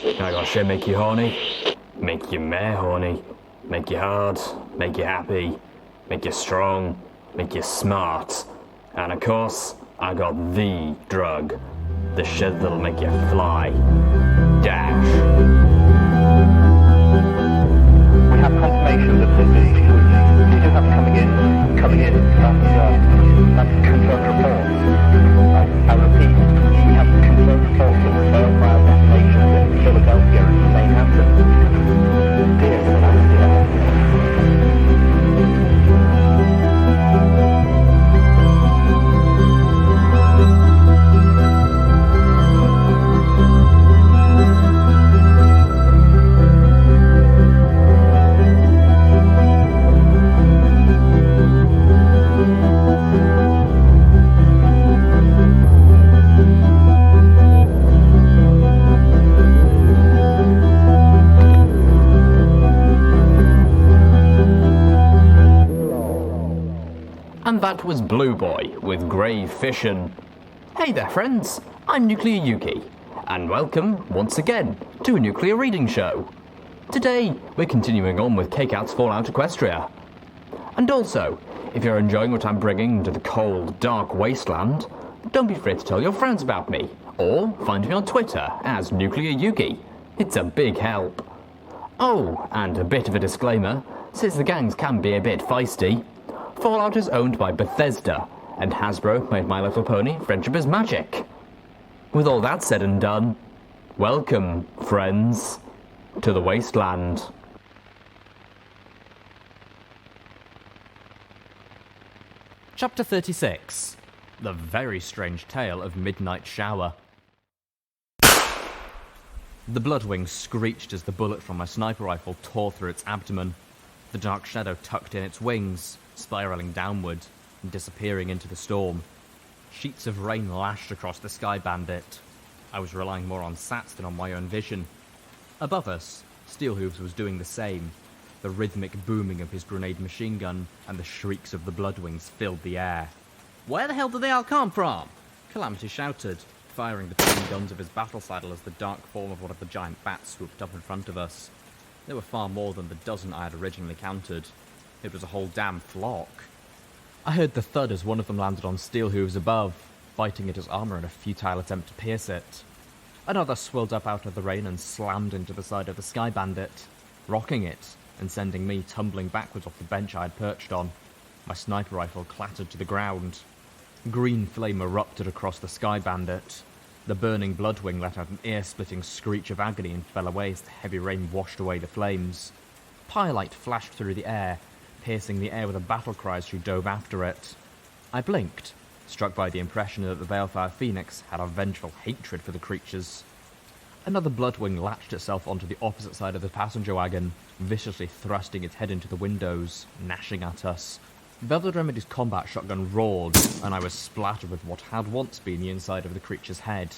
I got shit make you horny, make you meh horny, make you hard, make you happy, make you strong, make you smart. And of course, I got the drug. The shit that'll make you fly. Dash. We have confirmation that the Steelhooves coming in. That's confirmed report. I repeat, we have confirmed reports of Balefire detonations in Philadelphia and St. Hampton. Dear Calamity. And that was Blue Boy with Grave Fission. Hey there friends, I'm Nuclear Yuki, and welcome once again to a Nuclear Reading Show. Today we're continuing on with Kkat's Fallout Equestria. And also, if you're enjoying what I'm bringing to the cold, dark wasteland, don't be afraid to tell your friends about me, or find me on Twitter as Nuclear Yuki. It's a big help. Oh, and a bit of a disclaimer, since the gangs can be a bit feisty, Fallout is owned by Bethesda, and Hasbro made My Little Pony Friendship is Magic. With all that said and done, welcome, friends, to the wasteland. Chapter 36. The Very Strange Tale of Midnight Shower. The bloodwings screeched as the bullet from my sniper rifle tore through its abdomen. The dark shadow tucked in its wings, spiraling downward and disappearing into the storm. Sheets of rain lashed across the Sky Bandit. I was relying more on sats than on my own vision. Above us, Steelhooves was doing the same. The rhythmic booming of his grenade machine gun and the shrieks of the bloodwings filled the air. "Where the hell did they all come from?" Calamity shouted, firing the twin guns of his battle saddle as the dark form of one of the giant bats swooped up in front of us. There were far more than the dozen I had originally counted. It was a whole damn flock. I heard the thud as one of them landed on Steelhooves above, biting at his armor in a futile attempt to pierce it. Another swirled up out of the rain and slammed into the side of the Sky Bandit, rocking it and sending me tumbling backwards off the bench I had perched on. My sniper rifle clattered to the ground. Green flame erupted across the Sky Bandit. The burning bloodwing let out an ear-splitting screech of agony and fell away as the heavy rain washed away the flames. Pyrelight flashed through the air, piercing the air with a battle cry as she dove after it. I blinked, struck by the impression that the Balefire Phoenix had a vengeful hatred for the creatures. Another bloodwing latched itself onto the opposite side of the passenger wagon, viciously thrusting its head into the windows, gnashing at us. Velvet Remedy's combat shotgun roared, and I was splattered with what had once been the inside of the creature's head.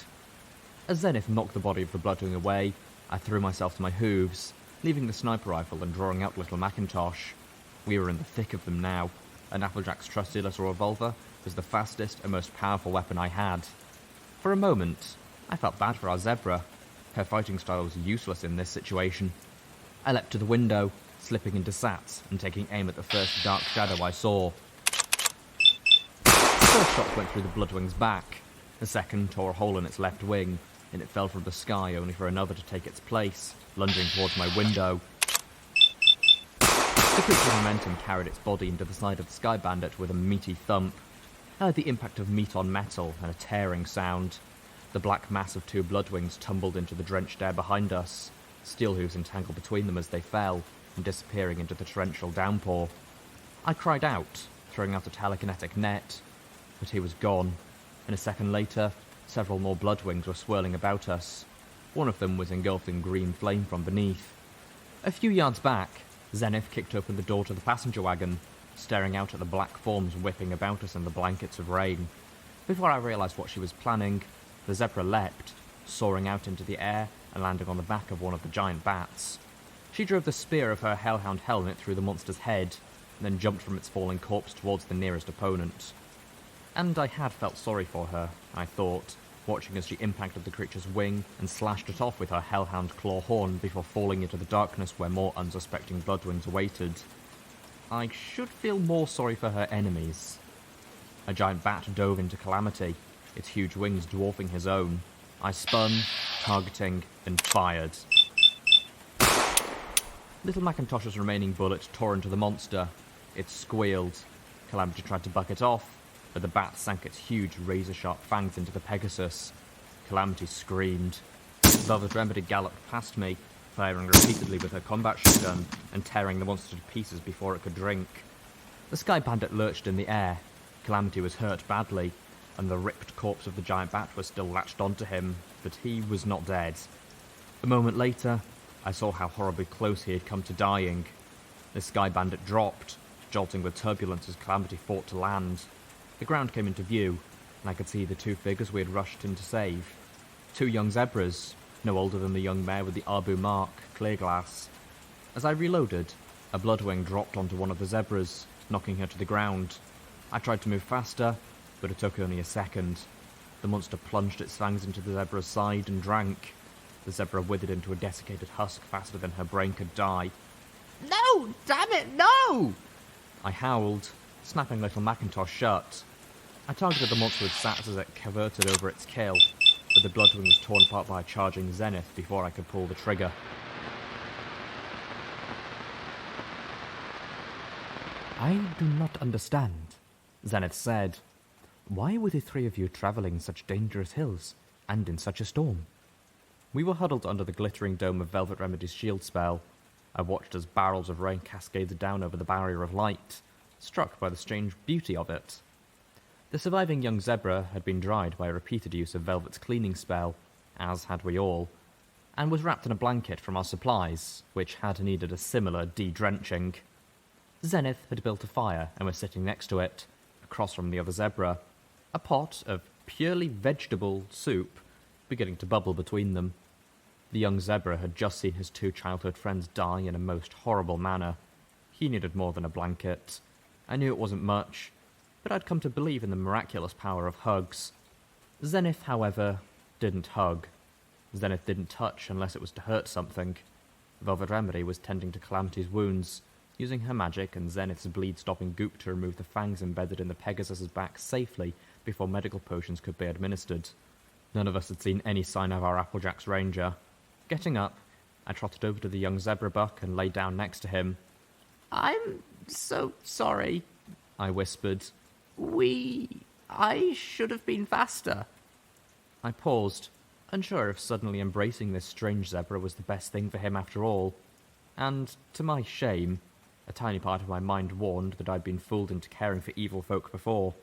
As Xenith knocked the body of the bloodwing away, I threw myself to my hooves, leaving the sniper rifle and drawing out Little Macintosh. We were in the thick of them now, and Applejack's trusty little revolver was the fastest and most powerful weapon I had. For a moment, I felt bad for our zebra. Her fighting style was useless in this situation. I leapt to the window, slipping into sats and taking aim at the first dark shadow I saw. The first shot went through the bloodwing's back. The second tore a hole in its left wing, and it fell from the sky only for another to take its place, lunging towards my window. The creature's momentum carried its body into the side of the Sky Bandit with a meaty thump. I heard the impact of meat on metal and a tearing sound. The black mass of two bloodwings tumbled into the drenched air behind us, Steelhooves entangled between them as they fell, and disappearing into the torrential downpour. I cried out, throwing out a telekinetic net, but he was gone, and a second later, several more bloodwings were swirling about us. One of them was engulfed in green flame from beneath. A few yards back, Xenith kicked open the door to the passenger wagon, staring out at the black forms whipping about us in the blankets of rain. Before I realised what she was planning, the zebra leapt, soaring out into the air and landing on the back of one of the giant bats. She drove the spear of her hellhound helmet through the monster's head, and then jumped from its falling corpse towards the nearest opponent. And I had felt sorry for her, I thought. watching as she impacted the creature's wing and slashed it off with her hellhound claw horn before falling into the darkness where more unsuspecting bloodwings awaited. I should feel more sorry for her enemies. A giant bat dove into Calamity, its huge wings dwarfing his own. I spun, targeting, and fired. Little Macintosh's remaining bullet tore into the monster. It squealed. Calamity tried to buck it off, but the bat sank its huge razor-sharp fangs into the Pegasus. Calamity screamed. Velvet Remedy galloped past me, firing repeatedly with her combat shotgun and tearing the monster to pieces before it could drink. The Sky Bandit lurched in the air. Calamity was hurt badly, and the ripped corpse of the giant bat was still latched onto him, but he was not dead. A moment later, I saw how horribly close he had come to dying. The Sky Bandit dropped, jolting with turbulence as Calamity fought to land. The ground came into view, and I could see the two figures we had rushed in to save. Two young zebras, no older than the young mare with the Abu mark, clear glass. As I reloaded, a bloodwing dropped onto one of the zebras, knocking her to the ground. I tried to move faster, but it took only a second. The monster plunged its fangs into the zebra's side and drank. The zebra withered into a desiccated husk faster than her brain could die. "No! Damn it, no!" I howled, snapping little Macintosh shut. I targeted the monster with sats as it cavorted over its kill, but the bloodwing was torn apart by a charging Xenith before I could pull the trigger. "I do not understand," Xenith said. "Why were the three of you travelling such dangerous hills, and in such a storm?" We were huddled under the glittering dome of Velvet Remedy's shield spell. I watched as barrels of rain cascaded down over the barrier of light, struck by the strange beauty of it. The surviving young zebra had been dried by a repeated use of Velvet's cleaning spell, as had we all, and was wrapped in a blanket from our supplies, which had needed a similar de-drenching. Xenith had built a fire and was sitting next to it, across from the other zebra, a pot of purely vegetable soup beginning to bubble between them. The young zebra had just seen his two childhood friends die in a most horrible manner. He needed more than a blanket. I knew it wasn't much, but I'd come to believe in the miraculous power of hugs. Xenith, however, didn't hug. Xenith didn't touch unless it was to hurt something. Velvet Remedy was tending to Calamity's wounds, using her magic and Xenith's bleed-stopping goop to remove the fangs embedded in the Pegasus's back safely before medical potions could be administered. None of us had seen any sign of our Applejack's ranger. Getting up, I trotted over to the young zebra buck and lay down next to him. "I'm so sorry," I whispered. I should have been faster." I paused, unsure if suddenly embracing this strange zebra was the best thing for him after all. And, to my shame, a tiny part of my mind warned that I'd been fooled into caring for evil folk before.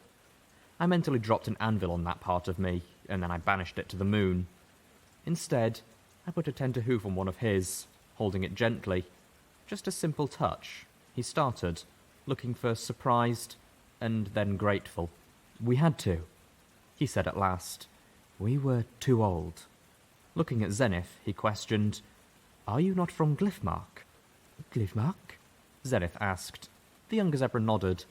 I mentally dropped an anvil on that part of me, and then I banished it to the moon. Instead, I put a tender hoof on one of his, holding it gently. Just a simple touch. He started, looking first surprised, and then grateful. "We had to," he said at last. "We were too old." Looking at Xenith, he questioned, "Are you not from Glyphmark?" "Glyphmark?" Xenith asked. The younger zebra nodded.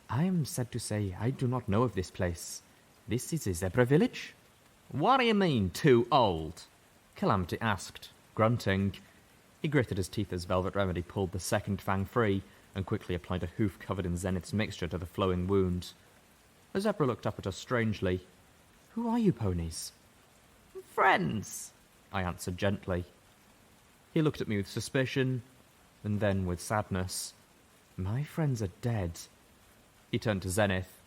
"I am sad to say I do not know of this place. This is a zebra village?" "What do you mean, too old?" Calamity asked, grunting. He gritted his teeth as Velvet Remedy pulled the second fang free and quickly applied a hoof covered in Xenith's mixture to the flowing wound. The zebra looked up at us strangely. "Who are you, ponies?" "Friends," I answered gently. He looked at me with suspicion, and then with sadness. "My friends are dead." He turned to Xenith.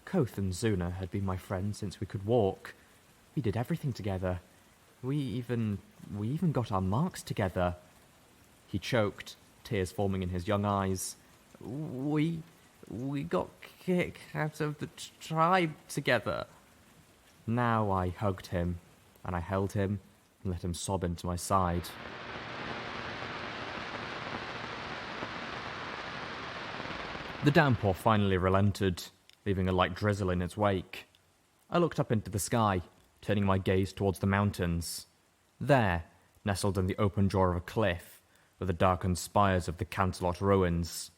"Koth and Zuna had been my friends since we could walk. We did everything together. We even got our marks together." He choked, tears forming in his young eyes. We got kicked out of the tribe together." Now I hugged him, and I held him and let him sob into my side. The downpour finally relented, leaving a light drizzle in its wake. I looked up into the sky, turning my gaze towards the mountains. There, nestled in the open jaw of a cliff, were the darkened spires of the Cancelot ruins.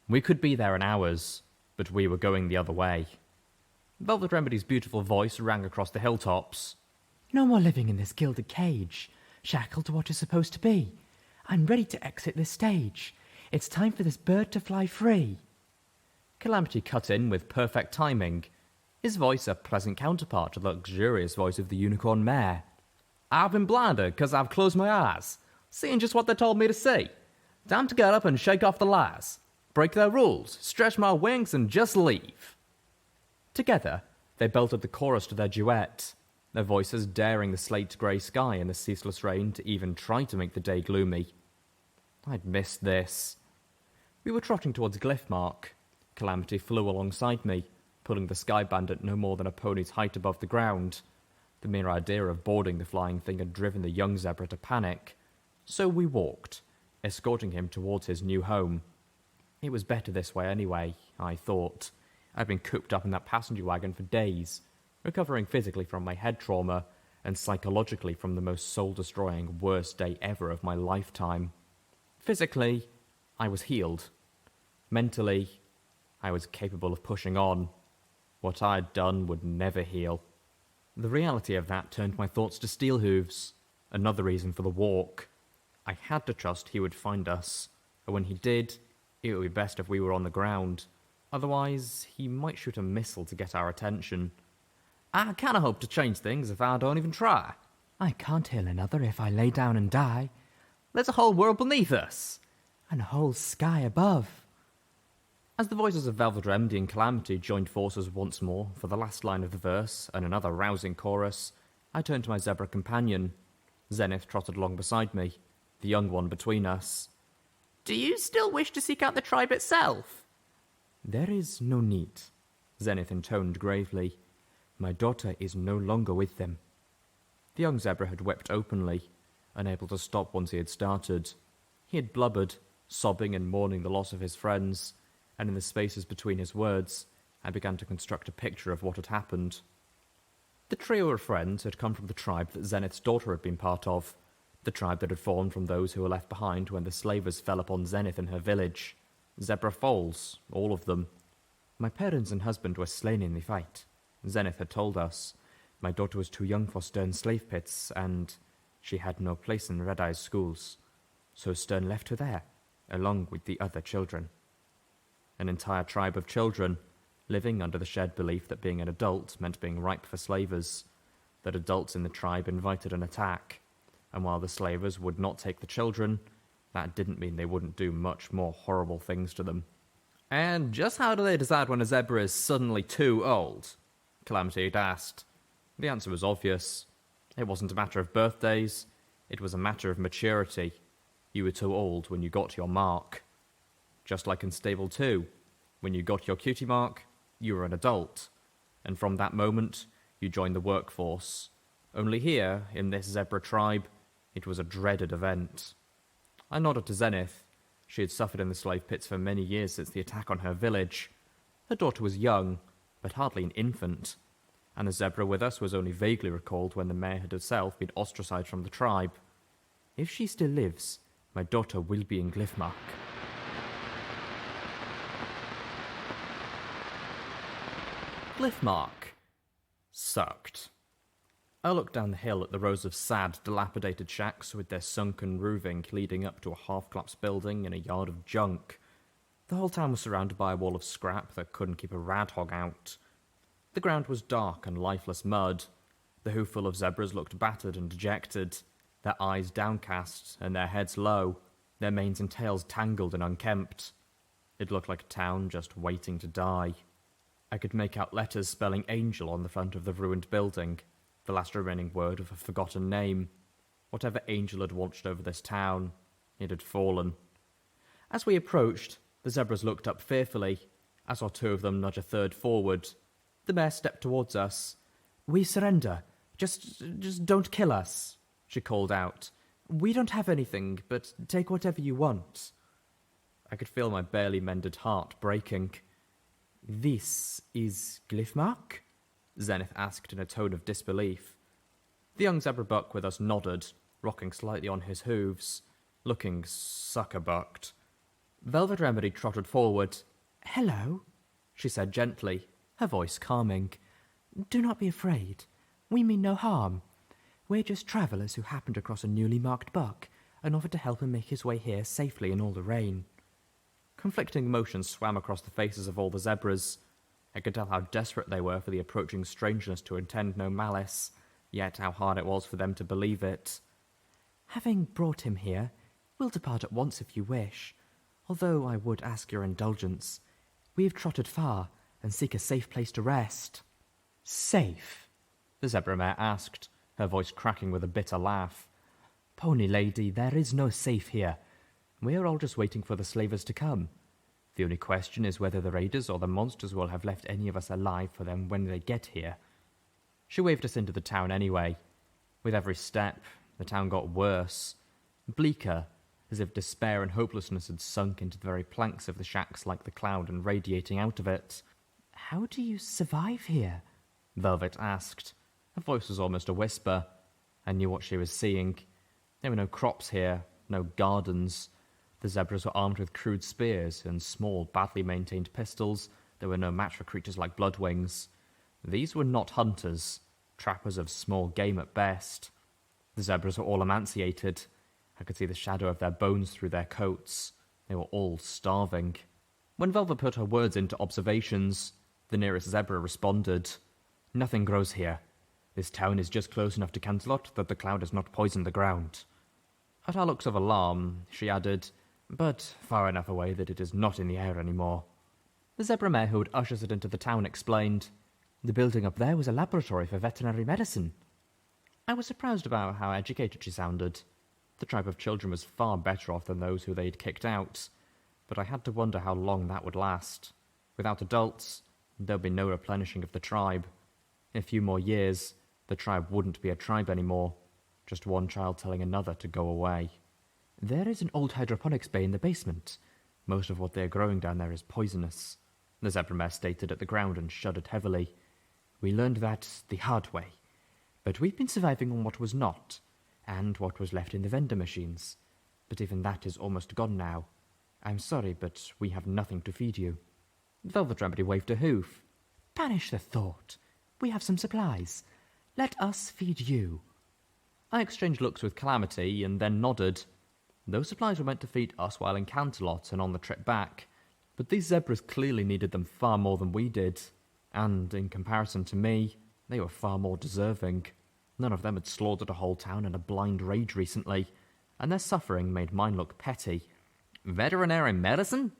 We could be there in hours, but we were going the other way. Velvet Remedy's beautiful voice rang across the hilltops. No more living in this gilded cage, shackled to what is supposed to be. I'm ready to exit this stage. It's time for this bird to fly free. Calamity cut in with perfect timing, his voice a pleasant counterpart to the luxurious voice of the unicorn mare. I've been blinded because I've closed my eyes, seeing just what they told me to see. Time to get up and shake off the lies, break their rules, stretch my wings and just leave. Together, they belted the chorus to their duet, their voices daring the slate-grey sky in the ceaseless rain to even try to make the day gloomy. I'd missed this. We were trotting towards Glyphmark. Calamity flew alongside me, pulling the sky bandit no more than a pony's height above the ground. The mere idea of boarding the flying thing had driven the young zebra to panic, so we walked, escorting him towards his new home. It was better this way anyway, I thought. I'd been cooped up in that passenger wagon for days, recovering physically from my head trauma and psychologically from the most soul-destroying worst day ever of my lifetime. Physically, I was healed. Mentally, I was capable of pushing on. What I'd done would never heal. The reality of that turned my thoughts to Steelhooves, another reason for the walk. I had to trust he would find us, and when he did, it would be best if we were on the ground. Otherwise, he might shoot a missile to get our attention. I kinda hope to change things if I don't even try. I can't heal another if I lay down and die. There's a whole world beneath us, and a whole sky above. As the voices of Velvet Remedy and Calamity joined forces once more for the last line of the verse and another rousing chorus, I turned to my zebra companion. Xenith trotted along beside me, the young one between us. Do you still wish to seek out the tribe itself? There is no need, Xenith intoned gravely. My daughter is no longer with them. The young zebra had wept openly, unable to stop once he had started. He had blubbered, sobbing and mourning the loss of his friends, and in the spaces between his words, I began to construct a picture of what had happened. The trio of friends had come from the tribe that Xenith's daughter had been part of, the tribe that had formed from those who were left behind when the slavers fell upon Xenith and her village. Zebra foals, all of them. My parents and husband were slain in the fight, Xenith had told us. My daughter was too young for Stern slave pits, and she had no place in Red Eye's schools, so Stern left her there, along with the other children. An entire tribe of children, living under the shared belief that being an adult meant being ripe for slavers, that adults in the tribe invited an attack, and while the slavers would not take the children, that didn't mean they wouldn't do much more horrible things to them. And just how do they decide when a zebra is suddenly too old? Calamity had asked. The answer was obvious. It wasn't a matter of birthdays, it was a matter of maturity. You were too old when you got your mark. Just like in Stable 2, when you got your cutie mark, you were an adult, and from that moment, you joined the workforce. Only here, in this zebra tribe, it was a dreaded event. I nodded to Xenith. She had suffered in the slave pits for many years since the attack on her village. Her daughter was young, but hardly an infant, and the zebra with us was only vaguely recalled when the mare had herself been ostracized from the tribe. If she still lives, my daughter will be in Glyphmark. Glyphmark sucked. I looked down the hill at the rows of sad, dilapidated shacks with their sunken roofing leading up to a half-collapsed building in a yard of junk. The whole town was surrounded by a wall of scrap that couldn't keep a radhog out. The ground was dark and lifeless mud. The hoofful of zebras looked battered and dejected, their eyes downcast and their heads low, their manes and tails tangled and unkempt. It looked like a town just waiting to die. I could make out letters spelling angel on the front of the ruined building, the last remaining word of a forgotten name. Whatever angel had watched over this town, it had fallen. As we approached, the zebras looked up fearfully. I saw two of them nudge a third forward. The mare stepped towards us. "We surrender. Just don't kill us," she called out. "We don't have anything, but take whatever you want." I could feel my barely mended heart breaking. "This is Glyphmark?" Xenith asked in a tone of disbelief. The young zebra buck with us nodded, rocking slightly on his hooves, looking sucker-bucked. Velvet Remedy trotted forward. "Hello," she said gently, her voice calming. Do not be afraid. We mean no harm. We're just travellers who happened across a newly marked buck and offered to help him make his way here safely in all the rain. Conflicting emotions swam across the faces of all the zebras. I could tell how desperate they were for the approaching strangeness to intend no malice, yet how hard it was for them to believe it. Having brought him here, we'll depart at once if you wish, although I would ask your indulgence. We have trotted far and seek a safe place to rest. Safe? The zebra mare asked, her voice cracking with a bitter laugh. Pony lady, there is no safe here. We are all just waiting for the slavers to come. The only question is whether the raiders or the monsters will have left any of us alive for them when they get here. She waved us into the town anyway. With every step, the town got worse, bleaker, as if despair and hopelessness had sunk into the very planks of the shacks like the cloud and radiating out of it. How do you survive here? Velvet asked. Her voice was almost a whisper. I knew what she was seeing. There were no crops here, no gardens. The zebras were armed with crude spears and small, badly maintained pistols. There were no match for creatures like bloodwings. These were not hunters, trappers of small game at best. The zebras were all emaciated. I could see the shadow of their bones through their coats. They were all starving. When Velvet put her words into observations, the nearest zebra responded. Nothing grows here. This town is just close enough to Canterlot that the cloud has not poisoned the ground. At our looks of alarm, she added, but far enough away that it is not in the air anymore. The zebra mare who had ushered us into the town explained, The building up there was a laboratory for veterinary medicine. I was surprised about how educated she sounded. The tribe of children was far better off than those who they'd kicked out, but I had to wonder how long that would last. Without adults, there'd be no replenishing of the tribe. In a few more years, the tribe wouldn't be a tribe anymore, just one child telling another to go away. There is an old hydroponics bay in the basement. Most of what they're growing down there is poisonous, the zebra mare stated at the ground and shuddered heavily. We learned that the hard way, but we've been surviving on what was not, and what was left in the vendor machines. But even that is almost gone now. I'm sorry, but we have nothing to feed you. Velvet Remedy waved a hoof. Banish the thought. We have some supplies. Let us feed you. I exchanged looks with Calamity and then nodded. Those supplies were meant to feed us while in Canterlot and on the trip back, but these zebras clearly needed them far more than we did, and in comparison to me, they were far more deserving. None of them had slaughtered a whole town in a blind rage recently, and their suffering made mine look petty. Veterinary medicine?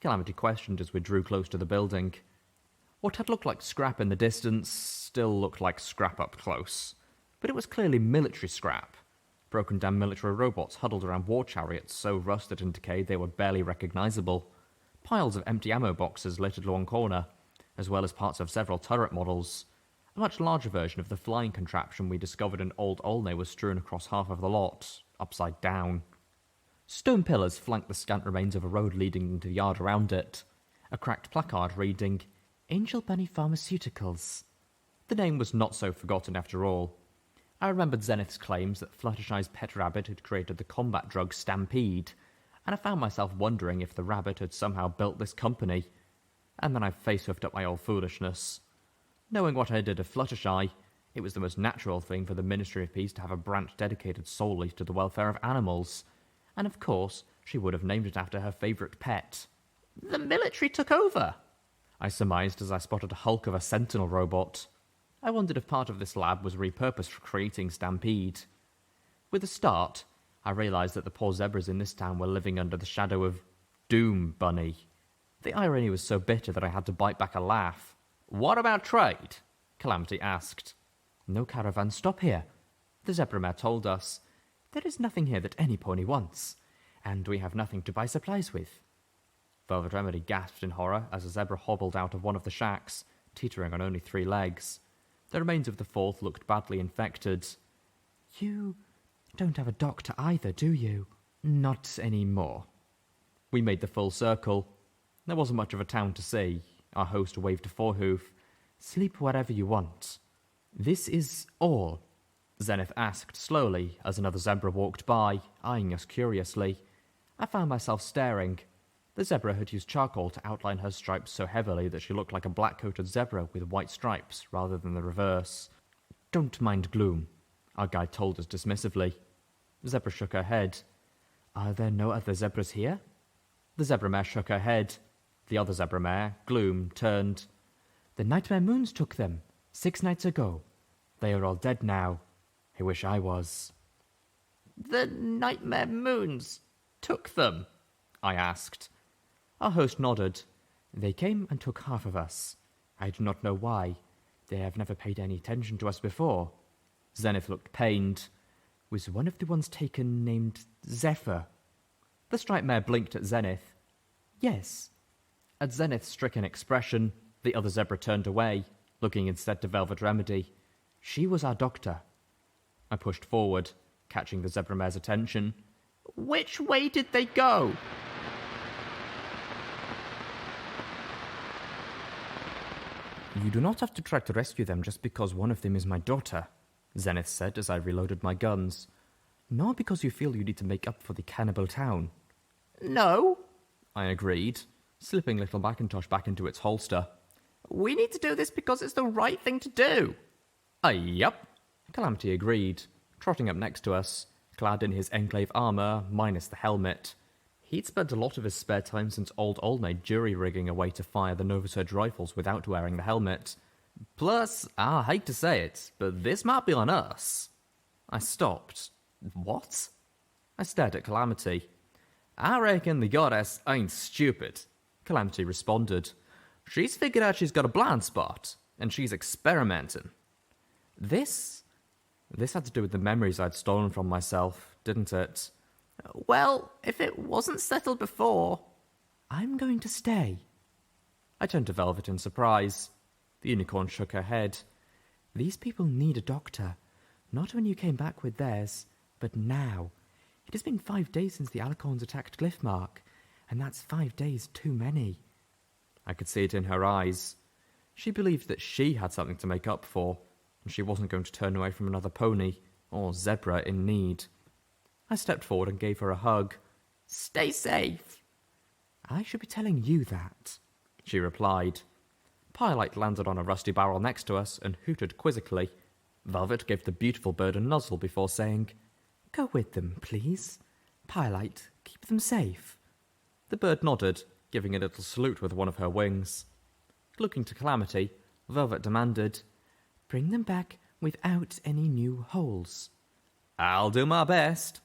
Calamity questioned as we drew close to the building. What had looked like scrap in the distance still looked like scrap up close, but it was clearly military scrap. Broken down military robots huddled around war chariots so rusted and decayed they were barely recognizable. Piles of empty ammo boxes littered one corner, as well as parts of several turret models. A much larger version of the flying contraption we discovered in Old Olney was strewn across half of the lot, upside down. Stone pillars flanked the scant remains of a road leading into the yard around it. A cracked placard reading, Angel Bunny Pharmaceuticals. The name was not so forgotten after all. I remembered Xenith's claims that Fluttershy's pet rabbit had created the combat drug Stampede, and I found myself wondering if the rabbit had somehow built this company. And then I face-huffed up my old foolishness. Knowing what I did of Fluttershy, it was the most natural thing for the Ministry of Peace to have a branch dedicated solely to the welfare of animals. And of course, she would have named it after her favourite pet. The military took over, I surmised as I spotted a hulk of a sentinel robot. I wondered if part of this lab was repurposed for creating Stampede. With a start, I realised that the poor zebras in this town were living under the shadow of Doom Bunny. The irony was so bitter that I had to bite back a laugh. What about trade? Calamity asked. No caravans stop here, the zebra mare told us. There is nothing here that any pony wants, and we have nothing to buy supplies with. Velvet Remedy gasped in horror as a zebra hobbled out of one of the shacks, teetering on only 3 legs. The remains of the fourth looked badly infected. You don't have a doctor either, do you? Not anymore. We made the full circle. There wasn't much of a town to see. Our host waved a forehoof. Sleep wherever you want. This is all? Xenith asked slowly as another zebra walked by, eyeing us curiously. I found myself staring. The zebra had used charcoal to outline her stripes so heavily that she looked like a black-coated zebra with white stripes rather than the reverse. "Don't mind gloom," our guide told us dismissively. The zebra shook her head. "Are there no other zebras here?" The zebra mare shook her head. The other zebra mare, Gloom, turned. "The Nightmare Moons took them 6 nights ago. They are all dead now. I wish I was." "The Nightmare Moons took them?" I asked. Our host nodded. "They came and took half of us. I do not know why. They have never paid any attention to us before." Xenith looked pained. "Was one of the ones taken named Zephyr?" The striped mare blinked at Xenith. "Yes." At Xenith's stricken expression, the other zebra turned away, looking instead to Velvet Remedy. "She was our doctor." I pushed forward, catching the zebra mare's attention. "Which way did they go?" "You do not have to try to rescue them just because one of them is my daughter," Xenith said as I reloaded my guns. "Nor because you feel you need to make up for the cannibal town." "No," I agreed, slipping Little Macintosh back into its holster. "We need to do this because it's the right thing to do." Yup, Calamity agreed, trotting up next to us, clad in his Enclave armour minus the helmet. He'd spent a lot of his spare time since Old made jury-rigging a way to fire the Nova Surge rifles without wearing the helmet. Plus, I hate to say it, but this might be on us. I stopped. What? I stared at Calamity. "I reckon the goddess ain't stupid," Calamity responded. "She's figured out she's got a blind spot, and she's experimenting." This had to do with the memories I'd stolen from myself, didn't it? "Well, if it wasn't settled before..." "I'm going to stay." I turned to Velvet in surprise. The unicorn shook her head. "These people need a doctor. Not when you came back with theirs, but now. It has been 5 days since the Alicorns attacked Glyphmark, and that's 5 days too many." I could see it in her eyes. She believed that she had something to make up for, and she wasn't going to turn away from another pony, or zebra in need. I stepped forward and gave her a hug. "Stay safe." "I should be telling you that," she replied. Pyrelight landed on a rusty barrel next to us and hooted quizzically. Velvet gave the beautiful bird a nuzzle before saying, "Go with them, please. Pyrelight, keep them safe." The bird nodded, giving a little salute with one of her wings. Looking to Calamity, Velvet demanded, "Bring them back without any new holes." "I'll do my best,"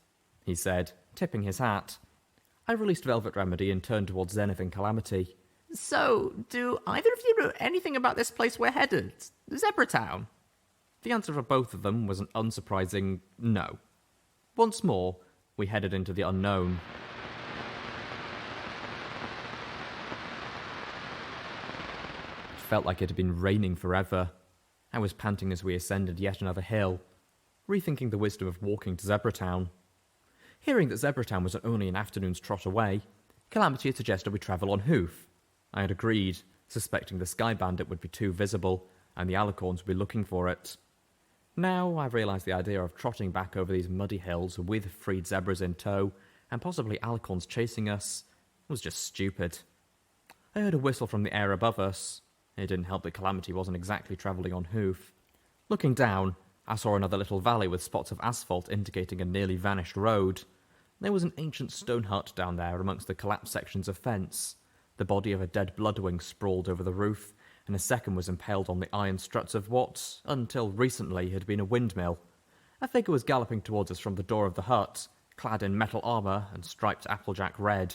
he said, tipping his hat. I released Velvet Remedy and turned towards Xenith and Calamity. "So, do either of you know anything about this place we're headed? Zebratown?" The answer for both of them was an unsurprising no. Once more, we headed into the unknown. It felt like it had been raining forever. I was panting as we ascended yet another hill, rethinking the wisdom of walking to Zebratown. Hearing that Zebratown was only an afternoon's trot away, Calamity had suggested we travel on hoof. I had agreed, suspecting the Sky Bandit would be too visible, and the Alicorns would be looking for it. Now I realised the idea of trotting back over these muddy hills with freed zebras in tow, and possibly Alicorns chasing us, was just stupid. I heard a whistle from the air above us. It didn't help that Calamity wasn't exactly travelling on hoof. Looking down, I saw another little valley with spots of asphalt indicating a nearly vanished road. There was an ancient stone hut down there amongst the collapsed sections of fence. The body of a dead bloodwing sprawled over the roof, and a second was impaled on the iron struts of what, until recently, had been a windmill. A figure was galloping towards us from the door of the hut, clad in metal armour and striped applejack red.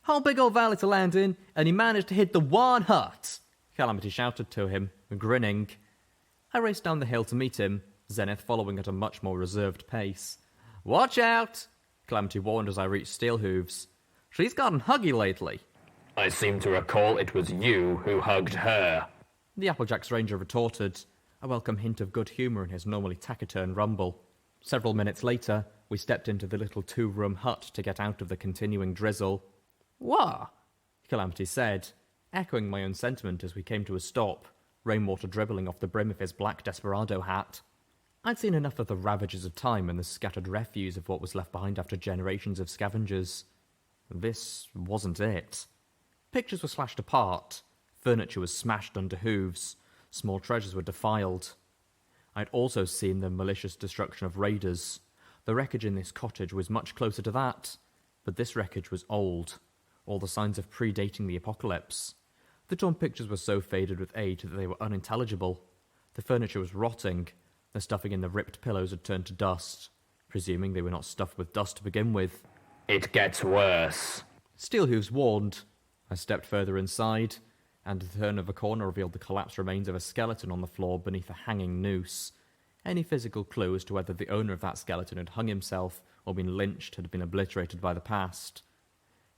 "Whole big old valley to land in, and he managed to hit the one hut!" Calamity shouted to him, grinning. I raced down the hill to meet him, Xenith following at a much more reserved pace. "Watch out!" Calamity warned as I reached Steelhooves. "She's gotten huggy lately." I seem to recall it was you who hugged her, the Applejack's ranger retorted, a welcome hint of good humour in his normally taciturn rumble. Several minutes later, we stepped into the little 2-room hut to get out of the continuing drizzle. "Wha?" Calamity said, echoing my own sentiment as we came to a stop, rainwater dribbling off the brim of his black desperado hat. I'd seen enough of the ravages of time and the scattered refuse of what was left behind after generations of scavengers. This wasn't it. Pictures were slashed apart, furniture was smashed under hooves, small treasures were defiled. I'd also seen the malicious destruction of raiders. The wreckage in this cottage was much closer to that, but this wreckage was old, all the signs of predating the apocalypse. The torn pictures were so faded with age that they were unintelligible. The furniture was rotting, the stuffing in the ripped pillows had turned to dust, presuming they were not stuffed with dust to begin with. It gets worse. Steelhooves warned. I stepped further inside, and the turn of a corner revealed the collapsed remains of a skeleton on the floor beneath a hanging noose. Any physical clue as to whether the owner of that skeleton had hung himself or been lynched had been obliterated by the past.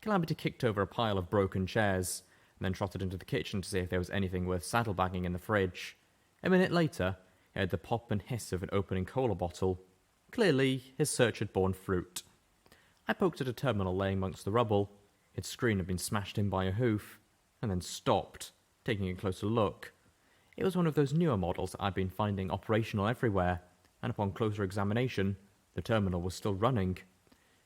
Calamity kicked over a pile of broken chairs, and then trotted into the kitchen to see if there was anything worth saddlebagging in the fridge. A minute later, he heard the pop and hiss of an opening cola bottle. Clearly, his search had borne fruit. I poked at a terminal laying amongst the rubble. Its screen had been smashed in by a hoof, and then stopped, taking a closer look. It was one of those newer models that I'd been finding operational everywhere, and upon closer examination, the terminal was still running.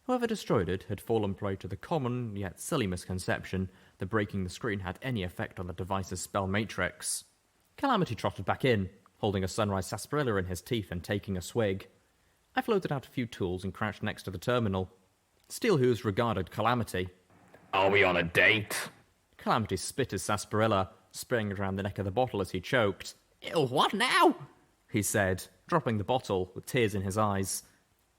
Whoever destroyed it had fallen prey to the common, yet silly misconception that breaking the screen had any effect on the device's spell matrix. Calamity trotted back in, holding a sunrise sarsaparilla in his teeth and taking a swig. I floated out a few tools and crouched next to the terminal. Steelhooves regarded Calamity. Are we on a date? Calamity spit his sarsaparilla, spraying it around the neck of the bottle as he choked. "Ew, what now?" he said, dropping the bottle with tears in his eyes.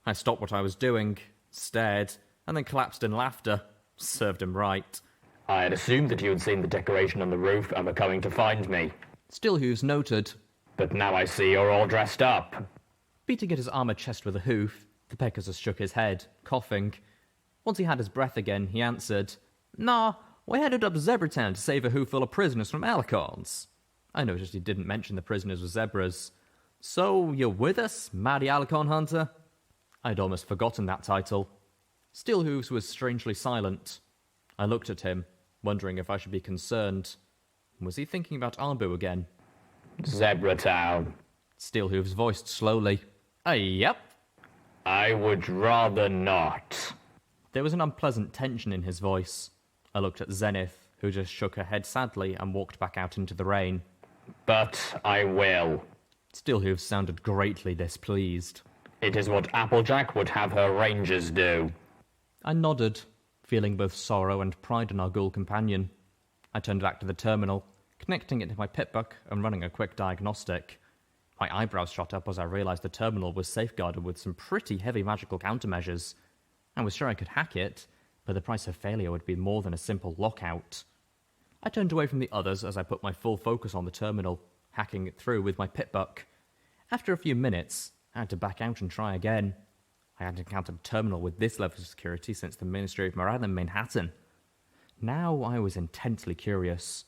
I stopped what I was doing, stared, and then collapsed in laughter. Served him right. I had assumed that you had seen the decoration on the roof and were coming to find me. Steelhooves noted. But now I see you're all dressed up. Beating at his armoured chest with a hoof, the Pegasus shook his head, coughing. Once he had his breath again, he answered, "Nah, we headed up to Zebratown to save a hoof full of prisoners from alicorns." I noticed he didn't mention the prisoners were zebras. "So, you're with us, mighty alicorn hunter?" I'd almost forgotten that title. Steelhooves was strangely silent. I looked at him, wondering if I should be concerned. Was he thinking about Arbu again? Zebratown. Steelhooves voiced slowly. Yep. I would rather not. There was an unpleasant tension in his voice. I looked at Xenith, who just shook her head sadly and walked back out into the rain. But I will. Steelhooves sounded greatly displeased. It is what Applejack would have her rangers do. I nodded, feeling both sorrow and pride in our ghoul companion. I turned back to the terminal, connecting it to my pitbook and running a quick diagnostic. My eyebrows shot up as I realised the terminal was safeguarded with some pretty heavy magical countermeasures. I was sure I could hack it, but the price of failure would be more than a simple lockout. I turned away from the others as I put my full focus on the terminal, hacking it through with my pitbook. After a few minutes, I had to back out and try again. I hadn't encountered a terminal with this level of security since the Ministry of Morale in Manhattan. Now I was intensely curious.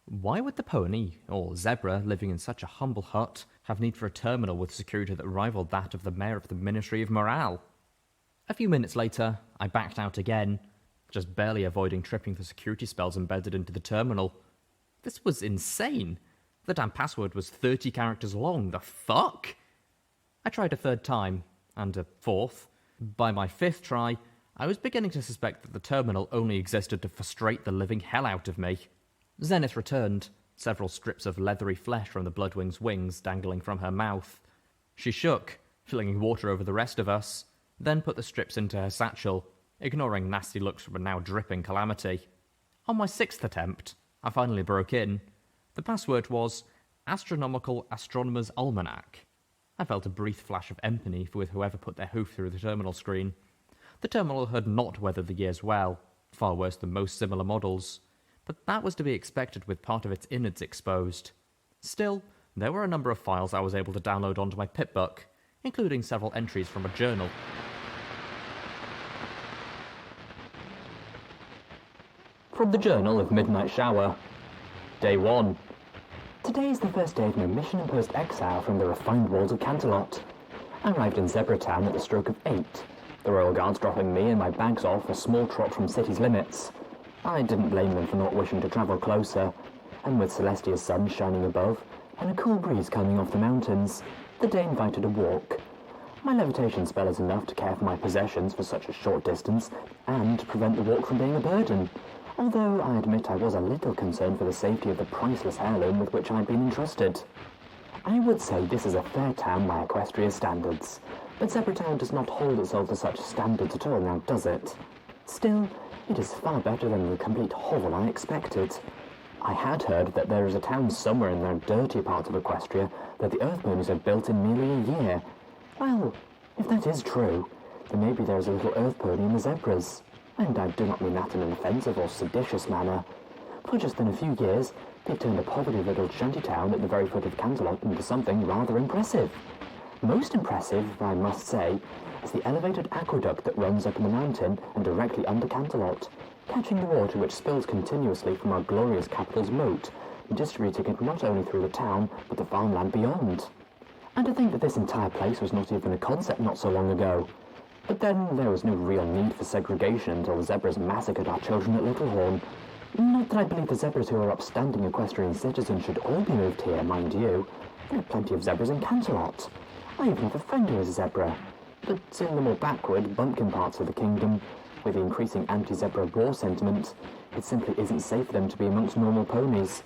Why would the pony, or zebra, living in such a humble hut, have need for a terminal with security that rivaled that of the mayor of the Ministry of Morale? A few minutes later, I backed out again, just barely avoiding tripping the security spells embedded into the terminal. This was insane. The damn password was 30 characters long. The fuck? I tried a third time, and a fourth. By my fifth try, I was beginning to suspect that the terminal only existed to frustrate the living hell out of me. Xenith returned, several strips of leathery flesh from the bloodwings' wings dangling from her mouth. She shook, flinging water over the rest of us, then put the strips into her satchel, ignoring nasty looks from a now dripping Calamity. On my sixth attempt, I finally broke in. The password was Astronomical Astronomer's Almanac. I felt a brief flash of empathy with whoever put their hoof through the terminal screen. The terminal had not weathered the years well, far worse than most similar models, but that was to be expected with part of its innards exposed. Still, there were a number of files I was able to download onto my pitbook, including several entries from a journal. From the Journal of Midnight Shower. Day 1. Today is the first day of my mission-imposed exile from the refined walls of Canterlot. I arrived in Zebratown at the stroke of 8, the Royal Guards dropping me and my bags off a small trot from city's limits. I didn't blame them for not wishing to travel closer, and with Celestia's sun shining above and a cool breeze coming off the mountains, the day invited a walk. My levitation spell is enough to care for my possessions for such a short distance and to prevent the walk from being a burden. although I admit I was a little concerned for the safety of the priceless heirloom with which I'd been entrusted. I would say this is a fair town by Equestria's standards, but Zebratown does not hold itself to such standards at all now, does it? Still, it is far better than the complete hovel I expected. I had heard that there is a town somewhere in the dirty parts of Equestria that the earth ponies have built in merely a year. Well, if that is true, then maybe there is a little earth pony in the zebras. And I do not mean that in an offensive or seditious manner. For just in a few years, they've turned a poverty-riddled shantytown at the very foot of Canterlot into something rather impressive. Most impressive, I must say, is the elevated aqueduct that runs up in the mountain and directly under Canterlot, catching the water which spills continuously from our glorious capital's moat, and distributing it not only through the town, but the farmland beyond. And to think that this entire place was not even a concept not so long ago. But then there was no real need for segregation until the zebras massacred our children at Littlehorn. Not that I believe the zebras who are upstanding equestrian citizens should all be moved here, mind you. There are plenty of zebras in Canterlot. I even have a friend who is a zebra. But in the more backward, bumpkin parts of the kingdom, with the increasing anti-zebra war sentiment, it simply isn't safe for them to be amongst normal ponies.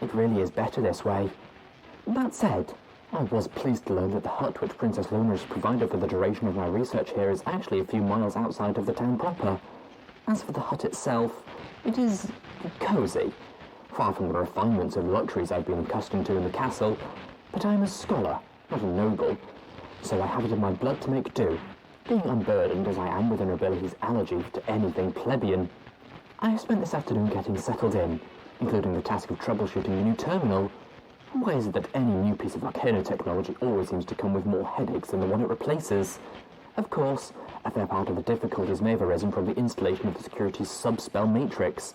It really is better this way. That said, I was pleased to learn that the hut which Princess Luna has provided for the duration of my research here is actually a few miles outside of the town proper. As for the hut itself, it is cosy, far from the refinements and luxuries I've been accustomed to in the castle, but I am a scholar, not a noble, so I have it in my blood to make do, being unburdened as I am with a nobility's allergy to anything plebeian. I have spent this afternoon getting settled in, including the task of troubleshooting the new terminal. Why is it that any new piece of arcana technology always seems to come with more headaches than the one it replaces? Of course, a fair part of the difficulties may have arisen from the installation of the security's sub-spell matrix,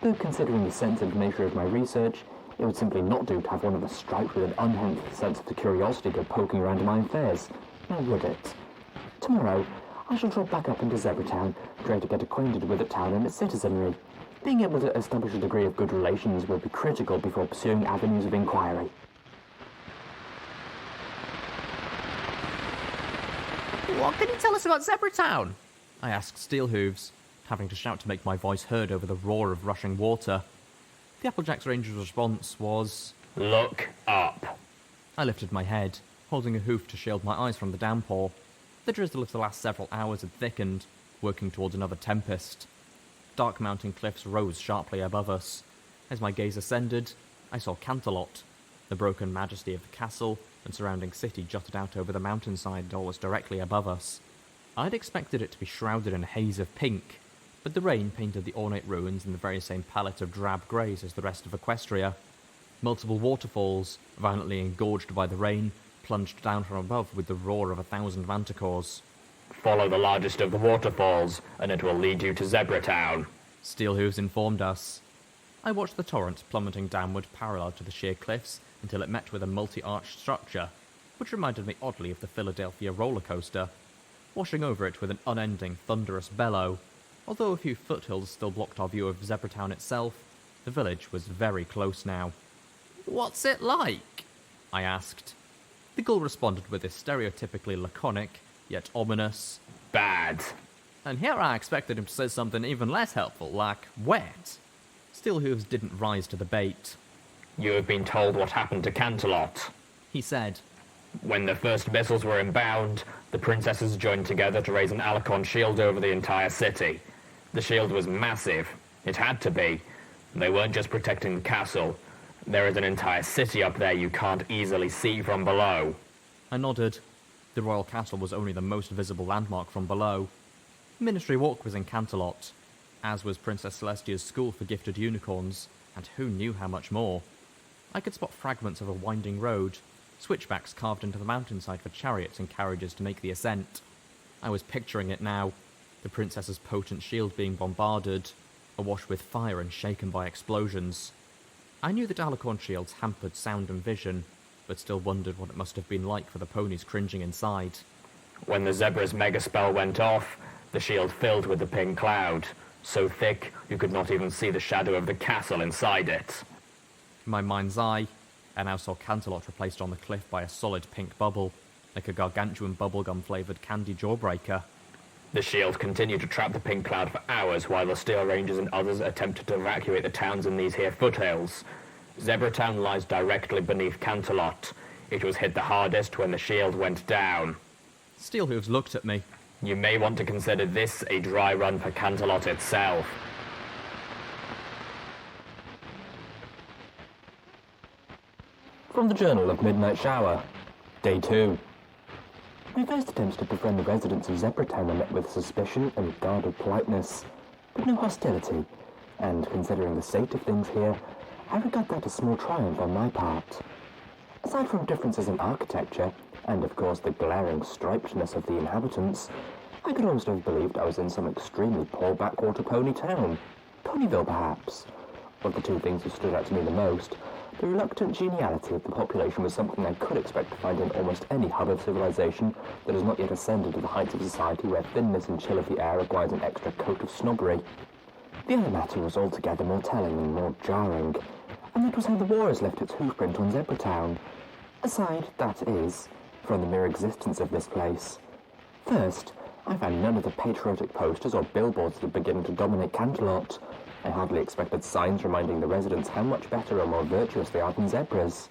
but considering the sensitive nature of my research, it would simply not do to have one of us strike with an unhealthy sense of the curiosity go poking around in my affairs, now would it? Tomorrow, I shall drop back up into Zebratown, trying to get acquainted with the town and its citizenry. Being able to establish a degree of good relations will be critical before pursuing avenues of inquiry. What can you tell us about Zebratown? I asked Steelhooves, having to shout to make my voice heard over the roar of rushing water. The Applejack's Ranger's response was, Look up. I lifted my head, holding a hoof to shield my eyes from the downpour. The drizzle of the last several hours had thickened, working towards another tempest. Dark mountain cliffs rose sharply above us. As my gaze ascended, I saw Canterlot, the broken majesty of the castle and surrounding city jutted out over the mountainside almost directly above us. I'd expected it to be shrouded in a haze of pink, but the rain painted the ornate ruins in the very same palette of drab greys as the rest of Equestria. Multiple waterfalls, violently engorged by the rain, plunged down from above with the roar of 1,000 manticores. Follow the largest of the waterfalls, and it will lead you to Zebratown, Steelhooves informed us. I watched the torrent plummeting downward parallel to the sheer cliffs until it met with a multi-arched structure, which reminded me oddly of the Philadelphia roller coaster, washing over it with an unending, thunderous bellow. Although a few foothills still blocked our view of Zebratown itself, the village was very close now. "What's it like?" I asked. The gull responded with his stereotypically laconic, yet ominous, "Bad." And here I expected him to say something even less helpful, like wet. Steelhooves didn't rise to the bait. You have been told what happened to Canterlot, He said. When the first vessels were inbound, the princesses joined together to raise an Alicon shield over the entire city. The shield was massive. It had to be. They weren't just protecting the castle. There is an entire city up there you can't easily see from below. I nodded. The royal castle was only the most visible landmark from below. Ministry Walk was in Canterlot, as was Princess Celestia's school for gifted unicorns, and who knew how much more. I could spot fragments of a winding road, switchbacks carved into the mountainside for chariots and carriages to make the ascent. I was picturing it now, the princess's potent shield being bombarded, awash with fire and shaken by explosions. I knew that Alicorn shields hampered sound and vision, but still wondered what it must have been like for the ponies cringing inside. When the zebra's mega spell went off, the shield filled with the pink cloud, so thick you could not even see the shadow of the castle inside it. In my mind's eye, I now saw Canterlot replaced on the cliff by a solid pink bubble, like a gargantuan bubblegum-flavoured candy jawbreaker. The shield continued to trap the pink cloud for hours while the Steel Rangers and others attempted to evacuate the towns in these here foothills. Zebratown lies directly beneath Canterlot. It was hit the hardest when the shield went down. Steelhooves looked at me. You may want to consider this a dry run for Canterlot itself. From the Journal of Midnight Shower, Day 2. My first attempts to befriend the residents of Zebratown were met with suspicion and guarded politeness, but no hostility, and considering the state of things here, I regard that as small triumph on my part. Aside from differences in architecture, and of course the glaring stripedness of the inhabitants, I could almost have believed I was in some extremely poor backwater pony town. Ponyville, perhaps. Of the two things that stood out to me the most, the reluctant geniality of the population was something I could expect to find in almost any hub of civilization that has not yet ascended to the heights of society where thinness and chill of the air requires an extra coat of snobbery. The other matter was altogether more telling and more jarring, and that was how the war has left its hoofprint on Zebratown. Aside, that is, from the mere existence of this place. First, I found none of the patriotic posters or billboards that are beginning to dominate Canterlot. I hardly expected signs reminding the residents how much better or more virtuous they are than zebras,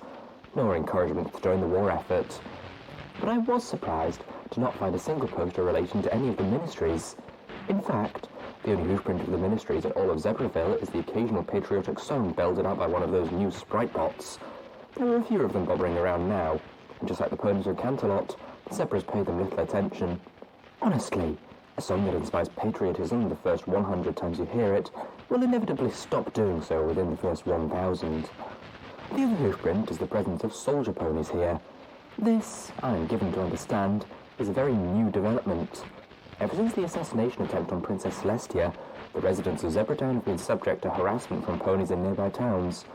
nor encouragement to join the war effort. But I was surprised to not find a single poster relating to any of the ministries. In fact, the only hoofprint of the ministries in all of Zebraville is the occasional patriotic song belted out by one of those new sprite bots. There are a few of them bobbering around now, and just like the ponies of Canterlot, the zebras pay them little attention. Honestly, a song that inspires patriotism the first 100 times you hear it will inevitably stop doing so within the first 1,000. The other hoofprint is the presence of soldier ponies here. This, I am given to understand, is a very new development. Ever since the assassination attempt on Princess Celestia, the residents of Zebratown have been subject to harassment from ponies in nearby towns.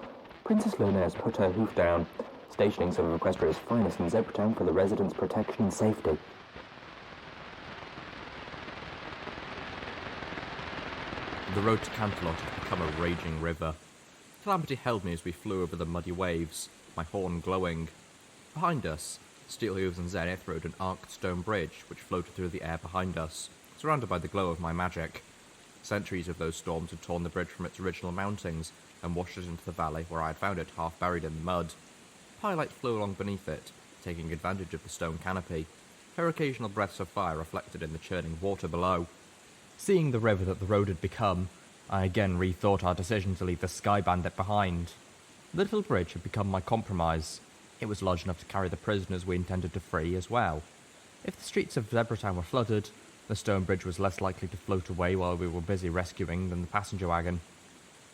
Princess Luna has put her hoof down, stationing some of Equestria's finest in Zebratown for the residents' protection and safety. The road to Canterlot had become a raging river. Calamity held me as we flew over the muddy waves, my horn glowing. Behind us, Steelhooves and Xenith rode an arched stone bridge which floated through the air behind us, surrounded by the glow of my magic. Centuries of those storms had torn the bridge from its original mountings and washed it into the valley where I had found it half buried in the mud. Firelight flew along beneath it, taking advantage of the stone canopy, her occasional breaths of fire reflected in the churning water below. Seeing the river that the road had become, I again rethought our decision to leave the Sky Bandit behind. The little bridge had become my compromise. It was large enough to carry the prisoners we intended to free as well. If the streets of Zebratown were flooded, the stone bridge was less likely to float away while we were busy rescuing than the passenger wagon.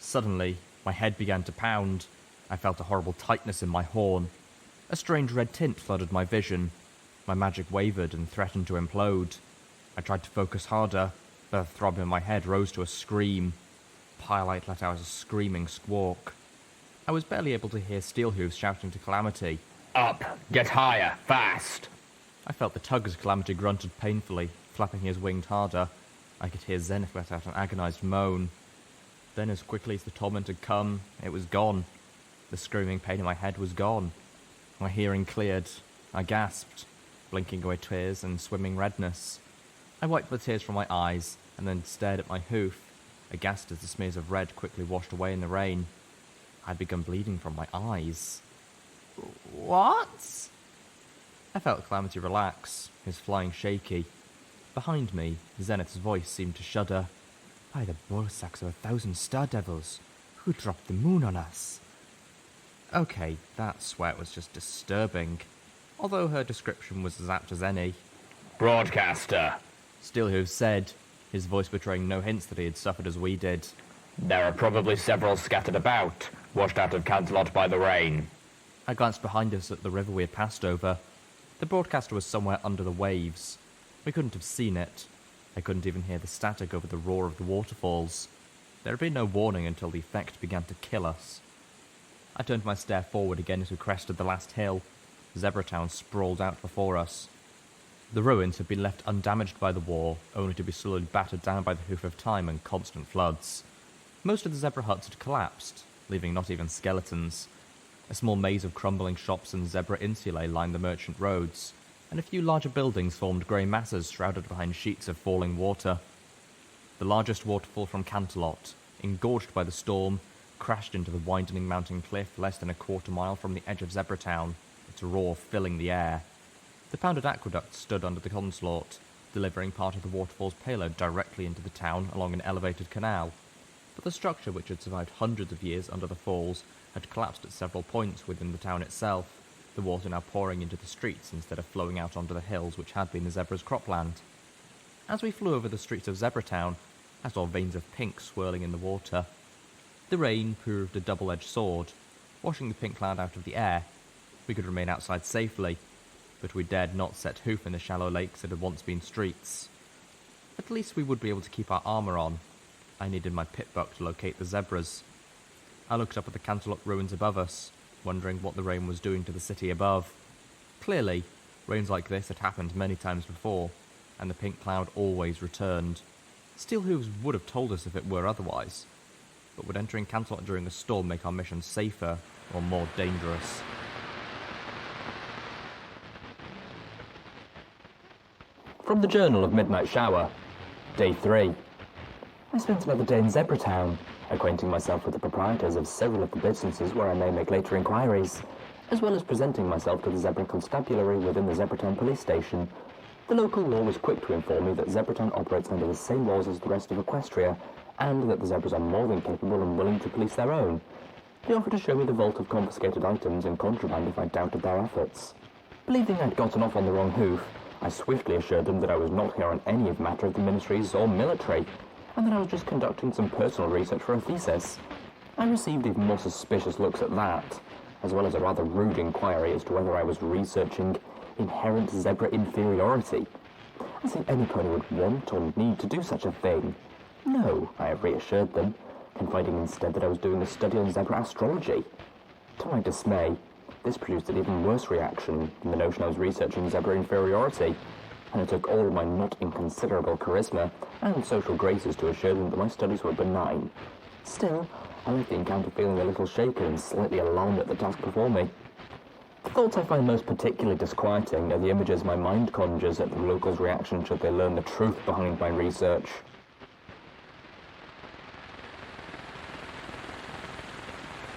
Suddenly, my head began to pound. I felt a horrible tightness in my horn. A strange red tint flooded my vision. My magic wavered and threatened to implode. I tried to focus harder, but the throb in my head rose to a scream. Firelight let out a screaming squawk. I was barely able to hear Steelhooves shouting to Calamity. Up! Get higher! Fast! I felt the tug as Calamity grunted painfully, flapping his wings harder. I could hear Xenith let out an agonized moan. Then as quickly as the torment had come, it was gone. The screaming pain in my head was gone. My hearing cleared. I gasped, blinking away tears and swimming redness. I wiped the tears from my eyes, and then stared at my hoof, aghast as the smears of red quickly washed away in the rain. I'd begun bleeding from my eyes. What? I felt Calamity relax, his flying shaky. Behind me, Xenith's voice seemed to shudder. By the ballsacks of 1,000 star devils, who dropped the moon on us? Okay, that sweat was just disturbing, although her description was as apt as any. Broadcaster, Steelhooves said, his voice betraying no hints that he had suffered as we did. There are probably several scattered about, washed out of Canterlot by the rain. I glanced behind us at the river we had passed over. The broadcaster was somewhere under the waves. We couldn't have seen it. I couldn't even hear the static over the roar of the waterfalls. There had been no warning until the effect began to kill us. I turned my stare forward again as we crested the last hill. Zebratown sprawled out before us. The ruins had been left undamaged by the war, only to be slowly battered down by the hoof of time and constant floods. Most of the zebra huts had collapsed, leaving not even skeletons. A small maze of crumbling shops and zebra insulae lined the merchant roads. and a few larger buildings formed grey masses shrouded behind sheets of falling water. The largest waterfall from Canterlot, engorged by the storm, crashed into the widening mountain cliff less than a quarter-mile from the edge of Zebratown, its roar filling the air. The pounded aqueduct stood under the onslaught, delivering part of the waterfall's payload directly into the town along an elevated canal. But the structure, which had survived hundreds of years under the falls, had collapsed at several points within the town itself, the water now pouring into the streets instead of flowing out onto the hills which had been the zebra's cropland. As we flew over the streets of Zebratown, I saw veins of pink swirling in the water. The rain proved a double-edged sword, washing the pink cloud out of the air. We could remain outside safely, but we dared not set hoof in the shallow lakes that had once been streets. At least we would be able to keep our armour on. I needed my pitbuck to locate the zebras. I looked up at the Canterlot ruins above us, wondering what the rain was doing to the city above. Clearly, rains like this had happened many times before, and the pink cloud always returned. Steelhooves would have told us if it were otherwise, but would entering Canterlot during a storm make our mission safer or more dangerous? From the Journal of Midnight Shower, Day 3. I spent another day in Zebratown, acquainting myself with the proprietors of several of the businesses where I may make later inquiries, as well as presenting myself to the Zebra Constabulary within the Zebratown police station. The local law was quick to inform me that Zebratown operates under the same laws as the rest of Equestria, and that the zebras are more than capable and willing to police their own. They offered to show me the vault of confiscated items and contraband if I doubted their efforts. Believing I'd gotten off on the wrong hoof, I swiftly assured them that I was not here on any of matter of the ministries or military, and that I was just conducting some personal research for a thesis. I received even more suspicious looks at that, as well as a rather rude inquiry as to whether I was researching inherent zebra inferiority. As if any pony would want or need to do such a thing. No, I reassured them, confiding instead that I was doing a study on zebra astrology. To my dismay, this produced an even worse reaction than the notion I was researching zebra inferiority, and it took all my not inconsiderable charisma and social graces to assure them that my studies were benign. Still, I left the encounter feeling a little shaken and slightly alarmed at the task before me. The thoughts I find most particularly disquieting are the images my mind conjures at the locals' reaction should they learn the truth behind my research.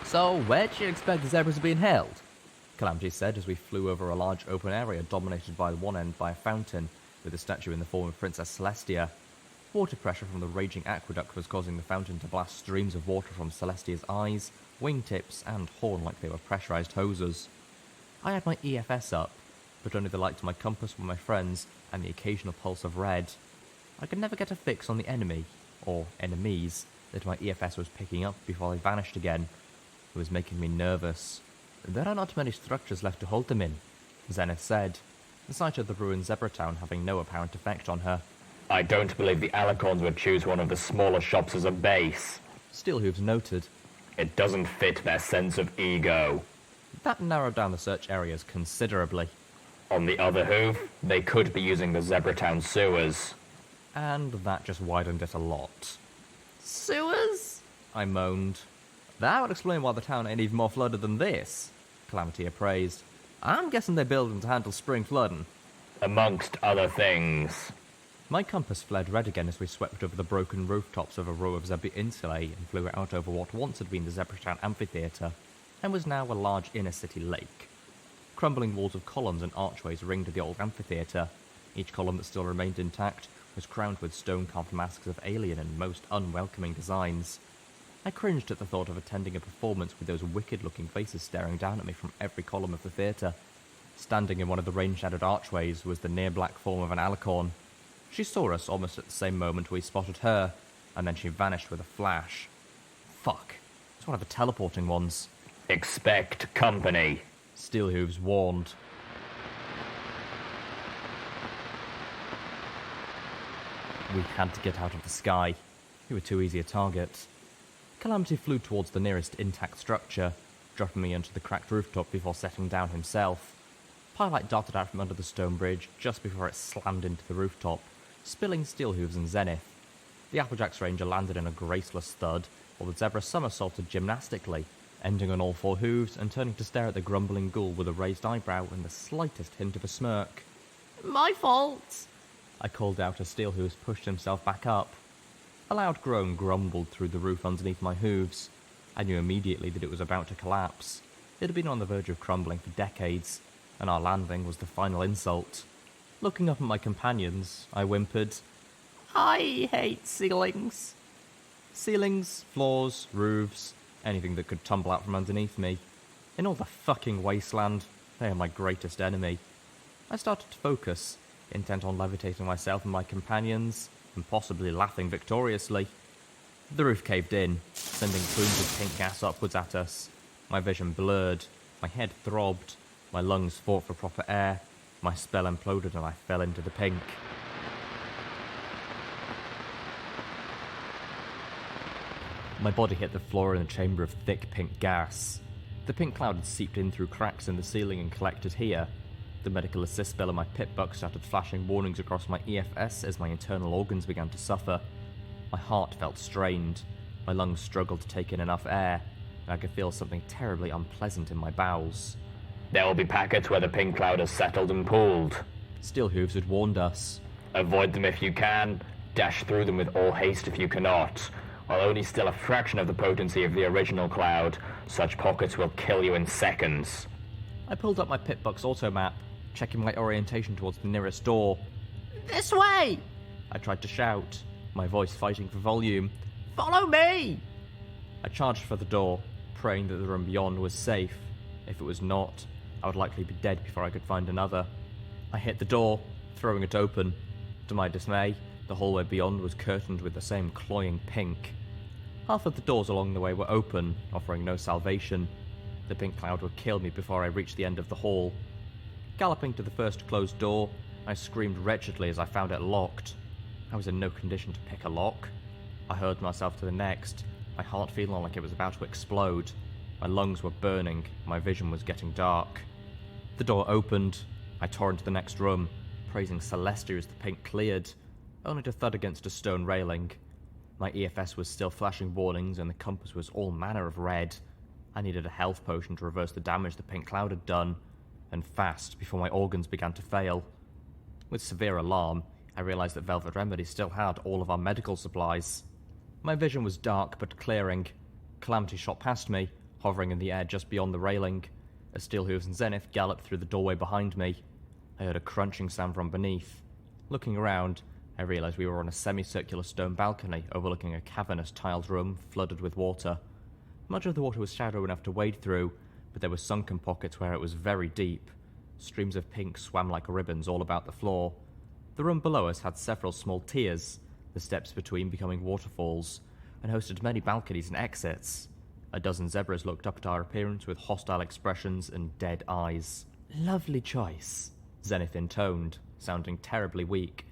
So, where do you expect the zebras are being held? Calamity said as we flew over a large open area dominated by one end by a fountain, with a statue in the form of Princess Celestia. Water pressure from the raging aqueduct was causing the fountain to blast streams of water from Celestia's eyes, wingtips, and horn like they were pressurized hoses. I had my EFS up, but only the light to my compass were my friends and the occasional pulse of red. I could never get a fix on the enemy, or enemies, that my EFS was picking up before they vanished again. It was making me nervous. There are not many structures left to hold them in, Xenith said, the sight of the ruined Zebratown having no apparent effect on her. I don't believe the Alicorns would choose one of the smaller shops as a base. Steelhooves noted. It doesn't fit their sense of ego. That narrowed down the search areas considerably. On the other hoof, they could be using the Zebratown sewers. And that just widened it a lot. Sewers? I moaned. That would explain why the town ain't even more flooded than this, Calamity appraised. I'm guessing they build them to handle spring flooding. Amongst other things. My compass flared red again as we swept over the broken rooftops of a row of zebra insulae and flew out over what once had been the Zebratown amphitheatre, and was now a large inner-city lake. Crumbling walls of columns and archways ringed the old amphitheatre. Each column that still remained intact was crowned with stone-carved masks of alien and most unwelcoming designs. I cringed at the thought of attending a performance with those wicked-looking faces staring down at me from every column of the theatre. Standing in one of the rain-shadowed archways was the near-black form of an alicorn. She saw us almost at the same moment we spotted her, and then she vanished with a flash. Fuck. It's one of the teleporting ones. Expect company, Steelhooves warned. We had to get out of the sky. We were too easy a target. Calamity flew towards the nearest intact structure, dropping me onto the cracked rooftop before settling down himself. Pyrelight darted out from under the stone bridge just before it slammed into the rooftop, spilling Steelhooves and Xenith. The Applejack's Ranger landed in a graceless thud, while the zebra somersaulted gymnastically, ending on all four hooves and turning to stare at the grumbling ghoul with a raised eyebrow and the slightest hint of a smirk. My fault! I called out as Steelhooves pushed himself back up. A loud groan grumbled through the roof underneath my hooves. I knew immediately that it was about to collapse. It had been on the verge of crumbling for decades, and our landing was the final insult. Looking up at my companions, I whimpered, I hate ceilings. Ceilings, floors, roofs, anything that could tumble out from underneath me. In all the fucking wasteland, they are my greatest enemy. I started to focus, intent on levitating myself and my companions, and possibly laughing victoriously. The roof caved in, sending plumes of pink gas upwards at us. My vision blurred, my head throbbed, my lungs fought for proper air, my spell imploded and I fell into the pink. My body hit the floor in a chamber of thick pink gas. The pink cloud had seeped in through cracks in the ceiling and collected here. The medical assist bell on my pip buck started flashing warnings across my EFS as my internal organs began to suffer. My heart felt strained. My lungs struggled to take in enough air, and I could feel something terribly unpleasant in my bowels. There will be packets where the pink cloud has settled and pooled. Steelhooves had warned us. Avoid them if you can. Dash through them with all haste if you cannot. While only still a fraction of the potency of the original cloud, such pockets will kill you in seconds. I pulled up my pip buck's auto map, checking my orientation towards the nearest door. This way! I tried to shout, my voice fighting for volume. Follow me! I charged for the door, praying that the room beyond was safe. If it was not, I would likely be dead before I could find another. I hit the door, throwing it open. To my dismay, the hallway beyond was curtained with the same cloying pink. Half of the doors along the way were open, offering no salvation. The pink cloud would kill me before I reached the end of the hall. Galloping to the first closed door, I screamed wretchedly as I found it locked. I was in no condition to pick a lock. I hurled myself to the next, my heart feeling like it was about to explode. My lungs were burning, my vision was getting dark. The door opened. I tore into the next room, praising Celestia as the pink cleared, only to thud against a stone railing. My EFS was still flashing warnings and the compass was all manner of red. I needed a health potion to reverse the damage the pink cloud had done, and fast before my organs began to fail. With severe alarm, I realised that Velvet Remedy still had all of our medical supplies. My vision was dark but clearing. Calamity shot past me, hovering in the air just beyond the railing. As Steelhooves and Xenith galloped through the doorway behind me, I heard a crunching sound from beneath. Looking around, I realised we were on a semicircular stone balcony overlooking a cavernous tiled room flooded with water. Much of the water was shallow enough to wade through, but there were sunken pockets where it was very deep. Streams of pink swam like ribbons all about the floor. The room below us had several small tiers, the steps between becoming waterfalls, and hosted many balconies and exits. A dozen zebras looked up at our appearance with hostile expressions and dead eyes. Lovely choice, Xenith intoned, sounding terribly weak.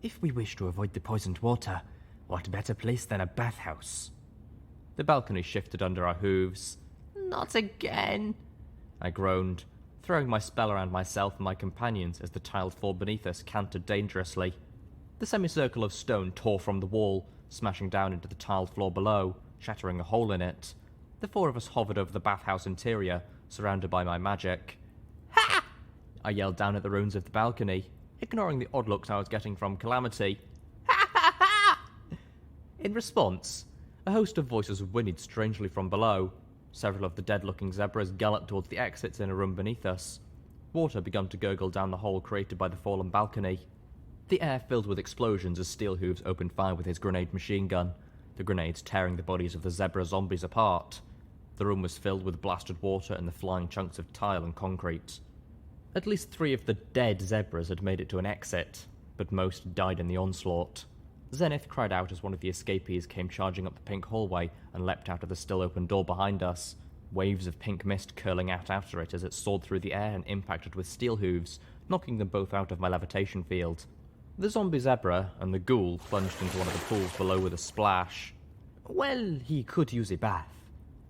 If we wish to avoid the poisoned water, what better place than a bathhouse? The balcony shifted under our hooves. Not again, I groaned, throwing my spell around myself and my companions as the tiled floor beneath us cantered dangerously. The semicircle of stone tore from the wall, smashing down into the tiled floor below, shattering a hole in it. The four of us hovered over the bathhouse interior, surrounded by my magic. Ha! I yelled down at the ruins of the balcony, ignoring the odd looks I was getting from Calamity. Ha ha ha! In response, a host of voices whinnied strangely from below. Several of the dead-looking zebras galloped towards the exits in a room beneath us. Water began to gurgle down the hole created by the fallen balcony. The air filled with explosions as Steelhooves opened fire with his grenade machine gun, the grenades tearing the bodies of the zebra zombies apart. The room was filled with blasted water and the flying chunks of tile and concrete. At least 3 of the dead zebras had made it to an exit, but most died in the onslaught. Xenith cried out as one of the escapees came charging up the pink hallway and leapt out of the still-open door behind us, waves of pink mist curling out after it as it soared through the air and impacted with Steelhooves, knocking them both out of my levitation field. The zombie zebra and the ghoul plunged into one of the pools below with a splash. Well, he could use a bath,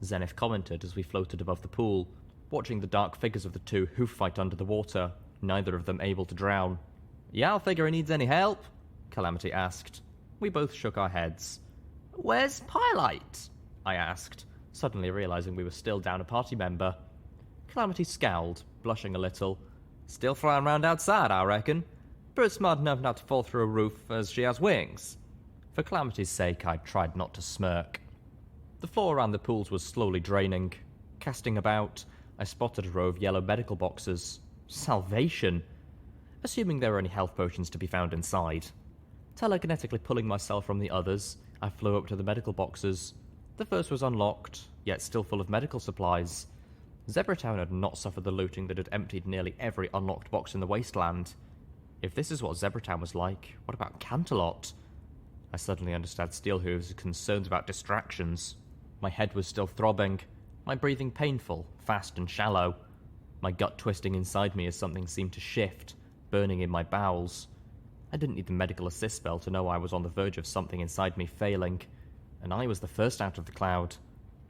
Xenith commented as we floated above the pool, watching the dark figures of the two hoof fight under the water, neither of them able to drown. "Y'all figure he needs any help?" Calamity asked. We both shook our heads. Where's Pylite? I asked, suddenly realising we were still down a party member. Calamity scowled, blushing a little. "Still flying round outside, I reckon. Brute's smart enough not to fall through a roof as she has wings. For Calamity's sake, I tried not to smirk. The floor around the pools was slowly draining. Casting about, I spotted a row of yellow medical boxes. Salvation! Assuming there were any health potions to be found inside. Telekinetically pulling myself from the others, I flew up to the medical boxes. The first was unlocked, yet still full of medical supplies. Zebratown had not suffered the looting that had emptied nearly every unlocked box in the wasteland. If this is what Zebratown was like, what about Canterlot? I suddenly understood Steelhooves' concerns about distractions. My head was still throbbing, my breathing painful, fast and shallow. My gut twisting inside me as something seemed to shift, burning in my bowels. I didn't need the medical assist spell to know I was on the verge of something inside me failing, and I was the first out of the cloud.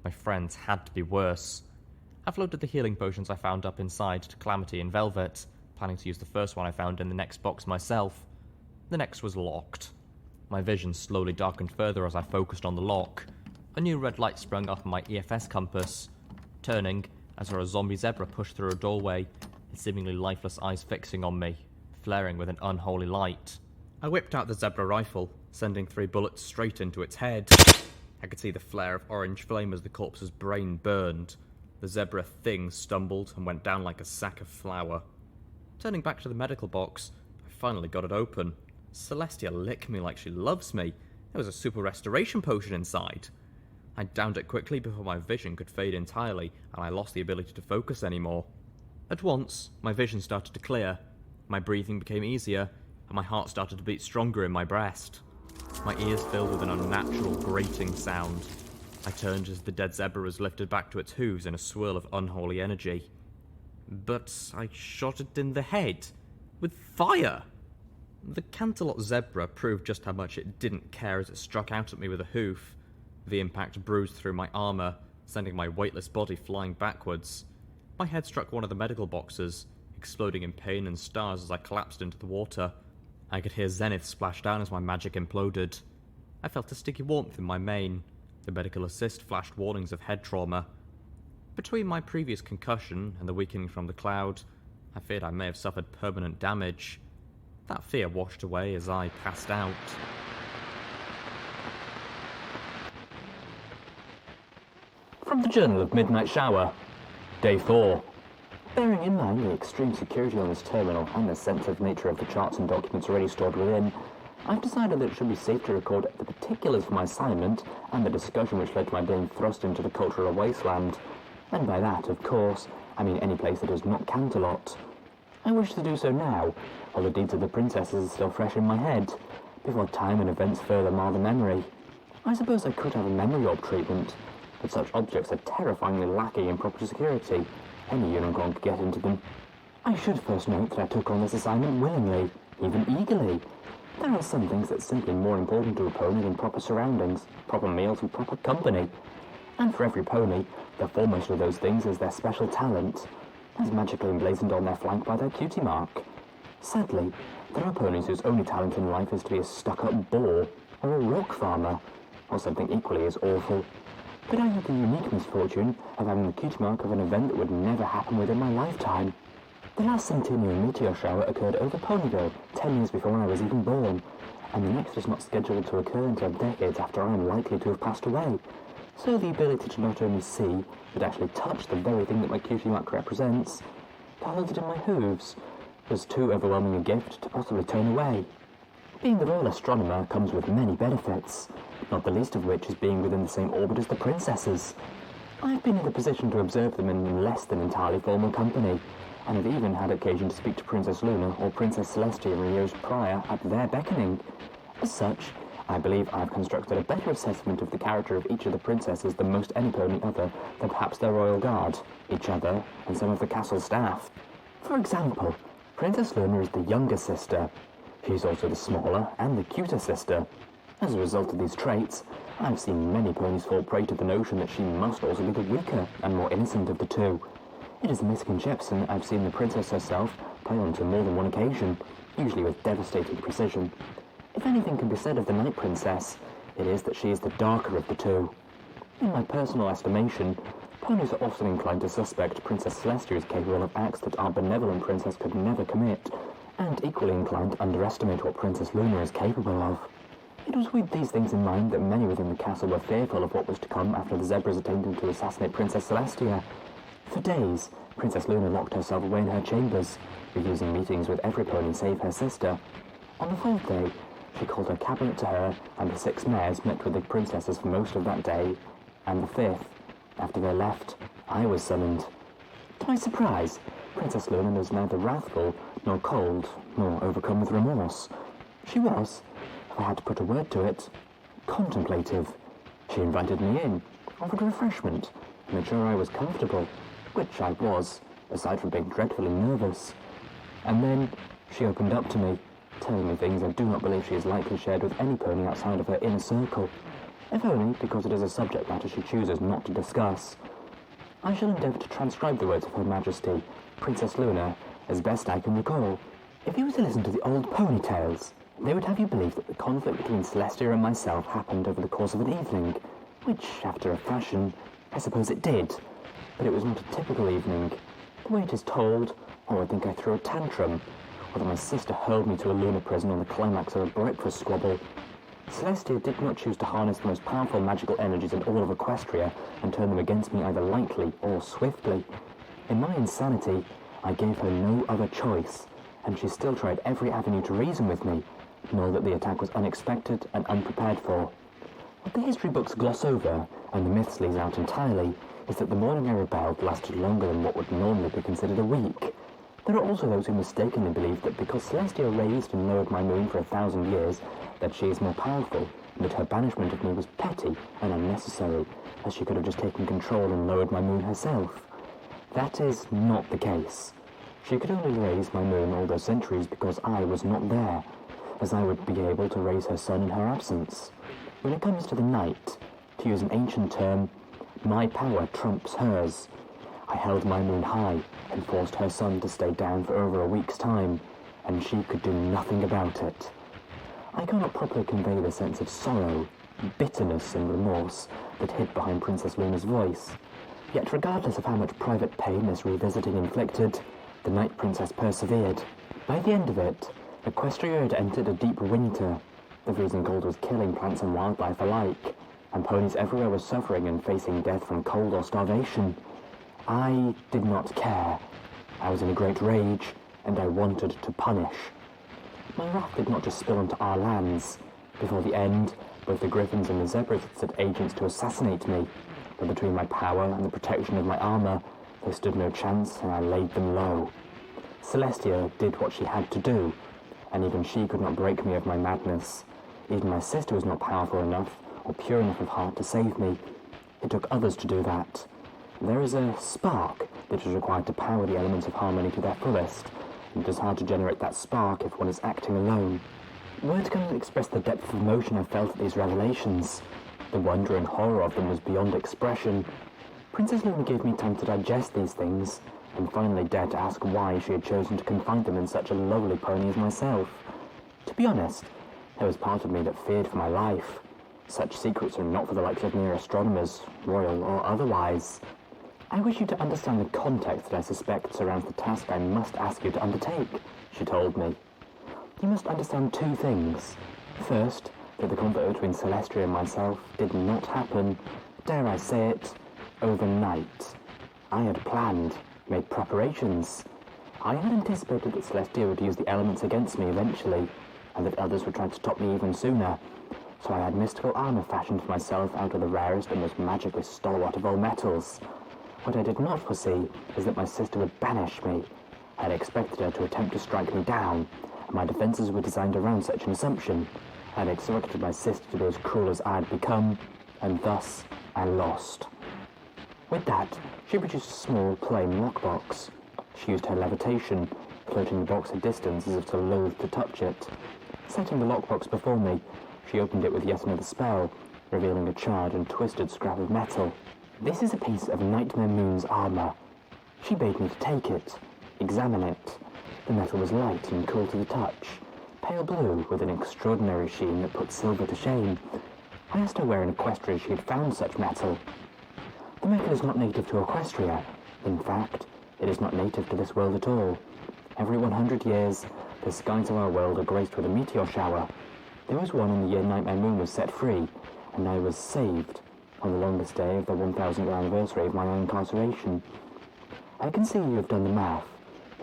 My friends had to be worse. I floated the healing potions I found up inside to Calamity and Velvet, planning to use the first one I found in the next box myself. The next was locked. My vision slowly darkened further as I focused on the lock. A new red light sprung up on my EFS compass. Turning, I saw a zombie zebra push through a doorway, its seemingly lifeless eyes fixing on me, flaring with an unholy light. I whipped out the zebra rifle, sending 3 bullets straight into its head. I could see the flare of orange flame as the corpse's brain burned. The zebra thing stumbled and went down like a sack of flour. Turning back to the medical box, I finally got it open. Celestia licked me like she loves me. There was a super restoration potion inside. I downed it quickly before my vision could fade entirely and I lost the ability to focus anymore. At once, my vision started to clear. My breathing became easier, and my heart started to beat stronger in my breast. My ears filled with an unnatural, grating sound. I turned as the dead zebra was lifted back to its hooves in a swirl of unholy energy. But I shot it in the head, with fire! The Canterlot zebra proved just how much it didn't care as it struck out at me with a hoof. The impact bruised through my armour, sending my weightless body flying backwards. My head struck one of the medical boxes, exploding in pain and stars as I collapsed into the water. I could hear Xenith splash down as my magic imploded. I felt a sticky warmth in my mane. The medical assist flashed warnings of head trauma. Between my previous concussion and the weakening from the cloud, I feared I may have suffered permanent damage. That fear washed away as I passed out. From the Journal of Midnight Shower, Day 4. Bearing in mind the extreme security on this terminal and the sensitive nature of the charts and documents already stored within, I've decided that it should be safe to record the particulars for my assignment and the discussion which led to my being thrust into the cultural wasteland. And by that, of course, I mean any place that is not Canterlot. I wish to do so now, while the deeds of the princesses are still fresh in my head, before time and events further mar the memory. I suppose I could have a memory orb treatment, but such objects are terrifyingly lacking in proper security. Any unicorn could get into them. I should first note that I took on this assignment willingly, even eagerly. There are some things that are simply more important to a pony than proper surroundings, proper meals and proper company. And for every pony, the foremost of those things is their special talent, as magically emblazoned on their flank by their cutie mark. Sadly, there are ponies whose only talent in life is to be a stuck-up boar, or a rock farmer, or something equally as awful. But I had the unique misfortune of having the cutie mark of an event that would never happen within my lifetime. The last centennial meteor shower occurred over Ponyville 10 years before I was even born, and the next is not scheduled to occur until decades after I am likely to have passed away. So the ability to not only see, but actually touch the very thing that my cutie mark represents, to hold it in my hooves, was too overwhelming a gift to possibly turn away. Being the Royal Astronomer comes with many benefits, not the least of which is being within the same orbit as the princesses. I've been in the position to observe them in less than entirely formal company, and have even had occasion to speak to Princess Luna or Princess Celestia in years prior at their beckoning. As such, I believe I've constructed a better assessment of the character of each of the princesses than most any pony other than perhaps their royal guard, each other, and some of the castle staff. For example, Princess Luna is the younger sister. She's also the smaller and the cuter sister. As a result of these traits, I've seen many ponies fall prey to the notion that she must also be the weaker and more innocent of the two. It is a misconception that I've seen the princess herself play on to more than one occasion, usually with devastating precision. If anything can be said of the Night Princess, it is that she is the darker of the two. In my personal estimation, ponies are often inclined to suspect Princess Celestia is capable of acts that our benevolent princess could never commit, and equally inclined to underestimate what Princess Luna is capable of. It was with these things in mind that many within the castle were fearful of what was to come after the zebras attempted to assassinate Princess Celestia. For days, Princess Luna locked herself away in her chambers, refusing meetings with every pony save her sister. On the fourth day, she called her cabinet to her, and the 6 mayors met with the princesses for most of that day, and the 5th, after they left, I was summoned. To my surprise, Princess Luna was neither wrathful, nor cold, nor overcome with remorse. She was, if I had to put a word to it, contemplative. She invited me in, offered refreshment, and made sure I was comfortable, which I was, aside from being dreadfully nervous. And then she opened up to me, telling me things I do not believe she is likely shared with any pony outside of her inner circle, if only because it is a subject matter she chooses not to discuss. I shall endeavour to transcribe the words of Her Majesty, Princess Luna, as best I can recall. If you were to listen to the old pony tales, they would have you believe that the conflict between Celestia and myself happened over the course of an evening, which, after a fashion, I suppose it did. But it was not a typical evening. The way it is told, one would think I threw a tantrum, or that my sister hurled me to a lunar prison on the climax of a breakfast squabble. Celestia did not choose to harness the most powerful magical energies in all of Equestria and turn them against me either lightly or swiftly. In my insanity, I gave her no other choice, and she still tried every avenue to reason with me, nor that the attack was unexpected and unprepared for. What the history books gloss over, and the myths leave out entirely, is that the morning I rebelled lasted longer than what would normally be considered a week. There are also those who mistakenly believe that because Celestia raised and lowered my moon for 1,000 years, that she is more powerful, and that her banishment of me was petty and unnecessary, as she could have just taken control and lowered my moon herself. That is not the case. She could only raise my moon all those centuries because I was not there, as I would be able to raise her sun in her absence. When it comes to the night, to use an ancient term, my power trumps hers. I held my moon high and forced her sun to stay down for over a week's time, and she could do nothing about it. I cannot properly convey the sense of sorrow, bitterness and remorse that hid behind Princess Luna's voice. Yet regardless of how much private pain this revisiting inflicted, the Night Princess persevered. By the end of it, Equestria had entered a deep winter. The freezing cold was killing plants and wildlife alike, and ponies everywhere were suffering and facing death from cold or starvation. I did not care. I was in a great rage, and I wanted to punish. My wrath did not just spill onto our lands. Before the end, both the griffins and the zebras had sent agents to assassinate me, but between my power and the protection of my armour, they stood no chance, and I laid them low. Celestia did what she had to do, and even she could not break me of my madness. Even my sister was not powerful enough, or pure enough of heart to save me. It took others to do that. There is a spark that is required to power the elements of harmony to their fullest, and it is hard to generate that spark if one is acting alone. Words cannot express the depth of emotion I felt at these revelations. The wonder and horror of them was beyond expression. Princess Luna gave me time to digest these things, and finally dared to ask why she had chosen to confine them in such a lowly pony as myself. To be honest, there was part of me that feared for my life. Such secrets are not for the likes of mere astronomers, royal or otherwise. I wish you to understand the context that I suspect surrounds the task I must ask you to undertake, she told me. You must understand 2 things. First, that the conflict between Celestia and myself did not happen, dare I say it, overnight. I had planned, made preparations. I had anticipated that Celestia would use the elements against me eventually, and that others would try to stop me even sooner. So I had mystical armor fashioned for myself out of the rarest and most magically stalwart of all metals. What I did not foresee is that my sister would banish me. I had expected her to attempt to strike me down, and my defenses were designed around such an assumption. I had expected my sister to be as cruel as I had become, and thus I lost. With that, she produced a small, plain lockbox. She used her levitation, floating the box a distance as if to loathe to touch it. Setting the lockbox before me, she opened it with yet another spell, revealing a charred and twisted scrap of metal. This is a piece of Nightmare Moon's armor. She bade me to take it, examine it. The metal was light and cool to the touch, pale blue with an extraordinary sheen that put silver to shame. I asked her where in Equestria she had found such metal. The metal is not native to Equestria. In fact, it is not native to this world at all. Every 100 years, The skies of our world are graced with a meteor shower. There was one in the year Nightmare Moon was set free, and I was saved on the longest day of the 1000th anniversary of my incarceration. I can see you have done the math.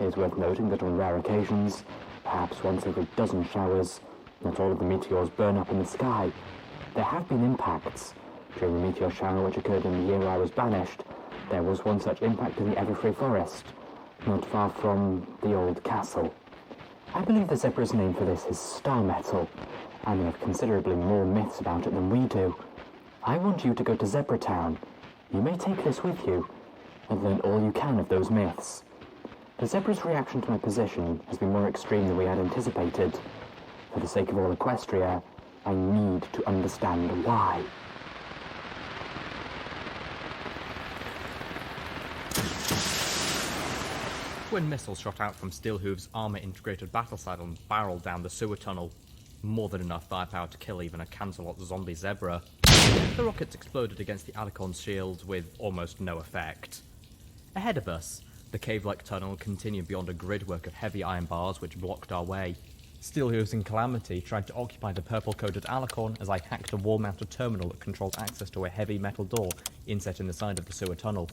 It is worth noting that on rare occasions, perhaps once every dozen showers, not all of the meteors burn up in the sky. There have been impacts. During the meteor shower which occurred in the year I was banished, there was one such impact in the Everfree Forest, not far from the old castle. I believe the Zebra's name for this is star metal, and they have considerably more myths about it than we do. I want you to go to Zebratown. You may take this with you, and learn all you can of those myths. The Zebra's reaction to my position has been more extreme than we had anticipated. For the sake of all Equestria, I need to understand why. Twin missiles shot out from Steelhooves' armor-integrated battle saddle and barreled down the sewer tunnel. More than enough firepower to kill even a Cancelot zombie zebra. The rockets exploded against the Alicorn's shield with almost no effect. Ahead of us, the cave-like tunnel continued beyond a gridwork of heavy iron bars which blocked our way. Steelhooves and Calamity tried to occupy the purple-coded Alicorn as I hacked a wall-mounted terminal that controlled access to a heavy metal door inset in the side of the sewer tunnel.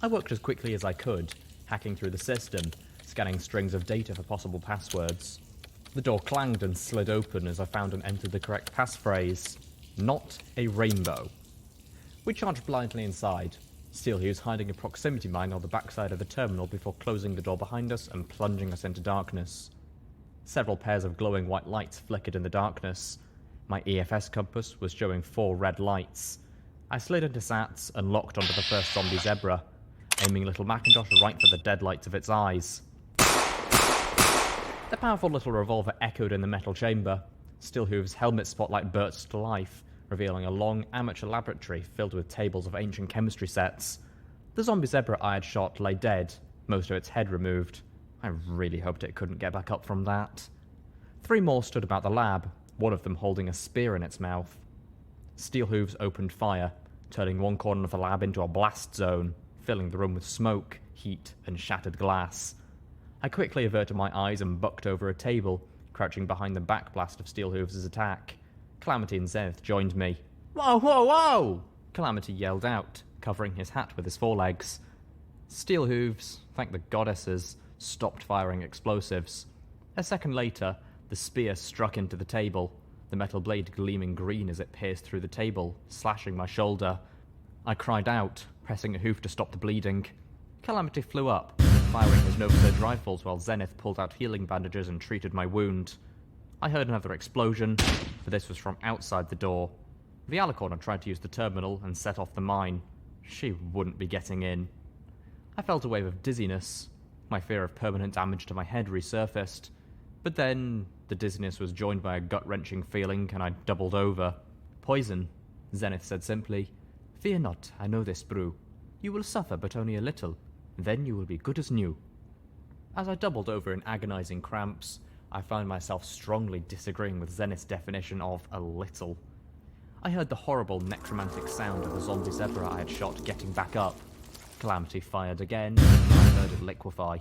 I worked as quickly as I could, hacking through the system, scanning strings of data for possible passwords. The door clanged and slid open as I found and entered the correct passphrase. Not a rainbow. We charged blindly inside, Steelhooves hiding a proximity mine on the backside of the terminal before closing the door behind us and plunging us into darkness. Several pairs of glowing white lights flickered in the darkness. My EFS compass was showing 4 red lights. I slid into SATs and locked onto the first zombie zebra, aiming Little Macintosh right for the deadlights of its eyes. The powerful little revolver echoed in the metal chamber. Steelhooves' helmet spotlight burst to life, revealing a long amateur laboratory filled with tables of ancient chemistry sets. The zombie zebra I had shot lay dead, most of its head removed. I really hoped it couldn't get back up from that. 3 more stood about the lab, one of them holding a spear in its mouth. Steelhooves opened fire, turning one corner of the lab into a blast zone, filling the room with smoke, heat, and shattered glass. I quickly averted my eyes and bucked over a table, crouching behind the backblast of Steelhooves' attack. Calamity and Xenith joined me. "Whoa, whoa, whoa!" Calamity yelled out, covering his hat with his forelegs. Steelhooves, thank the goddesses, stopped firing explosives. A second later, the spear struck into the table, the metal blade gleaming green as it pierced through the table, slashing my shoulder. I cried out, pressing a hoof to stop the bleeding. Calamity flew up, firing his no-surge rifles while Xenith pulled out healing bandages and treated my wound. I heard another explosion, but this was from outside the door. The Alicorn had tried to use the terminal and set off the mine. She wouldn't be getting in. I felt a wave of dizziness. My fear of permanent damage to my head resurfaced. But then, the dizziness was joined by a gut-wrenching feeling and I doubled over. "Poison," Xenith said simply. "Fear not, I know this brew. You will suffer but only a little. Then you will be good as new." As I doubled over in agonizing cramps, I found myself strongly disagreeing with Xenith's definition of a little. I heard the horrible necromantic sound of the zombie zebra I had shot getting back up. Calamity fired again, and I heard it liquefy.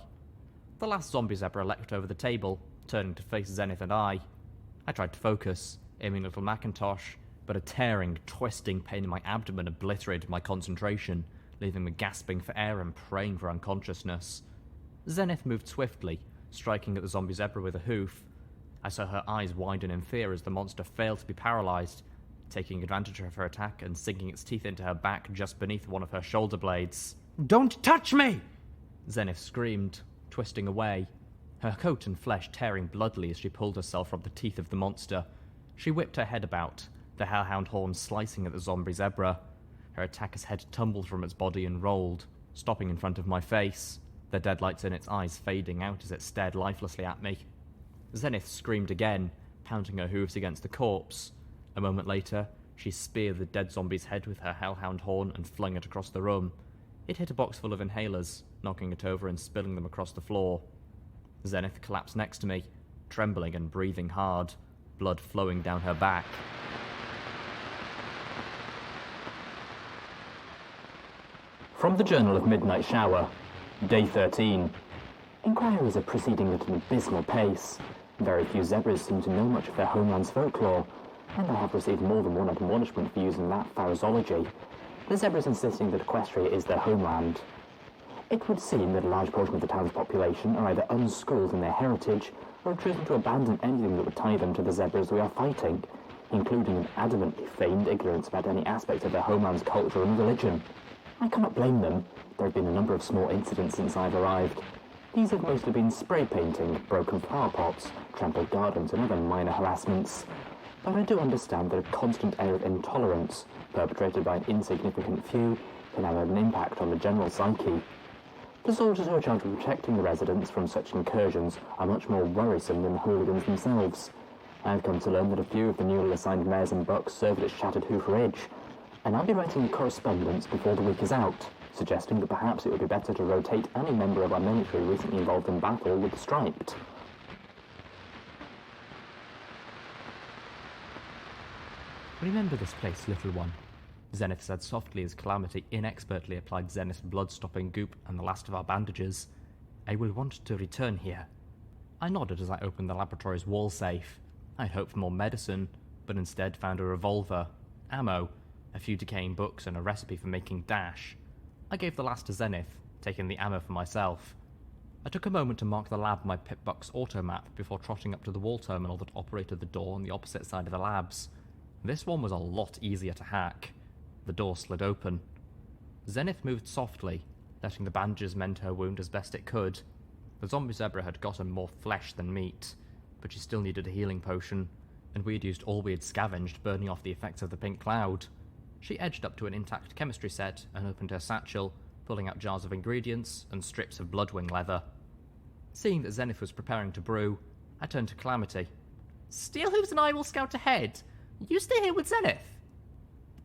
The last zombie zebra leapt over the table, turning to face Xenith and I. I tried to focus, aiming Little Macintosh, but a tearing, twisting pain in my abdomen obliterated my concentration, leaving me gasping for air and praying for unconsciousness. Xenith moved swiftly, striking at the zombie zebra with a hoof. I saw her eyes widen in fear as the monster failed to be paralyzed, taking advantage of her attack and sinking its teeth into her back just beneath one of her shoulder blades. "Don't touch me!" Xenith screamed, twisting away, her coat and flesh tearing bloodily as she pulled herself from the teeth of the monster. She whipped her head about, the hellhound horn slicing at the zombie zebra. Her attacker's head tumbled from its body and rolled, stopping in front of my face, the deadlights in its eyes fading out as it stared lifelessly at me. Xenith screamed again, pounding her hooves against the corpse. A moment later, she speared the dead zombie's head with her hellhound horn and flung it across the room. It hit a box full of inhalers, knocking it over and spilling them across the floor. Xenith collapsed next to me, trembling and breathing hard, blood flowing down her back. From the Journal of Midnight Shower, Day 13. Inquiries are proceeding at an abysmal pace. Very few zebras seem to know much of their homeland's folklore, and I have received more than one admonishment for using that phraseology. The zebras insisting that Equestria is their homeland. It would seem that a large portion of the town's population are either unschooled in their heritage or have chosen to abandon anything that would tie them to the zebras we are fighting, including an adamantly feigned ignorance about any aspect of their homeland's culture and religion. I cannot blame them. There have been a number of small incidents since I've arrived. These have mostly been spray painting, broken flower pots, trampled gardens and other minor harassments. But I do understand that a constant air of intolerance, perpetrated by an insignificant few, can have an impact on the general psyche. The soldiers who are charged with protecting the residents from such incursions are much more worrisome than the hooligans themselves. I have come to learn that a few of the newly assigned mares and bucks served at Shattered Hoof Ridge, and I'll be writing a correspondence before the week is out, suggesting that perhaps it would be better to rotate any member of our military recently involved in battle with the Striped. Remember this place, little one, Xenith said softly as Calamity inexpertly applied Xenith's blood-stopping goop and the last of our bandages. I will want to return here. I nodded as I opened the laboratory's wall safe. I'd hoped for more medicine, but instead found a revolver, ammo, a few decaying books and a recipe for making dash. I gave the last to Xenith, taking the ammo for myself. I took a moment to mark the lab on my Pipbox automap before trotting up to the wall terminal that operated the door on the opposite side of the labs. This one was a lot easier to hack. The door slid open. Xenith moved softly, letting the bandages mend her wound as best it could. The zombie zebra had gotten more flesh than meat, but she still needed a healing potion, and we had used all we had scavenged, burning off the effects of the pink cloud. She edged up to an intact chemistry set and opened her satchel, pulling out jars of ingredients and strips of bloodwing leather. Seeing that Xenith was preparing to brew, I turned to Calamity. Steelhooves and I will scout ahead. You stay here with Xenith.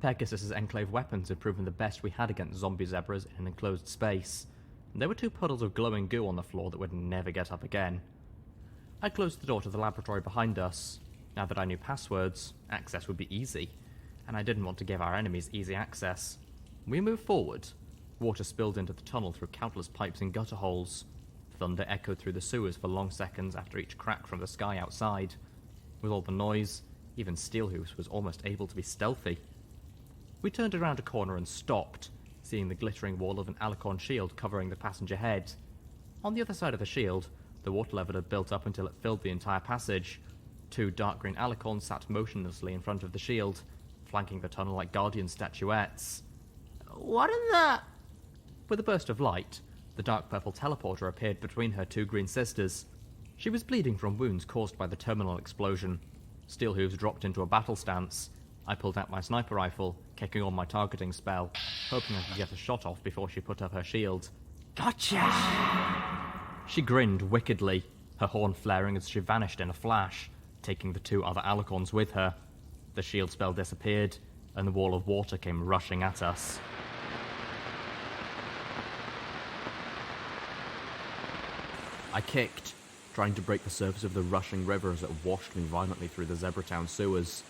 Pegasus's enclave weapons had proven the best we had against zombie zebras in an enclosed space. There were 2 puddles of glowing goo on the floor that would never get up again. I closed the door to the laboratory behind us. Now that I knew passwords, access would be easy, and I didn't want to give our enemies easy access. We moved forward. Water spilled into the tunnel through countless pipes and gutter holes. Thunder echoed through the sewers for long seconds after each crack from the sky outside. With all the noise, even Steelhooves was almost able to be stealthy. We turned around a corner and stopped, seeing the glittering wall of an alicorn shield covering the passenger head. On the other side of the shield, the water level had built up until it filled the entire passage. 2 dark green alicorns sat motionlessly in front of the shield, flanking the tunnel like guardian statuettes. What in the... With a burst of light, the dark purple teleporter appeared between her 2 green sisters. She was bleeding from wounds caused by the terminal explosion. Steelhooves dropped into a battle stance. I pulled out my sniper rifle, kicking on my targeting spell, hoping I could get a shot off before she put up her shield. Gotcha! She grinned wickedly, her horn flaring as she vanished in a flash, taking the 2 other alicorns with her. The shield spell disappeared, and the wall of water came rushing at us. I kicked, trying to break the surface of the rushing river as it washed me violently through the Zebratown sewers.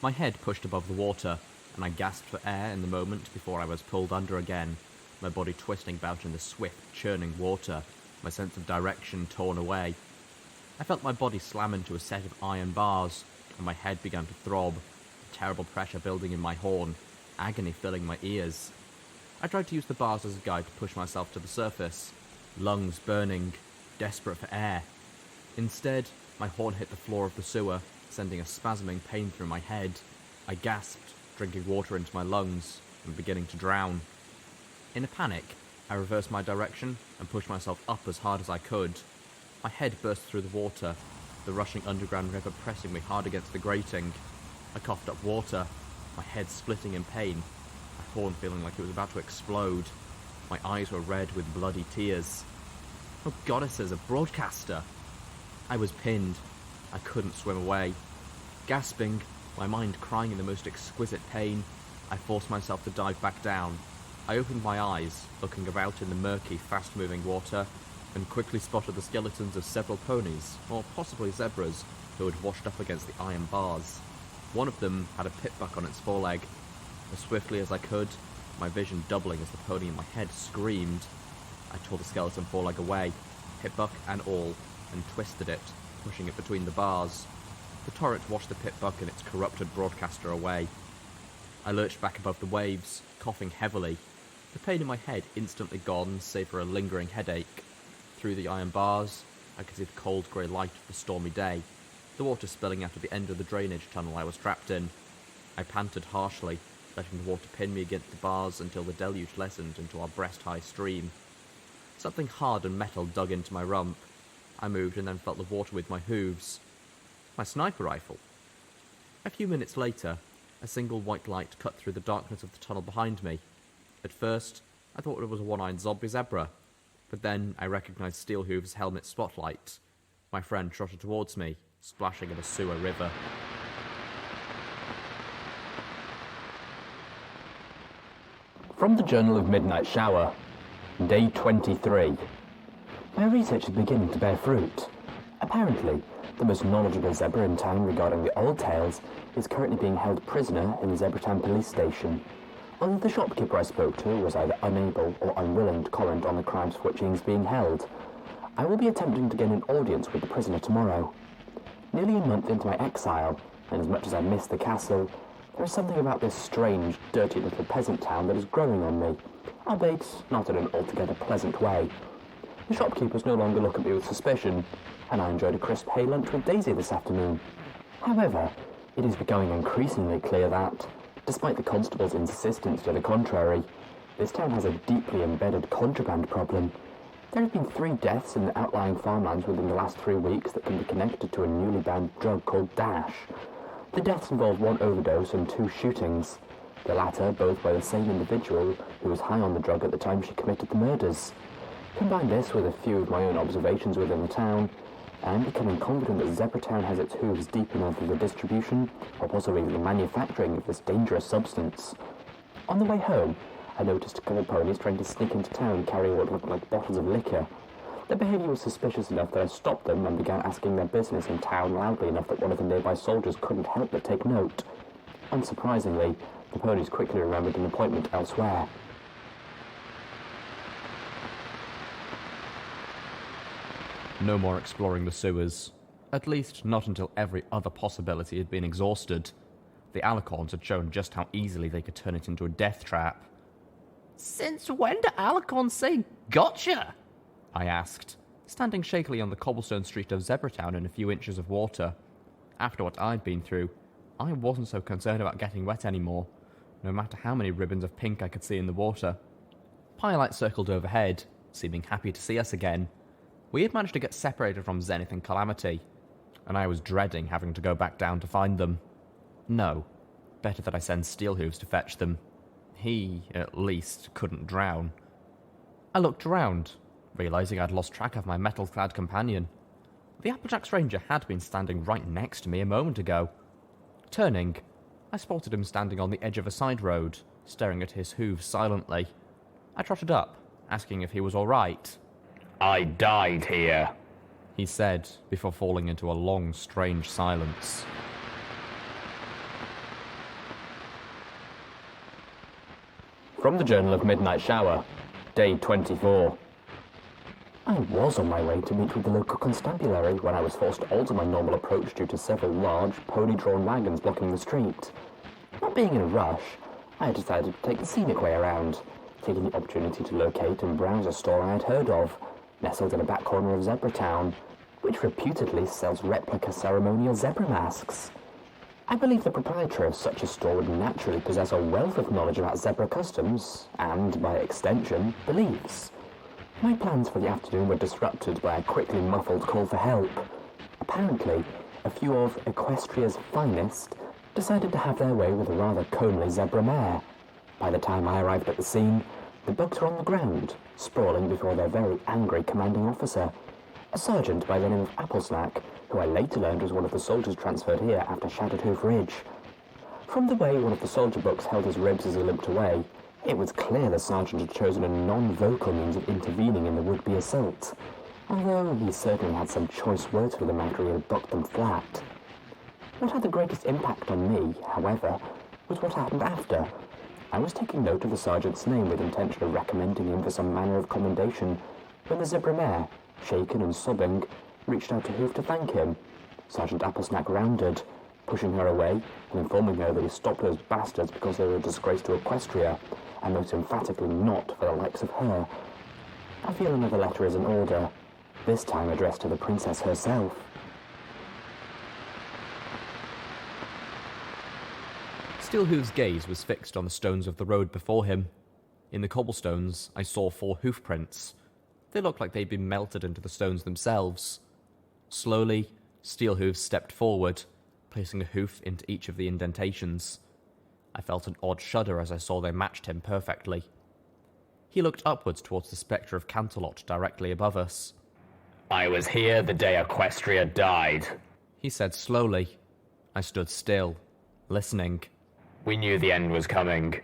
My head pushed above the water, and I gasped for air in the moment before I was pulled under again, my body twisting about in the swift, churning water, my sense of direction torn away. I felt my body slam into a set of iron bars, and my head began to throb, terrible pressure building in my horn, agony filling my ears. I tried to use the bars as a guide to push myself to the surface, lungs burning, desperate for air. Instead, my horn hit the floor of the sewer, sending a spasming pain through my head. I gasped, drinking water into my lungs, and beginning to drown. In a panic, I reversed my direction and pushed myself up as hard as I could. My head burst through the water, the rushing underground river pressing me hard against the grating. I coughed up water, my head splitting in pain, my horn feeling like it was about to explode. My eyes were red with bloody tears. Oh goddesses, a broadcaster! I was pinned. I couldn't swim away. Gasping, my mind crying in the most exquisite pain, I forced myself to dive back down. I opened my eyes, looking about in the murky, fast-moving water, and quickly spotted the skeletons of several ponies, or possibly zebras, who had washed up against the iron bars. One of them had a pitbuck on its foreleg. As swiftly as I could, my vision doubling as the pony in my head screamed. I tore the skeleton foreleg away, pitbuck and all, and twisted it, pushing it between the bars. The turret washed the pit buck and its corrupted broadcaster away. I lurched back above the waves, coughing heavily, the pain in my head instantly gone, save for a lingering headache. Through the iron bars, I could see the cold grey light of the stormy day, the water spilling out of the end of the drainage tunnel I was trapped in. I panted harshly, letting the water pin me against the bars until the deluge lessened into our breast-high stream. Something hard and metal dug into my rump. I moved and then felt the water with my hooves. My sniper rifle. A few minutes later, a single white light cut through the darkness of the tunnel behind me. At first, I thought it was a one-eyed zombie zebra, but then I recognised Steelhooves' helmet spotlight. My friend trotted towards me, splashing in a sewer river. From the Journal of Midnight Shower, Day 23. My research is beginning to bear fruit. Apparently, the most knowledgeable zebra in town regarding the old tales is currently being held prisoner in the Zebratown police station. Although the shopkeeper I spoke to was either unable or unwilling to comment on the crimes for which he is being held, I will be attempting to gain an audience with the prisoner tomorrow. Nearly a month into my exile, and as much as I miss the castle, there is something about this strange, dirty little peasant town that is growing on me, albeit not in an altogether pleasant way. The shopkeepers no longer look at me with suspicion, and I enjoyed a crisp hay lunch with Daisy this afternoon. However, it is becoming increasingly clear that, despite the constable's insistence to the contrary, this town has a deeply embedded contraband problem. There have been 3 deaths in the outlying farmlands within the last 3 weeks that can be connected to a newly banned drug called Dash. The deaths involve 1 overdose and 2 shootings, the latter both by the same individual who was high on the drug at the time she committed the murders. Combine this with a few of my own observations within the town, I am becoming confident that Zebratown has its hooves deep enough in the distribution, or possibly the manufacturing of this dangerous substance. On the way home, I noticed a couple of ponies trying to sneak into town carrying what looked like bottles of liquor. Their behaviour was suspicious enough that I stopped them and began asking their business in town loudly enough that one of the nearby soldiers couldn't help but take note. Unsurprisingly, the ponies quickly remembered an appointment elsewhere. No more exploring the sewers. At least not until every other possibility had been exhausted. The alicorns had shown just how easily they could turn it into a death trap. Since when do alicorns say gotcha? I asked, standing shakily on the cobblestone street of Zebratown in a few inches of water. After what I'd been through, I wasn't so concerned about getting wet anymore, no matter how many ribbons of pink I could see in the water. Pyrelight circled overhead, seeming happy to see us again. We had managed to get separated from Xenith and Calamity, and I was dreading having to go back down to find them. No, better that I send Steelhooves to fetch them. He, at least, couldn't drown. I looked around, realising I'd lost track of my metal-clad companion. The Applejack Stranger had been standing right next to me a moment ago. Turning, I spotted him standing on the edge of a side road, staring at his hooves silently. I trotted up, asking if he was all right. I died here, he said, before falling into a long, strange silence. From the Journal of Midnight Shower, Day 24. I was on my way to meet with the local constabulary when I was forced to alter my normal approach due to several large, pony-drawn wagons blocking the street. Not being in a rush, I had decided to take the scenic way around, taking the opportunity to locate and browse a store I had heard of, nestled in a back corner of Zebratown, which reputedly sells replica ceremonial zebra masks. I believe the proprietor of such a store would naturally possess a wealth of knowledge about zebra customs, and, by extension, beliefs. My plans for the afternoon were disrupted by a quickly muffled call for help. Apparently, a few of Equestria's finest decided to have their way with a rather comely zebra mare. By the time I arrived at the scene, the bugs were on the ground, sprawling before their very angry commanding officer, a sergeant by the name of Applesnack, who I later learned was one of the soldiers transferred here after Shattered Hoof Ridge. From the way one of the soldier bucks held his ribs as he limped away, it was clear the sergeant had chosen a non-vocal means of intervening in the would-be assault, although he certainly had some choice words for them after he had bucked them flat. What had the greatest impact on me, however, was what happened after. I was taking note of the sergeant's name with intention of recommending him for some manner of commendation, when the zebra mare, shaken and sobbing, reached out to Hoof to thank him. Sergeant Applesnack rounded, pushing her away and informing her that he stopped those bastards because they were a disgrace to Equestria, and most emphatically not for the likes of her. I feel another letter is in order, this time addressed to the princess herself. Steelhooves' gaze was fixed on the stones of the road before him. In the cobblestones, I saw 4 hoof prints. They looked like they'd been melted into the stones themselves. Slowly, Steelhooves stepped forward, placing a hoof into each of the indentations. I felt an odd shudder as I saw they matched him perfectly. He looked upwards towards the spectre of Canterlot directly above us. I was here the day Equestria died, He said slowly. I stood still, listening. We knew the end was coming.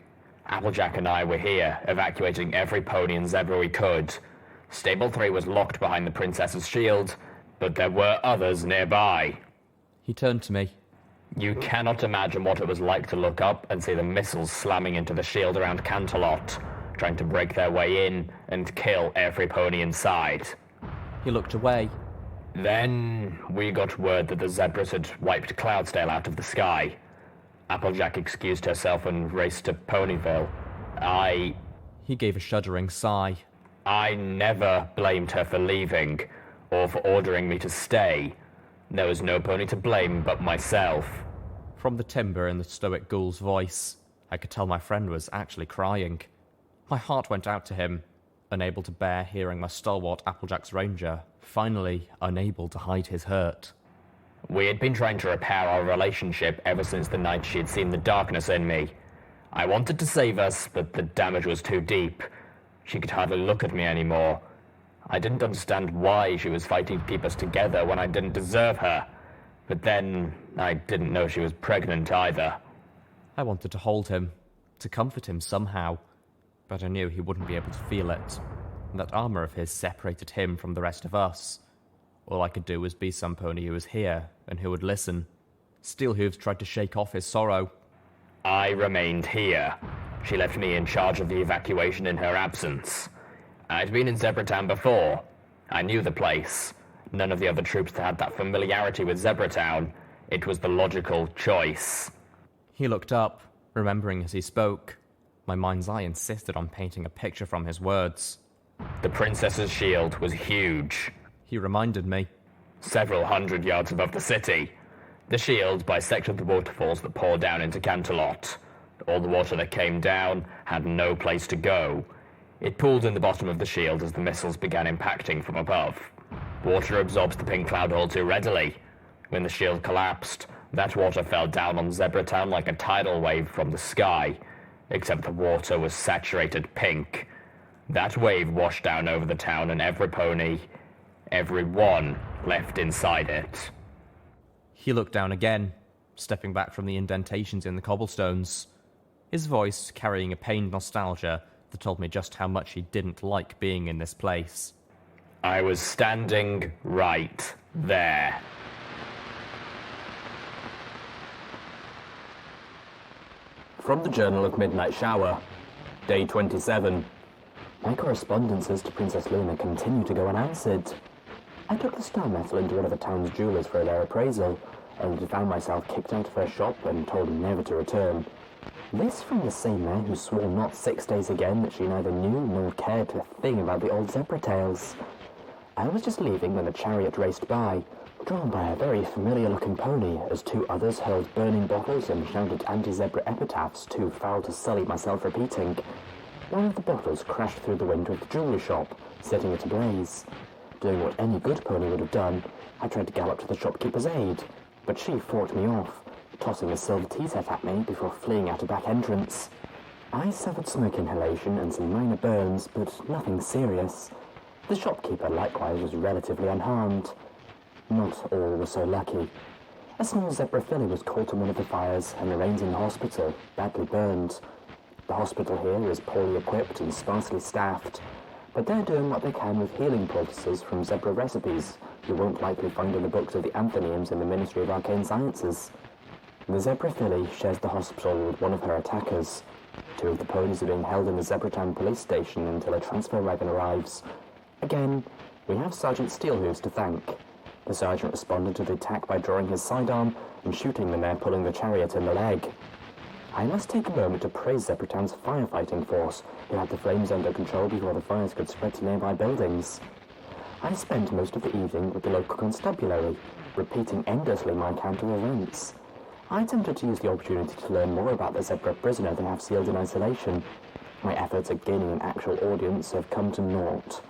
Applejack and I were here, evacuating every pony and zebra we could. Stable 3 was locked behind the princess's shield, but there were others nearby. He turned to me. You cannot imagine what it was like to look up and see the missiles slamming into the shield around Canterlot, trying to break their way in and kill every pony inside. He looked away. Then we got word that the zebras had wiped Cloudsdale out of the sky. Applejack excused herself and raced to Ponyville. He gave a shuddering sigh. I never blamed her for leaving, or for ordering me to stay. There was no pony to blame but myself. From the timbre in the stoic ghoul's voice, I could tell my friend was actually crying. My heart went out to him, unable to bear hearing my stalwart Applejack's ranger, finally unable to hide his hurt. We had been trying to repair our relationship ever since the night she had seen the darkness in me. I wanted to save us, but the damage was too deep. She could hardly look at me anymore. I didn't understand why she was fighting to keep us together when I didn't deserve her. But then, I didn't know she was pregnant either. I wanted to hold him, to comfort him somehow, but I knew he wouldn't be able to feel it. That armor of his separated him from the rest of us. All I could do was be some pony who was here and who would listen. Steelhooves tried to shake off his sorrow. I remained here. She left me in charge of the evacuation in her absence. I'd been in Zebratown before. I knew the place. None of the other troops had that familiarity with Zebratown. It was the logical choice. He looked up, remembering as he spoke. My mind's eye insisted on painting a picture from his words. The princess's shield was huge. He reminded me. Several 100 yards above the city. The shield bisected the waterfalls that poured down into Canterlot. All the water that came down had no place to go. It pooled in the bottom of the shield as the missiles began impacting from above. Water absorbs the pink cloud all too readily. When the shield collapsed, that water fell down on Zebratown like a tidal wave from the sky, except the water was saturated pink. That wave washed down over the town and every pony, every one, left inside it. He looked down again, stepping back from the indentations in the cobblestones, his voice carrying a pained nostalgia that told me just how much he didn't like being in this place. I was standing right there. From the Journal of Midnight Shower, Day 27. My correspondences to Princess Luna continue to go unanswered. I took the star metal into one of the town's jewelers for their appraisal, only to find myself kicked out of her shop and told never to return. This from the same man who swore not 6 days again that she neither knew nor cared a thing about the old zebra tales. I was just leaving when a chariot raced by, drawn by a very familiar-looking pony, as 2 others hurled burning bottles and shouted anti-zebra epitaphs too foul to sully myself repeating. One of the bottles crashed through the window of the jewellery shop, setting it ablaze. Doing what any good pony would have done, I tried to gallop to the shopkeeper's aid, but she fought me off, tossing a silver tea set at me before fleeing out a back entrance. I suffered smoke inhalation and some minor burns, but nothing serious. The shopkeeper likewise was relatively unharmed. Not all were so lucky. A small zebra filly was caught in one of the fires and remains in the hospital, badly burned. The hospital here is poorly equipped and sparsely staffed, but they're doing what they can with healing poultices from zebra recipes you won't likely find in the books of the Anthonyms in the Ministry of Arcane Sciences. The zebra filly shares the hospital with one of her attackers. 2 of the ponies are being held in the Zebratown police station until a transfer wagon arrives. Again, we have Sergeant Steelhooves to thank. The sergeant responded to the attack by drawing his sidearm and shooting the mare pulling the chariot in the leg. I must take a moment to praise Zebratown's firefighting force, who had the flames under control before the fires could spread to nearby buildings. I spent most of the evening with the local constabulary, repeating endlessly my account of events. I attempted to use the opportunity to learn more about the Zebra prisoner they have sealed in isolation. My efforts at gaining an actual audience have come to naught.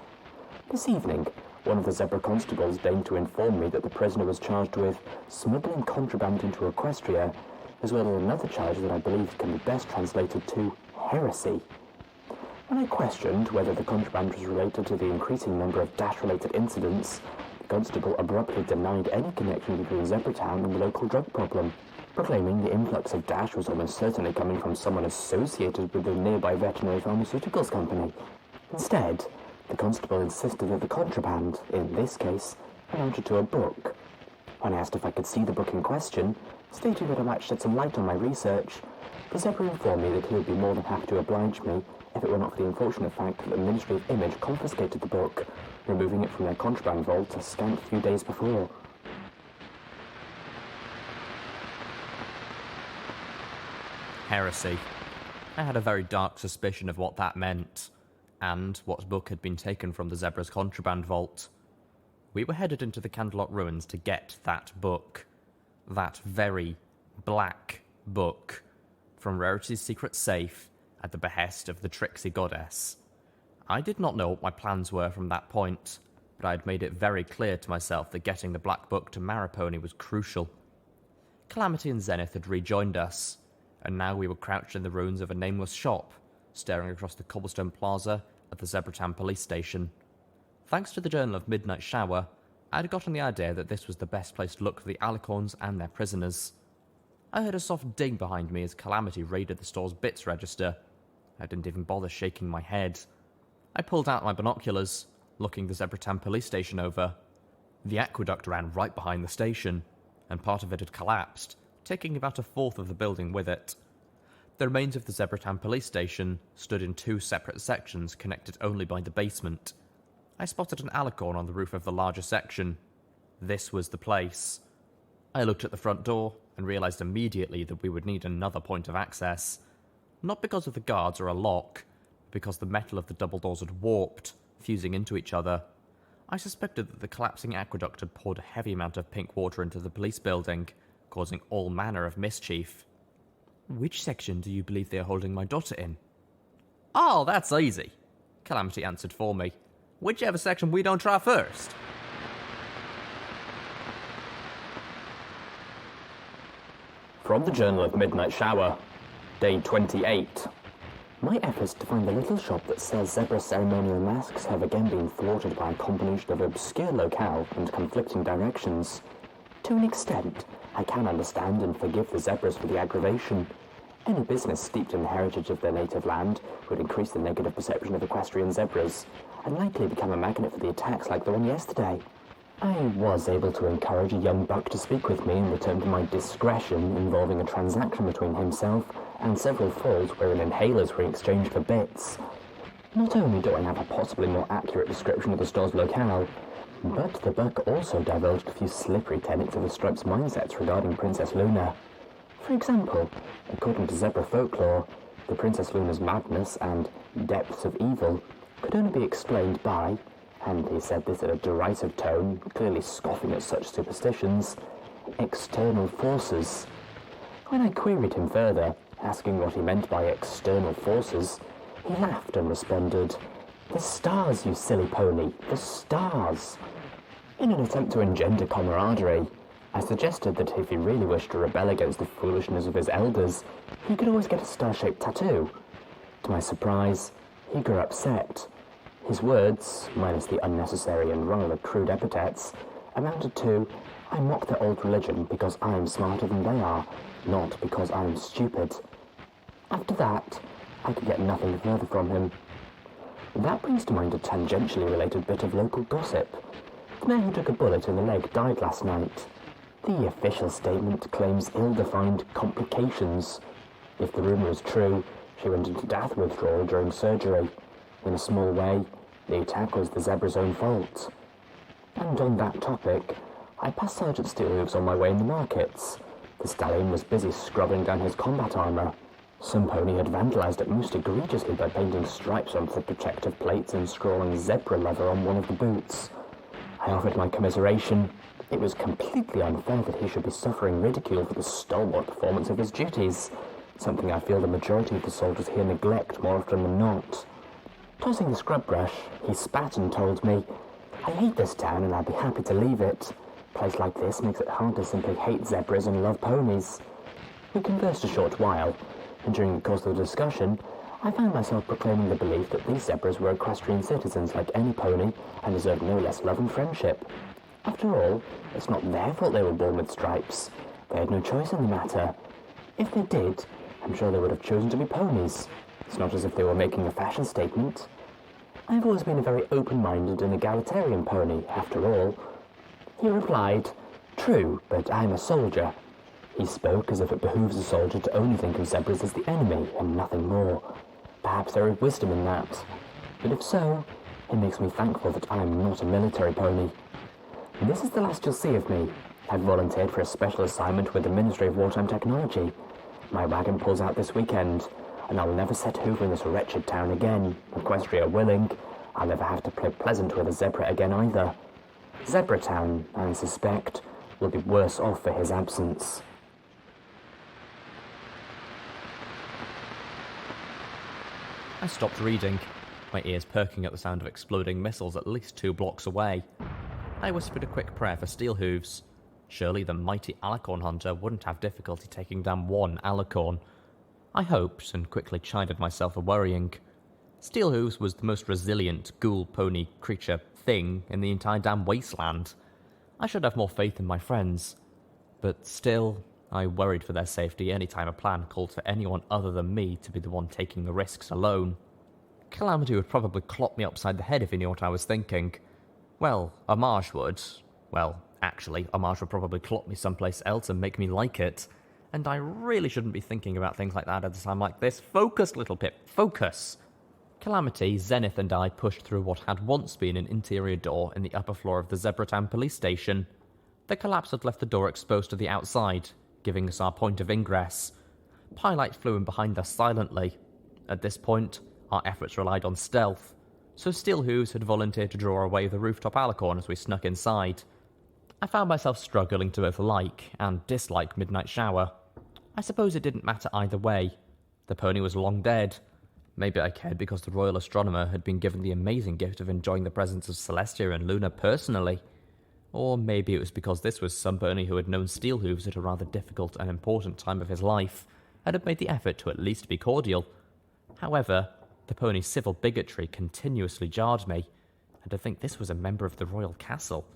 This evening, one of the Zebra constables deigned to inform me that the prisoner was charged with smuggling contraband into Equestria, as well as another charge that I believe can be best translated to heresy. When I questioned whether the contraband was related to the increasing number of Dash-related incidents, the constable abruptly denied any connection between Zebratown and the local drug problem, proclaiming the influx of Dash was almost certainly coming from someone associated with the nearby veterinary pharmaceuticals company. Instead, the constable insisted that the contraband, in this case, amounted to a book. When I asked if I could see the book in question, stating that I might shed some light on my research, the Zebra informed me that he would be more than happy to oblige me if it were not for the unfortunate fact that the Ministry of Image confiscated the book, removing it from their contraband vault a scant few days before. Heresy. I had a very dark suspicion of what that meant, and what book had been taken from the Zebra's contraband vault. We were headed into the Canterlot ruins to get that book. That very black book from Rarity's secret safe at the behest of the tricksy goddess. I did not know what my plans were from that point, but I had made it very clear to myself that getting the black book to Maripony was crucial. Calamity and Xenith had rejoined us, and now we were crouched in the ruins of a nameless shop, staring across the cobblestone plaza at the Zebratown police station. Thanks to the Journal of Midnight Shower, I had gotten the idea that this was the best place to look for the Alicorns and their prisoners. I heard a soft ding behind me as Calamity raided the store's bits register. I didn't even bother shaking my head. I pulled out my binoculars, looking the Zebratown police station over. The aqueduct ran right behind the station, and part of it had collapsed, taking about a fourth of the building with it. The remains of the Zebratown police station stood in two separate sections connected only by the basement. I spotted an alicorn on the roof of the larger section. This was the place. I looked at the front door and realized immediately that we would need another point of access. Not because of the guards or a lock, but because the metal of the double doors had warped, fusing into each other. I suspected that the collapsing aqueduct had poured a heavy amount of pink water into the police building, causing all manner of mischief. "Which section do you believe they are holding my daughter in?" "Oh, that's easy," Calamity answered for me. "Whichever section we don't try first." From the Journal of Midnight Shower, Day 28. My efforts to find the little shop that sells zebra ceremonial masks have again been thwarted by a combination of obscure locale and conflicting directions. To an extent, I can understand and forgive the zebras for the aggravation. Any business steeped in the heritage of their native land would increase the negative perception of equestrian zebras, and likely become a magnet for the attacks like the one yesterday. I was able to encourage a young buck to speak with me in return for my discretion involving a transaction between himself and several falls wherein inhalers were exchanged for bits. Not only do I have a possibly more accurate description of the store's locale, but the buck also divulged a few slippery tenets of the Stripes' mindsets regarding Princess Luna. For example, according to zebra folklore, the Princess Luna's madness and depths of evil could only be explained by, and he said this in a derisive tone, clearly scoffing at such superstitions, external forces. When I queried him further, asking what he meant by external forces, he laughed and responded, "The stars, you silly pony, the stars." In an attempt to engender camaraderie, I suggested that if he really wished to rebel against the foolishness of his elders, he could always get a star-shaped tattoo. To my surprise, he grew upset. His words, minus the unnecessary and rather crude epithets, amounted to, "I mock their old religion because I am smarter than they are, not because I am stupid." After that, I could get nothing further from him. That brings to mind a tangentially related bit of local gossip. The man who took a bullet in the leg died last night. The official statement claims ill-defined complications. If the rumour is true, she went into death withdrawal during surgery. In a small way, the attack was the zebra's own fault. And on that topic, I passed Sergeant Steelhooves on my way in the markets. The stallion was busy scrubbing down his combat armour. Some pony had vandalised it most egregiously by painting stripes onto the protective plates and scrawling zebra leather on one of the boots. I offered my commiseration. It was completely unfair that he should be suffering ridicule for the stalwart performance of his duties, something I feel the majority of the soldiers here neglect more often than not. Tossing the scrub brush, he spat and told me, "I hate this town and I'd be happy to leave it. A place like this makes it hard to simply hate zebras and love ponies." We conversed a short while, and during the course of the discussion, I found myself proclaiming the belief that these zebras were equestrian citizens like any pony and deserved no less love and friendship. After all, it's not their fault they were born with stripes. They had no choice in the matter. If they did, I'm sure they would have chosen to be ponies. It's not as if they were making a fashion statement. I've always been a very open-minded and egalitarian pony, after all. He replied, "True, but I'm a soldier." He spoke as if it behooves a soldier to only think of zebras as the enemy and nothing more. Perhaps there is wisdom in that. But if so, it makes me thankful that I am not a military pony. This is the last you'll see of me. I've volunteered for a special assignment with the Ministry of Wartime Technology. My wagon pulls out this weekend, and I'll never set hoof in this wretched town again. Equestria willing, I'll never have to play pleasant with a zebra again either. Zebratown, I suspect, will be worse off for his absence. I stopped reading, my ears perking at the sound of exploding missiles at least 2 blocks away. I whispered a quick prayer for Steelhooves. Surely the mighty Alicorn hunter wouldn't have difficulty taking down one Alicorn. I hoped, and quickly chided myself for worrying. Steelhooves was the most resilient ghoul pony creature thing in the entire damn wasteland. I should have more faith in my friends. But still, I worried for their safety any time a plan called for anyone other than me to be the one taking the risks alone. Calamity would probably clop me upside the head if he knew what I was thinking. Well, Homage would. Well, actually, Homage would probably clop me someplace else and make me like it. And I really shouldn't be thinking about things like that at a time like this. Focus, Littlepip, focus! Calamity, Xenith and I pushed through what had once been an interior door in the upper floor of the Zebratown police station. The collapse had left the door exposed to the outside, giving us our point of ingress. Pylite flew in behind us silently. At this point, our efforts relied on stealth, so Steelhooves had volunteered to draw away the rooftop alicorn as we snuck inside. I found myself struggling to both like and dislike Midnight Shower. I suppose it didn't matter either way. The pony was long dead. Maybe I cared because the Royal Astronomer had been given the amazing gift of enjoying the presence of Celestia and Luna personally. Or maybe it was because this was some pony who had known Steelhooves at a rather difficult and important time of his life, and had made the effort to at least be cordial. However, the pony's civil bigotry continuously jarred me, and to think this was a member of the royal castle.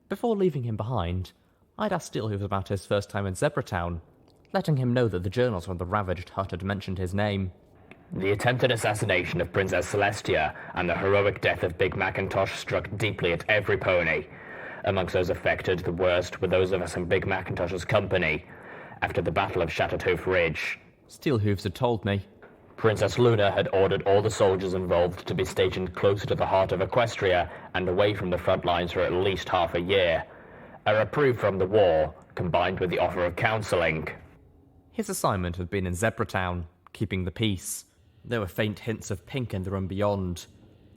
Before leaving him behind, I'd asked Steelhooves about his first time in Zebratown, letting him know that the journals from the ravaged hut had mentioned his name. The attempted assassination of Princess Celestia and the heroic death of Big Macintosh struck deeply at every pony. Amongst those affected, the worst were those of us in Big Macintosh's company, after the Battle of Shattered Hoof Ridge. Steelhooves had told me. Princess Luna had ordered all the soldiers involved to be stationed closer to the heart of Equestria and away from the front lines for at least half a year. A reprieve from the war, combined with the offer of counselling. His assignment had been in Zebratown, keeping the peace. There were faint hints of pink in the room beyond.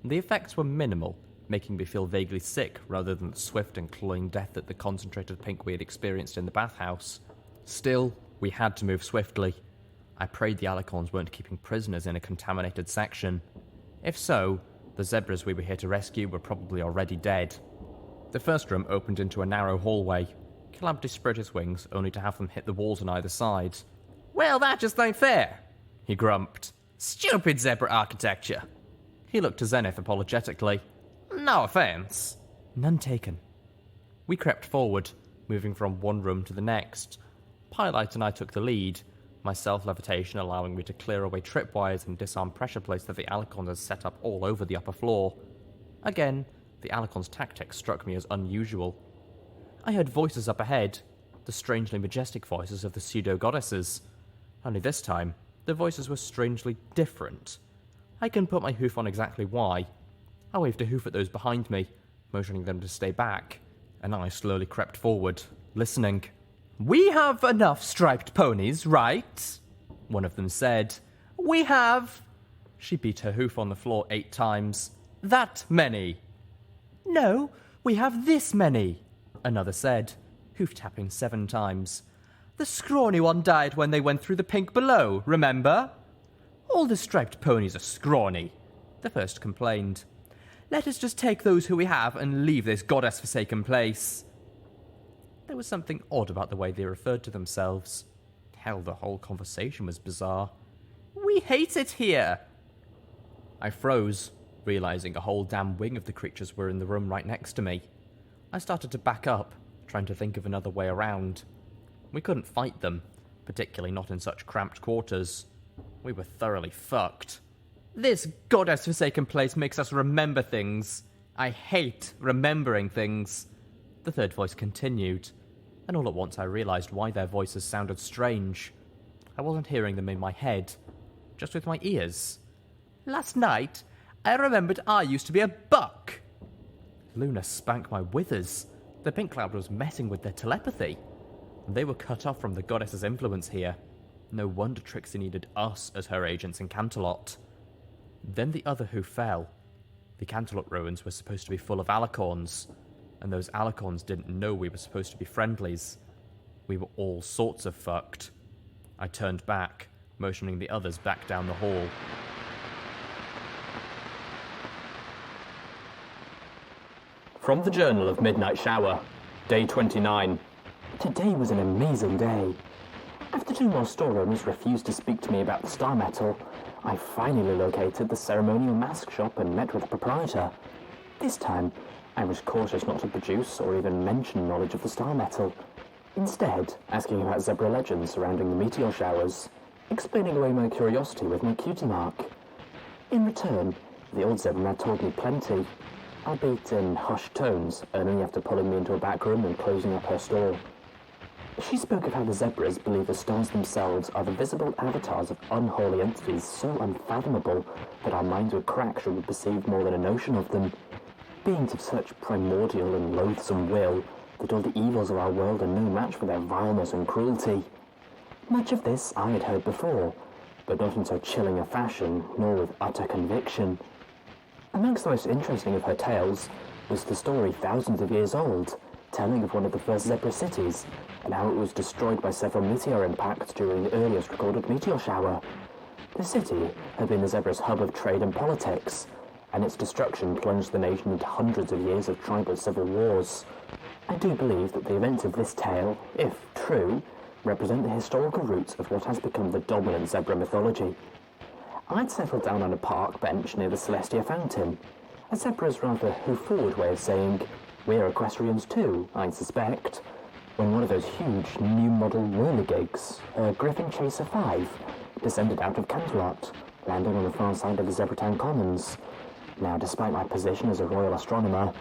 The effects were minimal, making me feel vaguely sick rather than the swift and cloying death that the concentrated pink we had experienced in the bathhouse. Still, we had to move swiftly. I prayed the alicorns weren't keeping prisoners in a contaminated section. If so, the zebras we were here to rescue were probably already dead. The first room opened into a narrow hallway. Calamity spread his wings, only to have them hit the walls on either side. Well, that just ain't fair, he grumped. Stupid zebra architecture. He looked to Xenith apologetically. No offense. None taken. We crept forward, moving from one room to the next. Pylite and I took the lead, my self-levitation allowing me to clear away tripwires and disarm pressure plates that the alicorns had set up all over the upper floor. Again, the alicorns' tactics struck me as unusual. I heard voices up ahead, the strangely majestic voices of the pseudo-goddesses. Only this time, the voices were strangely different. I couldn't put my hoof on exactly why. I waved a hoof at those behind me, motioning them to stay back, and I slowly crept forward, listening. "We have enough striped ponies, right?" one of them said. "We have..." She beat her hoof on the floor 8 times. "That many." "No, we have this many," another said, hoof-tapping 7 times. "The scrawny one died when they went through the pink below, remember?" "All the striped ponies are scrawny," the first complained. "Let us just take those who we have and leave this goddess-forsaken place." There was something odd about the way they referred to themselves. Hell, the whole conversation was bizarre. "We hate it here." I froze, realizing a whole damn wing of the creatures were in the room right next to me. I started to back up, trying to think of another way around. We couldn't fight them, particularly not in such cramped quarters. We were thoroughly fucked. "This goddess-forsaken place makes us remember things. I hate remembering things," the third voice continued, and all at once I realized why their voices sounded strange. I wasn't hearing them in my head, just with my ears. "Last night, I remembered I used to be a buck." Luna spanked my withers. The pink cloud was messing with their telepathy. They were cut off from the goddess's influence here. No wonder Trixie needed us as her agents in Canterlot. Then the other who fell. The Canterlot ruins were supposed to be full of alicorns, and those alicorns didn't know we were supposed to be friendlies. We were all sorts of fucked. I turned back, motioning the others back down the hall. From the Journal of Midnight Shower, Day 29. Today was an amazing day. After 2 more storerooms refused to speak to me about the star metal, I finally located the ceremonial mask shop and met with the proprietor. This time, I was cautious not to produce or even mention knowledge of the star metal. Instead, asking about zebra legends surrounding the meteor showers, explaining away my curiosity with my cutie mark. In return, the old zebra told me plenty, albeit in hushed tones, only after pulling me into a back room and closing up her store. She spoke of how the zebras believe the stars themselves are the visible avatars of unholy entities so unfathomable that our minds would crack should we perceive more than a notion of them. Beings of such primordial and loathsome will that all the evils of our world are no match for their vileness and cruelty. Much of this I had heard before, but not in so chilling a fashion, nor with utter conviction. Amongst the most interesting of her tales was the story thousands of years old, telling of one of the first zebra cities, and how it was destroyed by several meteor impacts during the earliest recorded meteor shower. The city had been the zebra's hub of trade and politics, and its destruction plunged the nation into hundreds of years of tribal civil wars. I do believe that the events of this tale, if true, represent the historical roots of what has become the dominant zebra mythology. I'd settled down on a park bench near the Celestia Fountain, a zebra's rather who-forward way of saying, "We're equestrians too, I suspect," when one of those huge new model whirligigs, a Griffin Chaser 5, descended out of Canterlot, landing on the far side of the Zebratown Commons. Now, despite my position as a royal astronomer,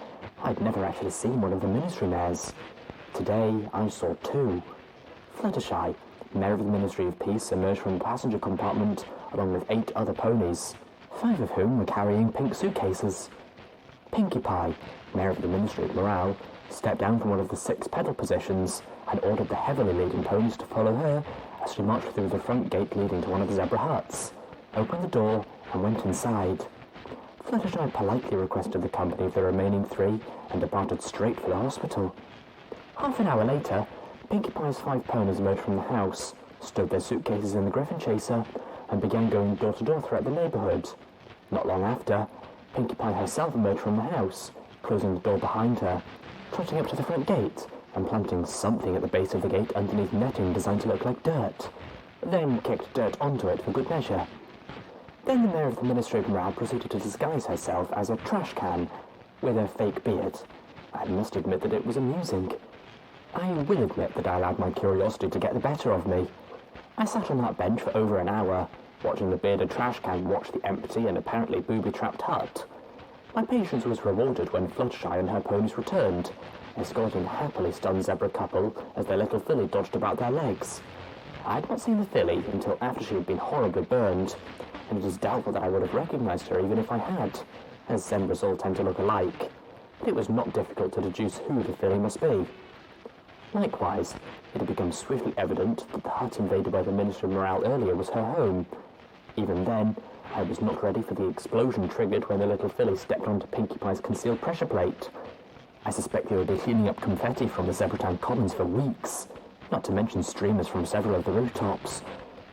I'd never actually seen one of the ministry mares. Today, I saw 2. Fluttershy, Mayor of the Ministry of Peace, emerged from the passenger compartment along with 8 other ponies, 5 of whom were carrying pink suitcases. Pinkie Pie, Mayor of the Ministry of Morale, stepped down from one of the 6 pedal positions and ordered the heavily laden ponies to follow her as she marched through the front gate leading to one of the zebra huts, opened the door and went inside. Fluttershy politely requested the company of the remaining 3 and departed straight for the hospital. Half an hour later, Pinkie Pie's 5 ponies emerged from the house, stowed their suitcases in the Griffin Chaser, and began going door to door throughout the neighbourhood. Not long after, Pinkie Pie herself emerged from the house, closing the door behind her, trotting up to the front gate, and planting something at the base of the gate underneath netting designed to look like dirt, then kicked dirt onto it for good measure. Then the Mayor of the Ministry of Morale proceeded to disguise herself as a trash can with a fake beard. I must admit that it was amusing. I will admit that I allowed my curiosity to get the better of me. I sat on that bench for over an hour, watching the bearded trash can watch the empty and apparently booby-trapped hut. My patience was rewarded when Fluttershy and her ponies returned, escorting a happily stunned zebra couple as their little filly dodged about their legs. I had not seen the filly until after she had been horribly burned, and it is doubtful that I would have recognised her even if I had, as zebras all tend to look alike. but it was not difficult to deduce who the filly must be. Likewise, it had become swiftly evident that the hut invaded by the Minister of Morale earlier was her home. Even then, I was not ready for the explosion triggered when the little filly stepped onto Pinkie Pie's concealed pressure plate. I suspect they would be cleaning up confetti from the Zebratown commons for weeks, not to mention streamers from several of the rooftops.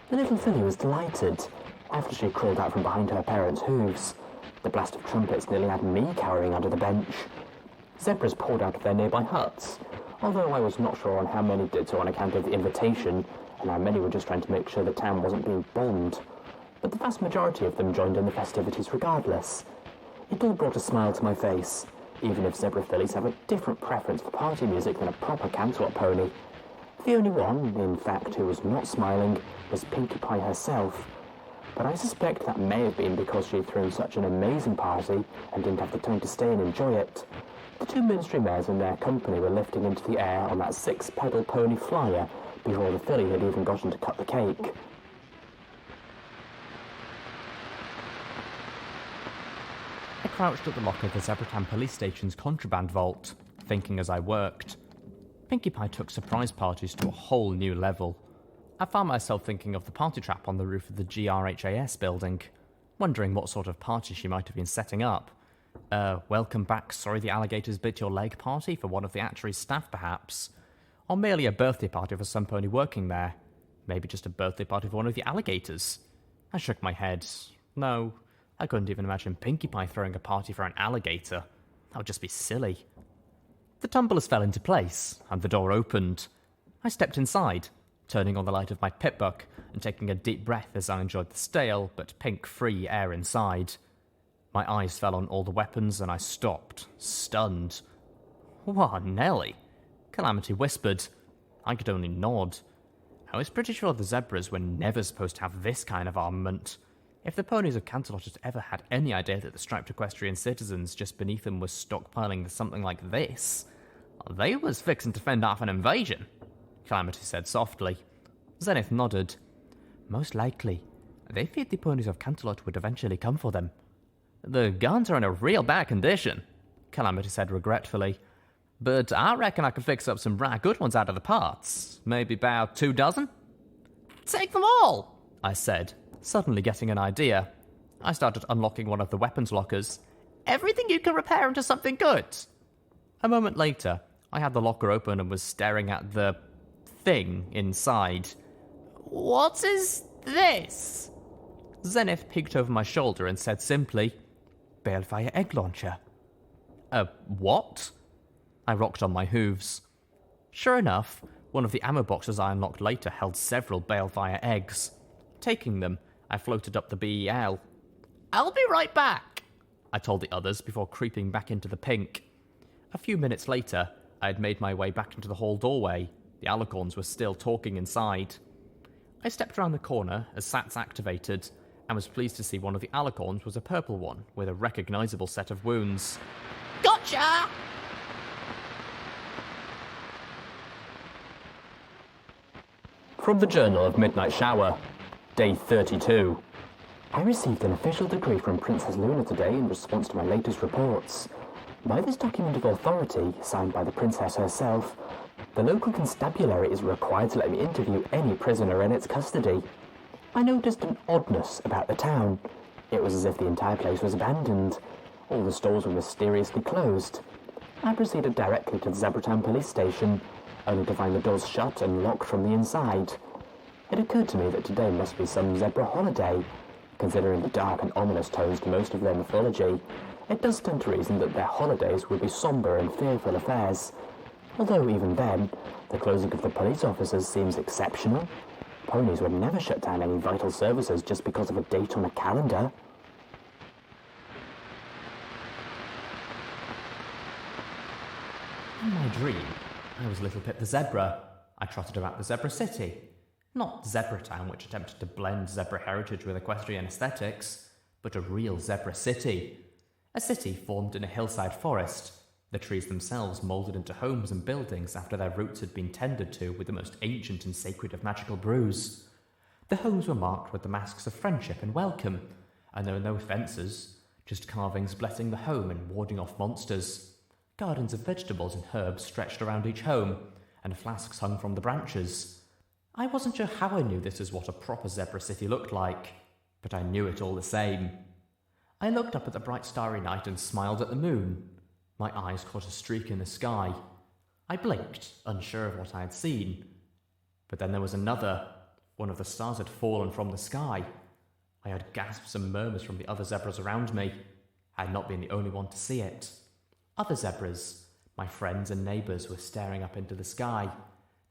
The little filly was delighted. After she crawled out from behind her parents' hooves, the blast of trumpets nearly had me cowering under the bench. Zebras poured out of their nearby huts, although I was not sure on how many did so on account of the invitation, and how many were just trying to make sure the town wasn't being bombed. But the vast majority of them joined in the festivities regardless. It all brought a smile to my face, even if zebra fillies have a different preference for party music than a proper Canterlot pony. The only one, in fact, who was not smiling was Pinkie Pie herself. But I suspect that may have been because she had thrown such an amazing party and didn't have the time to stay and enjoy it. The two ministry mares and their company were lifting into the air on that 6-pedal pony flyer before the filly had even gotten to cut the cake. I crouched at the lock of the Zebratown police station's contraband vault, thinking as I worked. Pinkie Pie took surprise parties to a whole new level. I found myself thinking of the party trap on the roof of the GRHAS building, wondering what sort of party she might have been setting up. Welcome back, sorry the alligators bit your leg party for one of the actuary's staff perhaps. Or merely a birthday party for some pony working there. Maybe just a birthday party for one of the alligators. I shook my head. No, I couldn't even imagine Pinkie Pie throwing a party for an alligator. That would just be silly. The tumblers fell into place, and the door opened. I stepped inside, turning on the light of my pip-buck and taking a deep breath as I enjoyed the stale but pink-free air inside. My eyes fell on all the weapons and I stopped, stunned. "Why, Nelly," Calamity whispered. I could only nod. I was pretty sure the zebras were never supposed to have this kind of armament. If the ponies of Canterlot had ever had any idea that the striped equestrian citizens just beneath them were stockpiling something like this, they was fixing to fend off an invasion, Calamity said softly. Xenith nodded. Most likely. They feared the ponies of Canterlot would eventually come for them. The guns are in a real bad condition, Calamity said regretfully. But I reckon I could fix up some right good ones out of the parts. Maybe about 2 dozen? Take them all, I said, suddenly getting an idea. I started unlocking one of the weapons lockers. Everything you can repair into something good. A moment later, I had the locker open and was staring at the thing inside. What is this? Xenith peeked over my shoulder and said simply, Balefire egg launcher. What? I rocked on my hooves. Sure enough, one of the ammo boxes I unlocked later held several balefire eggs. Taking them, I floated up the BEL. I'll be right back, I told the others before creeping back into the pink. A few minutes later, I had made my way back into the hall doorway. The alicorns were still talking inside. I stepped around the corner as SATs activated, and was pleased to see one of the alicorns was a purple one with a recognisable set of wounds. Gotcha! From the Journal of Midnight Shower, Day 32. I received an official decree from Princess Luna today in response to my latest reports. By this document of authority, signed by the princess herself, the local constabulary is required to let me interview any prisoner in its custody. I noticed an oddness about the town. It was as if the entire place was abandoned. All the stores were mysteriously closed. I proceeded directly to the Zebratown police station, only to find the doors shut and locked from the inside. It occurred to me that today must be some zebra holiday. Considering the dark and ominous tones to most of their mythology, it does stand to reason that their holidays would be sombre and fearful affairs. Although even then, the closing of the police officers seems exceptional. Ponies would never shut down any vital services just because of a date on a calendar. In my dream, I was Littlepip the zebra. I trotted about the zebra city. Not Zebratown, which attempted to blend zebra heritage with equestrian aesthetics, but a real zebra city. A city formed in a hillside forest, the trees themselves moulded into homes and buildings after their roots had been tended to with the most ancient and sacred of magical brews. The homes were marked with the masks of friendship and welcome, and there were no fences, just carvings blessing the home and warding off monsters. Gardens of vegetables and herbs stretched around each home, and flasks hung from the branches. I wasn't sure how I knew this is what a proper zebra city looked like, but I knew it all the same. I looked up at the bright starry night and smiled at the moon. My eyes caught a streak in the sky. I blinked, unsure of what I had seen. But then there was another. One of the stars had fallen from the sky. I heard gasps and murmurs from the other zebras around me. I had not been the only one to see it. Other zebras, my friends and neighbours, were staring up into the sky.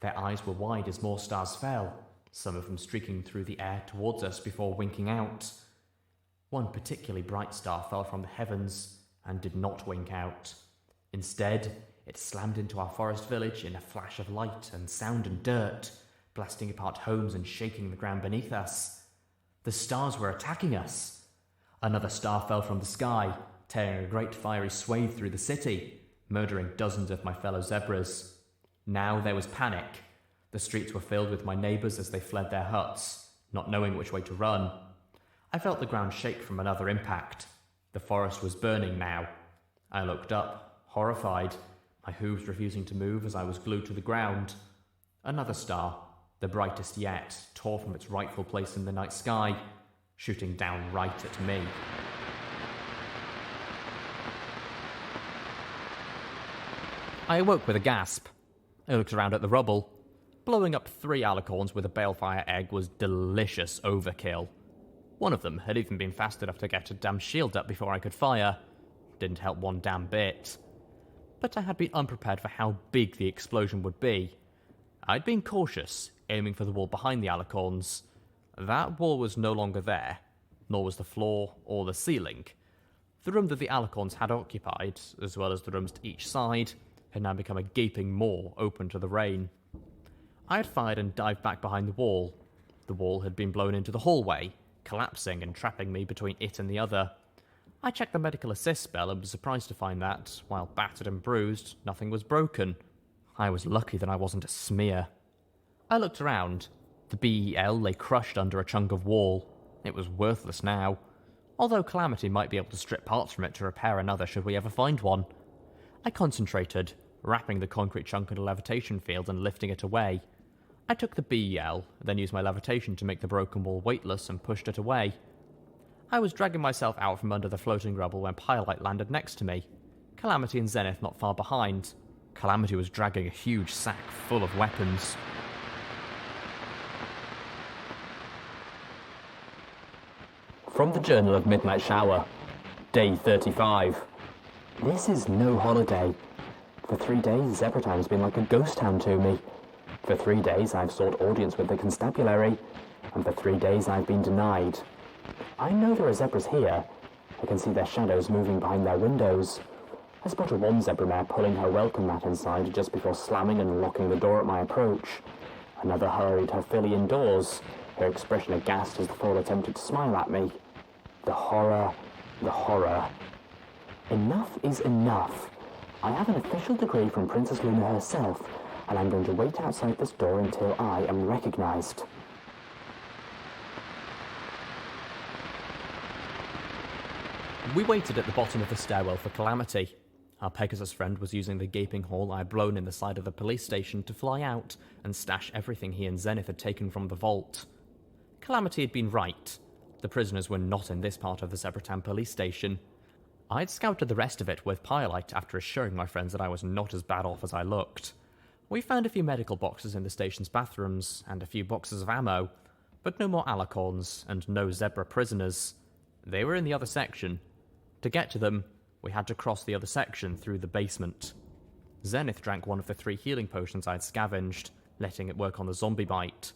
Their eyes were wide as more stars fell, some of them streaking through the air towards us before winking out. One particularly bright star fell from the heavens and did not wink out. Instead, it slammed into our forest village in a flash of light and sound and dirt, blasting apart homes and shaking the ground beneath us. The stars were attacking us. Another star fell from the sky, tearing a great fiery swathe through the city, murdering dozens of my fellow zebras. Now there was panic. The streets were filled with my neighbours as they fled their huts, not knowing which way to run. I felt the ground shake from another impact. The forest was burning now. I looked up, horrified, my hooves refusing to move as I was glued to the ground. Another star, the brightest yet, tore from its rightful place in the night sky, shooting down right at me. I awoke with a gasp. I looked around at the rubble. Blowing up 3 alicorns with a balefire egg was delicious overkill. One of them had even been fast enough to get a damn shield up before I could fire. Didn't help one damn bit. But I had been unprepared for how big the explosion would be. I'd been cautious, aiming for the wall behind the alicorns. That wall was no longer there, nor was the floor or the ceiling. The room that the alicorns had occupied, as well as the rooms to each side, had now become a gaping maw open to the rain. I had fired and dived back behind the wall. The wall had been blown into the hallway, collapsing and trapping me between it and the other. I checked the medical assist spell and was surprised to find that, while battered and bruised, nothing was broken. I was lucky that I wasn't a smear. I looked around. The BEL lay crushed under a chunk of wall. It was worthless now, although Calamity might be able to strip parts from it to repair another should we ever find one. I concentrated, wrapping the concrete chunk in a levitation field and lifting it away. I took the BEL, then used my levitation to make the broken wall weightless and pushed it away. I was dragging myself out from under the floating rubble when Pyrelight landed next to me. Calamity and Xenith not far behind. Calamity was dragging a huge sack full of weapons. From the Journal of Midnight Shower, Day 35. This is no holiday. For 3 days, Zebratown's been like a ghost town to me. For 3 days, I've sought audience with the constabulary, and for 3 days, I've been denied. I know there are zebras here. I can see their shadows moving behind their windows. I spotted one zebra mare pulling her welcome mat inside just before slamming and locking the door at my approach. Another hurried her filly indoors, her expression aghast as the foal attempted to smile at me. The horror, the horror. Enough is enough. I have an official decree from Princess Luna herself, and I'm going to wait outside this door until I am recognized. We waited at the bottom of the stairwell for Calamity. Our Pegasus friend was using the gaping hole I had blown in the side of the police station to fly out and stash everything he and Xenith had taken from the vault. Calamity had been right. The prisoners were not in this part of the Zebratown police station. I'd scouted the rest of it with Pyrelight after assuring my friends that I was not as bad off as I looked. We found a few medical boxes in the station's bathrooms and a few boxes of ammo, but no more alicorns and no zebra prisoners. They were in the other section. To get to them, we had to cross the other section through the basement. Xenith drank one of the 3 healing potions I had scavenged, letting it work on the zombie bite.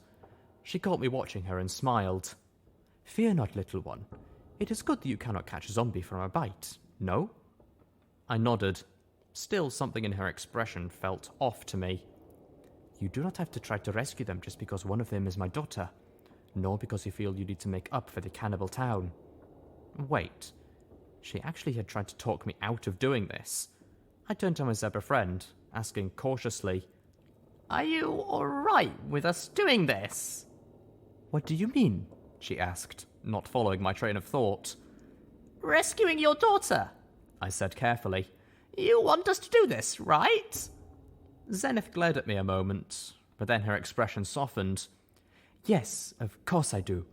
She caught me watching her and smiled. "Fear not, little one. It is good that you cannot catch a zombie from a bite, no?" I nodded. Still, something in her expression felt off to me. "You do not have to try to rescue them just because one of them is my daughter, nor because you feel you need to make up for the cannibal town." Wait. She actually had tried to talk me out of doing this. I turned to my zebra friend, asking cautiously, "Are you alright with us doing this?" "What do you mean?" she asked, not following my train of thought. "Rescuing your daughter," I said carefully. You want us to do this, right? Xenith glared at me a moment, but then her expression softened. Yes, of course I do.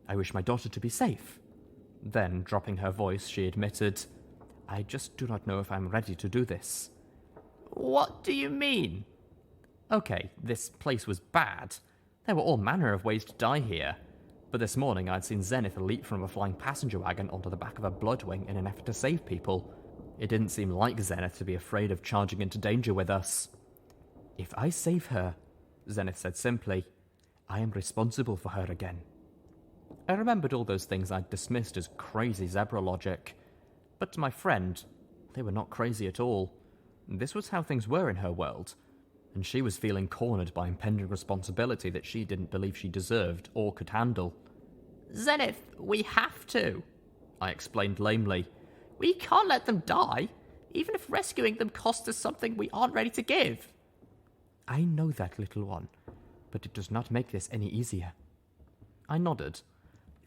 I wish my daughter to be safe. Then, dropping her voice, she admitted, I just do not know if I'm ready to do this. What do you mean? Okay, this place was bad. There were all manner of ways to die here. But this morning I'd seen Xenith leap from a flying passenger wagon onto the back of a bloodwing in an effort to save people. It didn't seem like Xenith to be afraid of charging into danger with us. If I save her, Xenith said simply, I am responsible for her again. I remembered all those things I'd dismissed as crazy zebra logic. But to my friend, they were not crazy at all. This was how things were in her world, and she was feeling cornered by impending responsibility that she didn't believe she deserved or could handle. Xenith, we have to, I explained lamely. We can't let them die, even if rescuing them costs us something we aren't ready to give. I know that, little one, but it does not make this any easier. I nodded.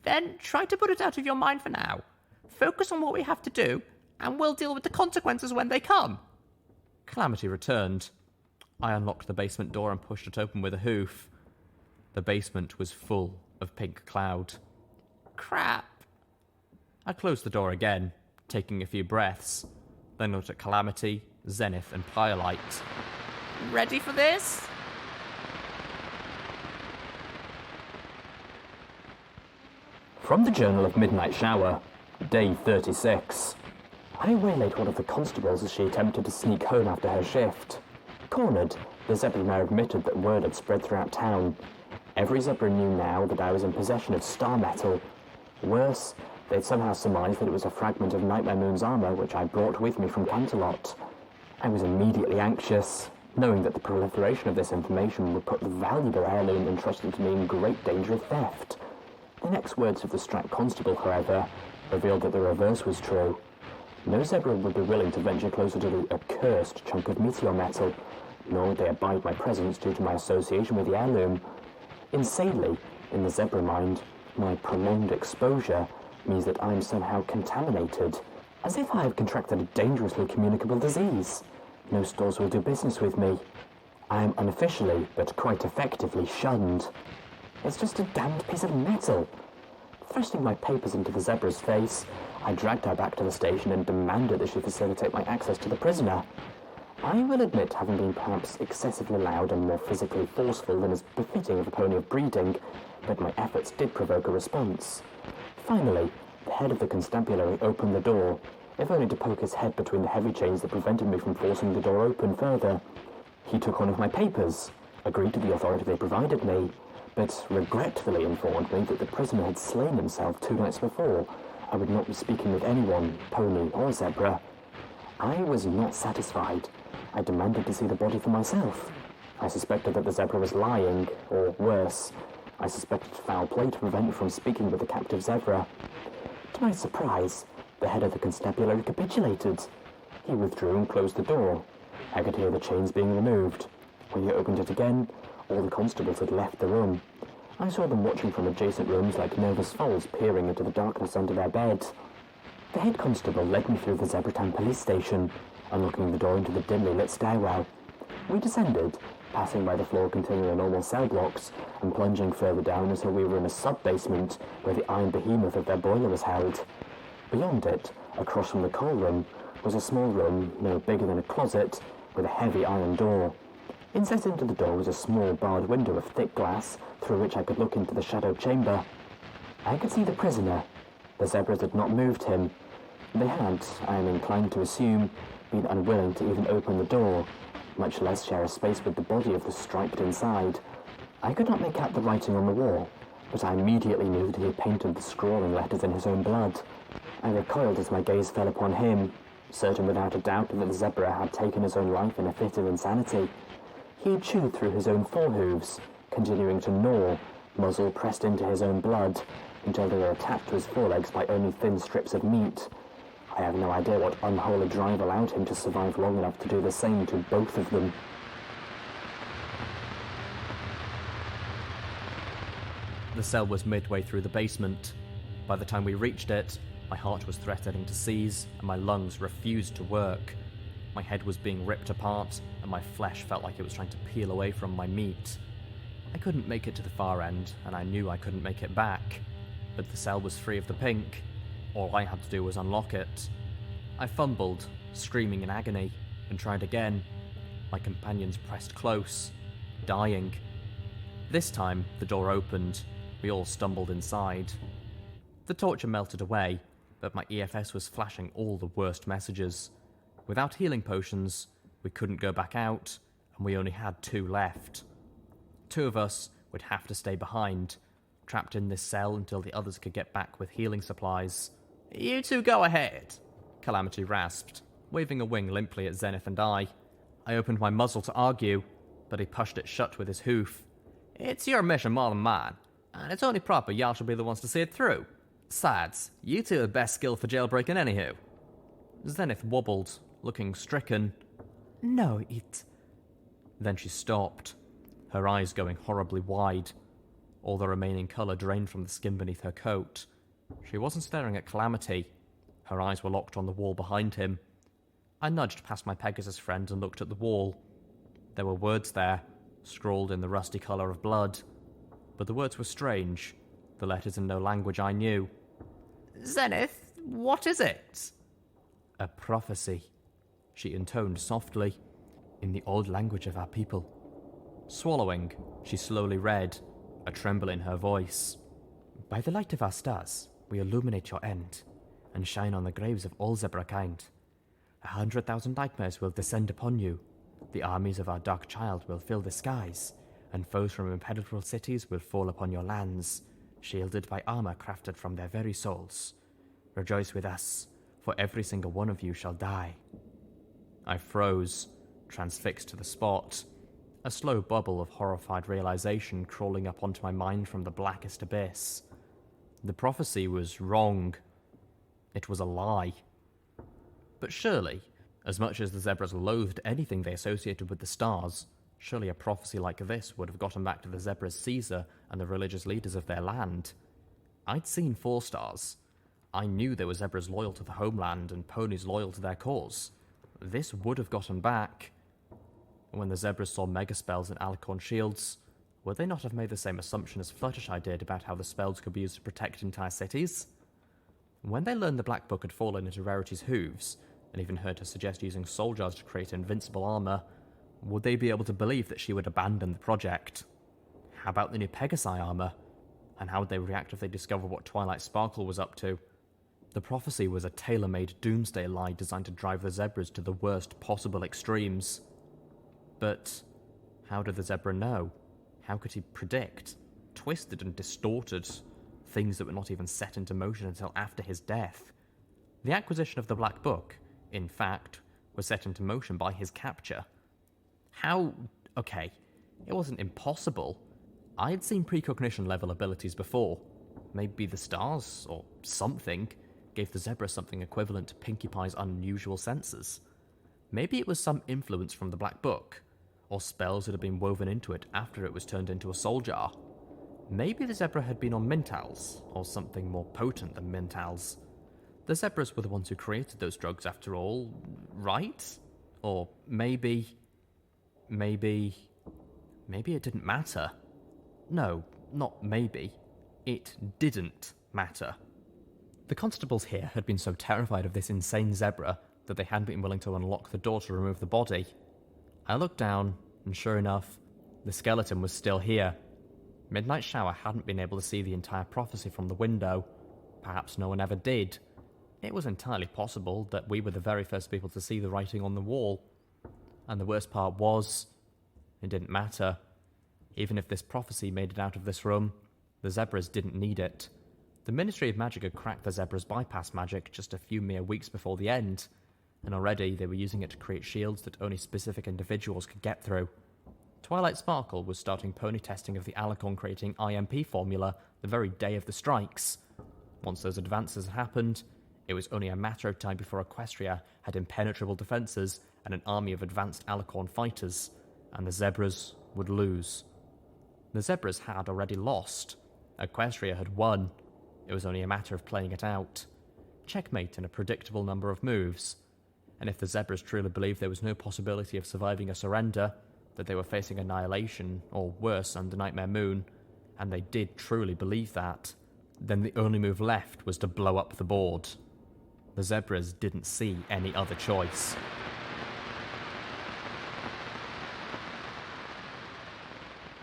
Then try to put it out of your mind for now. Focus on what we have to do, and we'll deal with the consequences when they come. Calamity returned. I unlocked the basement door and pushed it open with a hoof. The basement was full of pink cloud. Crap. I closed the door again, taking a few breaths, then looked at Calamity, Xenith, and Firelight. Ready for this? From the Journal of Midnight Shower, Day 36. I waylaid one of the constables as she attempted to sneak home after her shift. Cornered, the zebra now admitted that word had spread throughout town. Every zebra knew now that I was in possession of star metal. Worse, they'd somehow surmised that it was a fragment of Nightmare Moon's armor which I brought with me from Canterlot. I was immediately anxious, knowing that the proliferation of this information would put the valuable heirloom entrusted to me in great danger of theft. The next words of the strapped constable, however, revealed that the reverse was true. No zebra would be willing to venture closer to the accursed chunk of meteor metal, nor would they abide my presence due to my association with the heirloom. Insanely, in the zebra mind, my prolonged exposure means that I'm somehow contaminated, as if I have contracted a dangerously communicable disease. No stores will do business with me. I am unofficially, but quite effectively, shunned. It's just a damned piece of metal. Thrusting my papers into the zebra's face, I dragged her back to the station and demanded that she facilitate my access to the prisoner. I will admit having been perhaps excessively loud and more physically forceful than is befitting of a pony of breeding, but my efforts did provoke a response. Finally, the head of the constabulary opened the door, if only to poke his head between the heavy chains that prevented me from forcing the door open further. He took one of my papers, agreed to the authority they provided me, but regretfully informed me that the prisoner had slain himself 2 nights before. I would not be speaking with anyone, pony or zebra. I was not satisfied. I demanded to see the body for myself. I suspected that the zebra was lying, or worse, I suspected foul play to prevent me from speaking with the captive zebra. To my surprise, the head of the constabulary capitulated. He withdrew and closed the door. I could hear the chains being removed. When he opened it again, all the constables had left the room. I saw them watching from adjacent rooms like nervous foals peering into the darkness under their beds. The head constable led me through the Zebratown police station, unlocking the door into the dimly lit stairwell. We descended, passing by the floor containing the normal cell blocks, and plunging further down until we were in a sub-basement where the iron behemoth of their boiler was held. Beyond it, across from the coal room, was a small room, no bigger than a closet, with a heavy iron door. Inset into the door was a small barred window of thick glass, through which I could look into the shadow chamber. I could see the prisoner. The zebras had not moved him. They had, I am inclined to assume, been unwilling to even open the door, much less share a space with the body of the striped inside. I could not make out the writing on the wall, but I immediately knew that he had painted the scrawling letters in his own blood. I recoiled as my gaze fell upon him, certain without a doubt that the zebra had taken his own life in a fit of insanity. He chewed through his own forehooves, continuing to gnaw, muzzle pressed into his own blood, until they were attached to his forelegs by only thin strips of meat. I have no idea what unholy drive allowed him to survive long enough to do the same to both of them. The cell was midway through the basement. By the time we reached it, my heart was threatening to seize, and my lungs refused to work. My head was being ripped apart, and my flesh felt like it was trying to peel away from my meat. I couldn't make it to the far end, and I knew I couldn't make it back. But the cell was free of the pink. All I had to do was unlock it. I fumbled, screaming in agony, and tried again. My companions pressed close, dying. This time, the door opened. We all stumbled inside. The torture melted away, but my EFS was flashing all the worst messages. Without healing potions, we couldn't go back out, and we only had 2 left. 2 of us would have to stay behind, trapped in this cell until the others could get back with healing supplies. You two go ahead, Calamity rasped, waving a wing limply at Xenith and I. I opened my muzzle to argue, but he pushed it shut with his hoof. It's your mission more than mine, and it's only proper y'all should be the ones to see it through. Besides, you two are the best skilled for jailbreaking anywho. Xenith wobbled, looking stricken. No, it... Then she stopped, her eyes going horribly wide. All the remaining colour drained from the skin beneath her coat. She wasn't staring at Calamity. Her eyes were locked on the wall behind him. I nudged past my Pegasus friend and looked at the wall. There were words there, scrawled in the rusty colour of blood. But the words were strange, the letters in no language I knew. Xenith, what is it? A prophecy, she intoned softly, in the old language of our people. Swallowing, she slowly read, a tremble in her voice. By the light of our stars, we illuminate your end, and shine on the graves of all zebra kind. 100,000 nightmares will descend upon you. The armies of our dark child will fill the skies, and foes from impenetrable cities will fall upon your lands, shielded by armor crafted from their very souls. Rejoice with us, for every single one of you shall die. I froze, transfixed to the spot, a slow bubble of horrified realization crawling up onto my mind from the blackest abyss. The prophecy was wrong. It was a lie. But surely, as much as the zebras loathed anything they associated with the stars, surely a prophecy like this would have gotten back to the zebras' Caesar and the religious leaders of their land. I'd seen 4 stars. I knew there were zebras loyal to the homeland and ponies loyal to their cause. This would have gotten back. When the zebras saw megaspells and alicorn shields, would they not have made the same assumption as Fluttershy did about how the spells could be used to protect entire cities? When they learned the Black Book had fallen into Rarity's hooves, and even heard her suggest using soul jars to create invincible armor, would they be able to believe that she would abandon the project? How about the new Pegasi armor? And how would they react if they discovered what Twilight Sparkle was up to? The prophecy was a tailor-made doomsday lie designed to drive the zebras to the worst possible extremes. But how did the zebra know? How could he predict, twisted and distorted, things that were not even set into motion until after his death? The acquisition of the Black Book, in fact, was set into motion by his capture. How... okay, it wasn't impossible. I had seen precognition level abilities before. Maybe the stars, or something, gave the zebra something equivalent to Pinkie Pie's unusual senses. Maybe it was some influence from the Black Book, or spells that had been woven into it after it was turned into a soul jar. Maybe the zebra had been on Mintals, or something more potent than Mintals. The zebras were the ones who created those drugs after all, right? Or maybe it didn't matter. No, not maybe. It didn't matter. The constables here had been so terrified of this insane zebra that they hadn't been willing to unlock the door to remove the body. I looked down, and sure enough, the skeleton was still here. Midnight Shower hadn't been able to see the entire prophecy from the window. Perhaps no one ever did. It was entirely possible that we were the very first people to see the writing on the wall. And the worst part was, it didn't matter. Even if this prophecy made it out of this room, the zebras didn't need it. The Ministry of Magic had cracked the zebras' bypass magic just a few mere weeks before the end, and already they were using it to create shields that only specific individuals could get through. Twilight Sparkle was starting pony testing of the alicorn creating IMP formula the very day of the strikes. Once those advances had happened, it was only a matter of time before Equestria had impenetrable defences and an army of advanced alicorn fighters, and the zebras would lose. The zebras had already lost. Equestria had won. It was only a matter of playing it out. Checkmate in a predictable number of moves. and if the zebras truly believed there was no possibility of surviving a surrender, that they were facing annihilation, or worse, under Nightmare Moon, and they did truly believe that, then the only move left was to blow up the board. The zebras didn't see any other choice.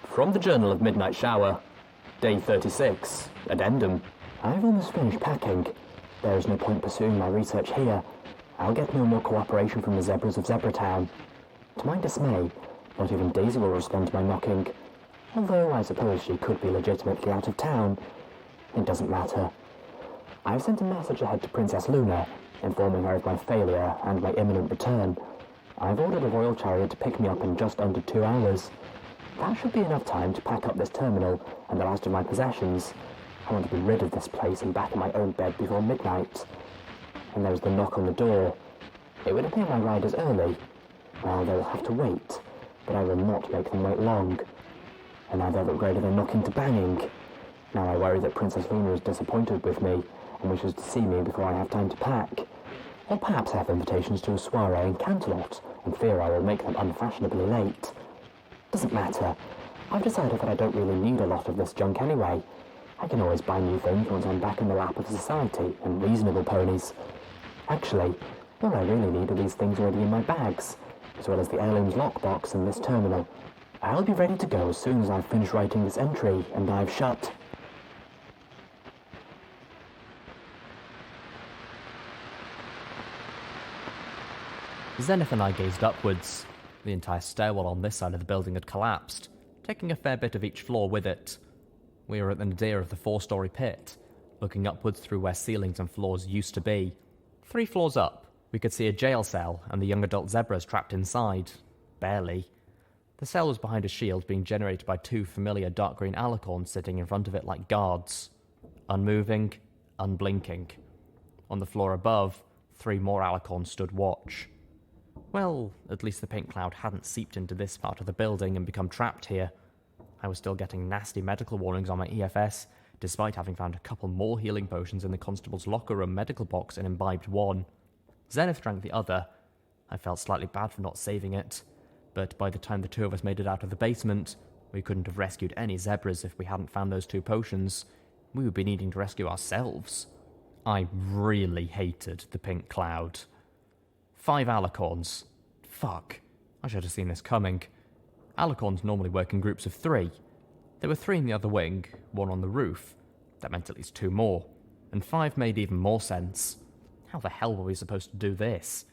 From the Journal of Midnight Shower, Day 36, Addendum. I've almost finished packing. There is no point pursuing my research here. I'll get no more cooperation from the zebras of Zebratown. To my dismay, not even Daisy will respond to my knocking. Although I suppose she could be legitimately out of town. It doesn't matter. I've sent a message ahead to Princess Luna, informing her of my failure and my imminent return. I've ordered a royal chariot to pick me up in just under 2 hours. That should be enough time to pack up this terminal and the last of my possessions. I want to be rid of this place and back in my own bed before midnight. And there was the knock on the door. It would appear my ride is early. Well, they will have to wait, but I will not make them wait long. And now they've upgraded their knocking to banging. Now I worry that Princess Luna is disappointed with me and wishes to see me before I have time to pack. Or perhaps have invitations to a soiree in Canterlot and fear I will make them unfashionably late. Doesn't matter. I've decided that I don't really need a lot of this junk anyway. I can always buy new things once I'm back in the lap of society and reasonable ponies. Actually, all I really need are these things already in my bags, as well as the heirloom's lockbox and this terminal. I'll be ready to go as soon as I've finished writing this entry and I've shut. Xenith and I gazed upwards. The entire stairwell on this side of the building had collapsed, taking a fair bit of each floor with it. We were at the nadir of the 4-story pit, looking upwards through where ceilings and floors used to be. 3 floors up, we could see a jail cell and the young adult zebras trapped inside. Barely. The cell was behind a shield being generated by 2 familiar dark green alicorns sitting in front of it like guards. Unmoving, unblinking. On the floor above, 3 more alicorns stood watch. Well, at least the pink cloud hadn't seeped into this part of the building and become trapped here. I was still getting nasty medical warnings on my EFS, despite having found a couple more healing potions in the constable's locker room medical box and imbibed one. Xenith drank the other. I felt slightly bad for not saving it, but by the time the 2 of us made it out of the basement, we couldn't have rescued any zebras if we hadn't found those 2 potions. We would be needing to rescue ourselves. I really hated the pink cloud. 5 alicorns. Fuck. I should have seen this coming. Alicorns normally work in groups of 3. There were 3 in the other wing, 1 on the roof. That meant at least 2 more. And 5 made even more sense. How the hell were we supposed to do this?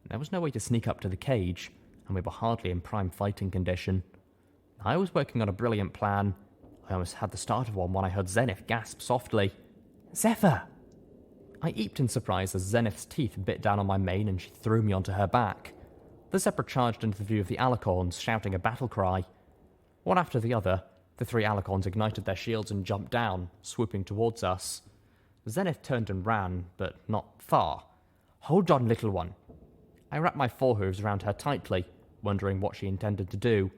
There was no way to sneak up to the cage, and we were hardly in prime fighting condition. I was working on a brilliant plan. I almost had the start of one when I heard Xenith gasp softly. Zephyr! I eeped in surprise as Xenith's teeth bit down on my mane and she threw me onto her back. The zebra charged into the view of the alicorns, shouting a battle cry. One after the other, the 3 alicorns ignited their shields and jumped down, swooping towards us. Xenith turned and ran, but not far. Hold on, little one. I wrapped my forehooves around her tightly, wondering what she intended to do.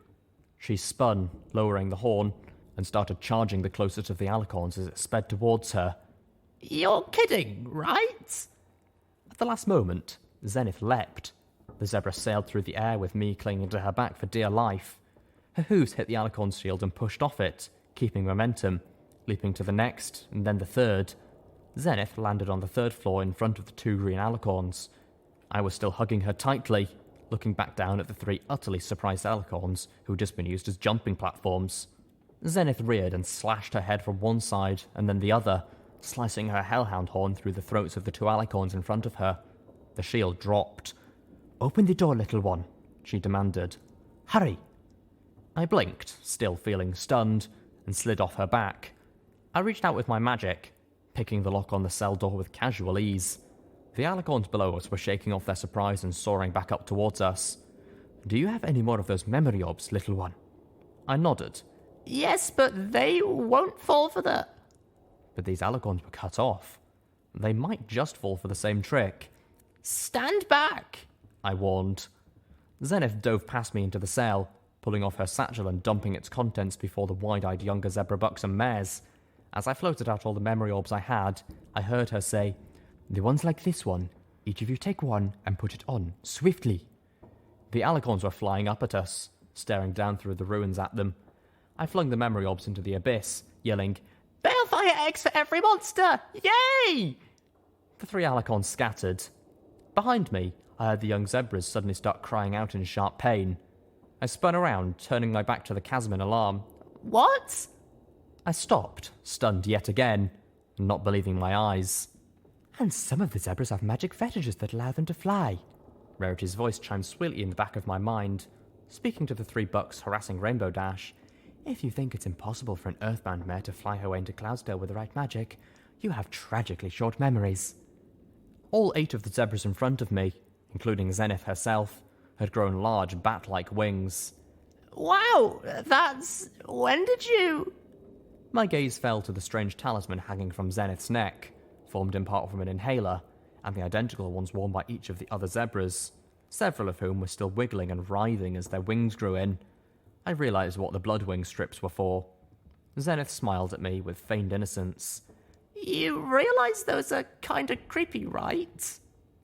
She spun, lowering the horn, and started charging the closest of the alicorns as it sped towards her. You're kidding, right? At the last moment, Xenith leapt. The zebra sailed through the air with me clinging to her back for dear life. Her hooves hit the alicorn's shield and pushed off it, keeping momentum, leaping to the next, and then the third. Xenith landed on the 3rd floor in front of the 2 green alicorns. I was still hugging her tightly, looking back down at the 3 utterly surprised alicorns who had just been used as jumping platforms. Xenith reared and slashed her head from one side and then the other, slicing her hellhound horn through the throats of the 2 alicorns in front of her. The shield dropped. Open the door, little one, she demanded. Hurry! I blinked, still feeling stunned, and slid off her back. I reached out with my magic, picking the lock on the cell door with casual ease. The alicorns below us were shaking off their surprise and soaring back up towards us. Do you have any more of those memory orbs, little one? I nodded. Yes, but they won't fall for that. But these alicorns were cut off. They might just fall for the same trick. Stand back, I warned. Xenith dove past me into the cell, pulling off her satchel and dumping its contents before the wide-eyed younger zebra bucks and mares. As I floated out all the memory orbs I had, I heard her say, The ones like this one, Each of you take one and put it on, swiftly. The alicorns were flying up at us, staring down through the ruins at them. I flung the memory orbs into the abyss, yelling, "Balefire eggs for every monster! Yay!" The 3 alicorns scattered. Behind me, I heard the young zebras suddenly start crying out in sharp pain. I spun around, turning my back to the chasm in alarm. "What?" I stopped, stunned yet again, not believing my eyes. And some of the zebras have magic fetishes that allow them to fly. Rarity's voice chimed sweetly in the back of my mind, speaking to the 3 bucks harassing Rainbow Dash. If you think it's impossible for an earthbound mare to fly her way into Cloudsdale with the right magic, you have tragically short memories. All 8 of the zebras in front of me, including Xenith herself, had grown large bat-like wings. "Wow, that's... when did you..." My gaze fell to the strange talisman hanging from Xenith's neck, formed in part from an inhaler, and the identical ones worn by each of the other zebras, several of whom were still wiggling and writhing as their wings grew in. I realised what the bloodwing strips were for. Xenith smiled at me with feigned innocence. "You realise those are kinda creepy, right?"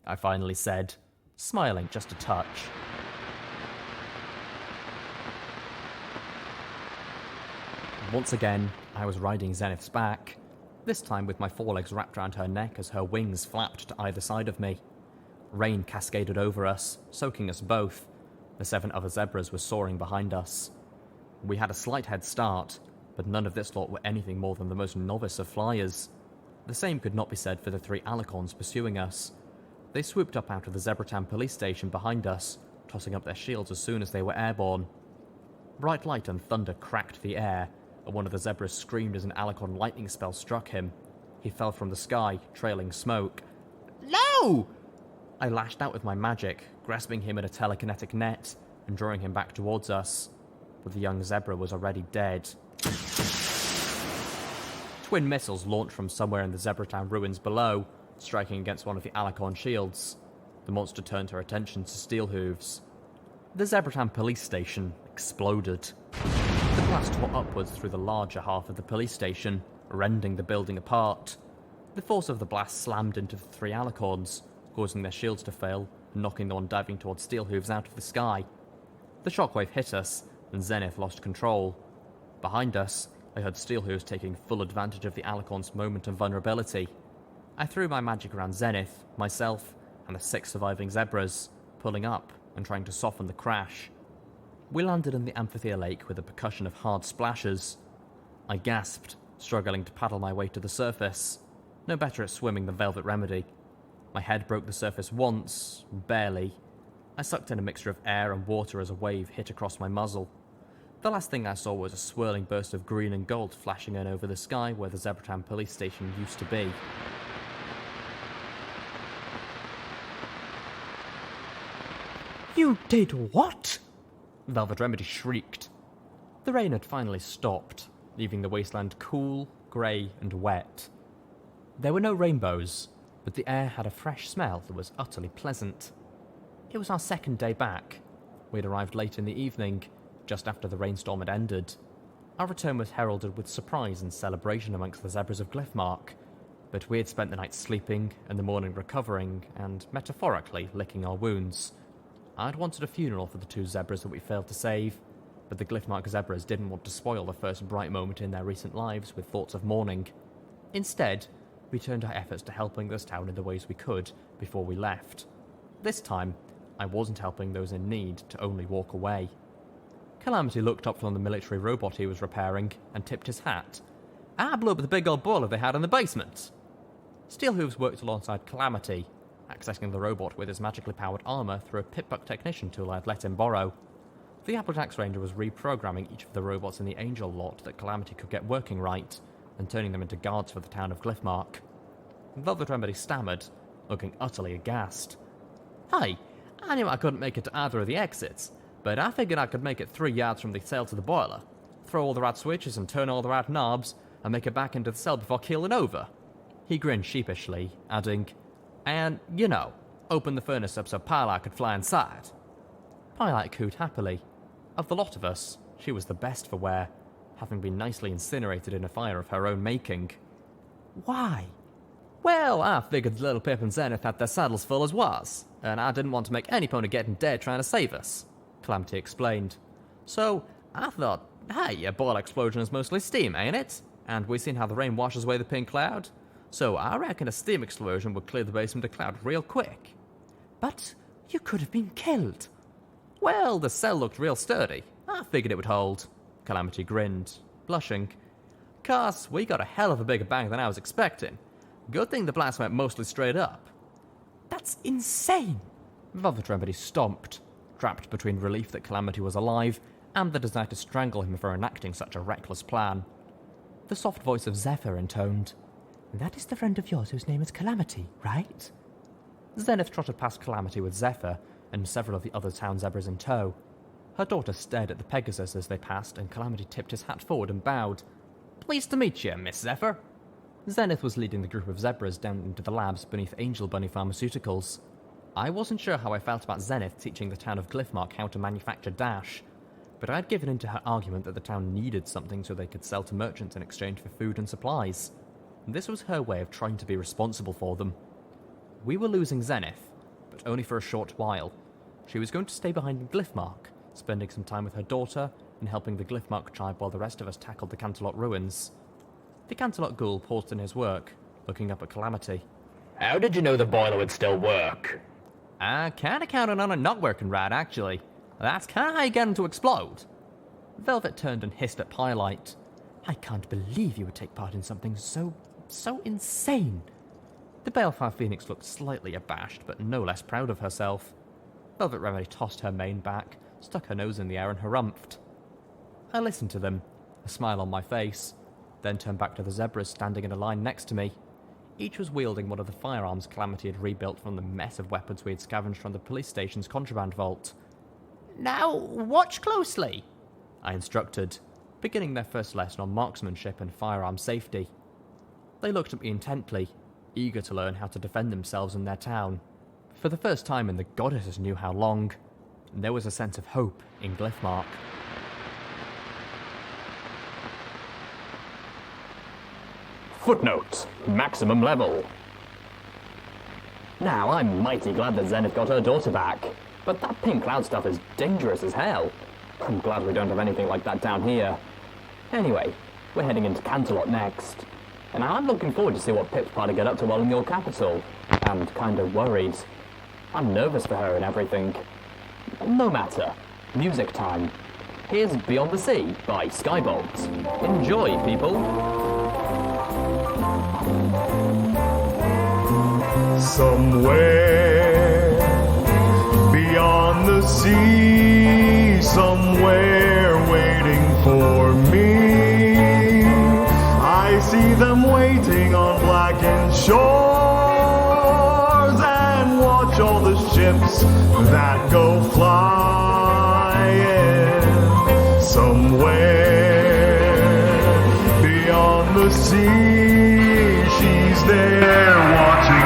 I finally said, smiling just a touch. Once again, I was riding Xenith's back, this time with my forelegs wrapped around her neck as her wings flapped to either side of me. Rain cascaded over us, soaking us both. The 7 other zebras were soaring behind us. We had a slight head start, but none of this lot were anything more than the most novice of flyers. The same could not be said for the 3 alicorns pursuing us. They swooped up out of the Zebratown police station behind us, tossing up their shields as soon as they were airborne. Bright light and thunder cracked the air, and one of the zebras screamed as an alicorn lightning spell struck him. He fell from the sky, trailing smoke. "No!" I lashed out with my magic, grasping him in a telekinetic net and drawing him back towards us. But the young zebra was already dead. Twin missiles launched from somewhere in the Zebratown ruins below, striking against one of the alicorn shields. The monster turned her attention to Steelhooves. The Zebratown police station exploded. The blast tore upwards through the larger half of the police station, rending the building apart. The force of the blast slammed into the 3 alicorns, causing their shields to fail and knocking the one diving towards Steelhooves out of the sky. The shockwave hit us, and Xenith lost control. Behind us, I heard Steelhooves taking full advantage of the alicorn's moment of vulnerability. I threw my magic around Xenith, myself, and the 6 surviving zebras, pulling up and trying to soften the crash. We landed in the amphitheatre lake with a percussion of hard splashes. I gasped, struggling to paddle my way to the surface. No better at swimming than Velvet Remedy. My head broke the surface once, barely. I sucked in a mixture of air and water as a wave hit across my muzzle. The last thing I saw was a swirling burst of green and gold flashing in over the sky where the Zebratown police station used to be. You did what? Velvet Remedy shrieked. The rain had finally stopped, leaving the wasteland cool, grey and wet. There were no rainbows, but the air had a fresh smell that was utterly pleasant. It was our 2nd day back. We had arrived late in the evening, just after the rainstorm had ended. Our return was heralded with surprise and celebration amongst the zebras of Glyphmark, but we had spent the night sleeping and the morning recovering and, metaphorically, licking our wounds. I'd wanted a funeral for the 2 zebras that we failed to save, but the Glyphmark zebras didn't want to spoil the first bright moment in their recent lives with thoughts of mourning. Instead, we turned our efforts to helping this town in the ways we could before we left. This time, I wasn't helping those in need to only walk away. Calamity looked up from the military robot he was repairing and tipped his hat. "I blew up the big old boiler they had in the basement." Steelhooves worked alongside Calamity, accessing the robot with his magically powered armour through a Pip-Buck technician tool I'd let him borrow. The Appletax Ranger was reprogramming each of the robots in the Angel lot that Calamity could get working right, and turning them into guards for the town of Glyphmark. Velvet Remedy stammered, looking utterly aghast. "Hey, I knew I couldn't make it to either of the exits, but I figured I could make it 3 yards from the cell to the boiler, throw all the right switches and turn all the right knobs, and make it back into the cell before keeling over." He grinned sheepishly, adding, "And, you know, open the furnace up so Pilot could fly inside." Pilot cooed happily. Of the lot of us, she was the best for wear, having been nicely incinerated in a fire of her own making. Why? Well, I figured Littlepip and Xenith had their saddles full as was, and I didn't want to make any point of getting dead trying to save us, Calamity explained. So, I thought, hey, a boil explosion is mostly steam, ain't it? And we seen how the rain washes away the pink cloud. So I reckon a steam explosion would clear the basement of cloud real quick. But you could have been killed. Well, the cell looked real sturdy. I figured it would hold. Calamity grinned, blushing. 'Cause we got a hell of a bigger bang than I was expecting. Good thing the blast went mostly straight up. That's insane! Velvet Remedy stomped, trapped between relief that Calamity was alive and the desire to strangle him for enacting such a reckless plan. The soft voice of Zephyr intoned, That is the friend of yours whose name is Calamity, right? Xenith trotted past Calamity with Zephyr and several of the other town zebras in tow. Her daughter stared at the Pegasus as they passed, and Calamity tipped his hat forward and bowed. Pleased to meet you, Miss Zephyr. Xenith was leading the group of zebras down into the labs beneath Angel Bunny Pharmaceuticals. I wasn't sure how I felt about Xenith teaching the town of Glyphmark how to manufacture Dash, but I'd given in to her argument that the town needed something so they could sell to merchants in exchange for food and supplies. This was her way of trying to be responsible for them. We were losing Xenith, but only for a short while. She was going to stay behind in Glyphmark, spending some time with her daughter and helping the Glyphmark tribe while the rest of us tackled the Canterlot ruins. The Canterlot ghoul paused in his work, looking up at Calamity. How did you know the boiler would still work? I kinda counted on it not working right, actually. That's kinda how you get them to explode. Velvet turned and hissed at Pyrelight. I can't believe you would take part in something so insane. The Balefire Phoenix looked slightly abashed, but no less proud of herself. Velvet Remedy tossed her mane back, stuck her nose in the air and harumphed. I listened to them, a smile on my face, then turned back to the zebras standing in a line next to me. Each was wielding one of the firearms Calamity had rebuilt from the mess of weapons we had scavenged from the police station's contraband vault. Now, watch closely, I instructed, beginning their first lesson on marksmanship and firearm safety. They looked at me intently, eager to learn how to defend themselves in their town. For the first time in the goddesses knew how long, there was a sense of hope in Glyphmark. Footnote: maximum level. Now, I'm mighty glad that Xenith got her daughter back, but that pink cloud stuff is dangerous as hell. I'm glad we don't have anything like that down here. Anyway, we're heading into Canterlot next, and I'm looking forward to see what Pip's part to get up to while in your capital, and kind of worried. I'm nervous for her and everything. No matter. Music time. Here's Beyond the Sea by Skybolt. Enjoy, people! Somewhere beyond the sea, somewhere waiting for me, I see them waiting on blackened shores and watch all the ships that go flying. Somewhere beyond the sea, she's there watching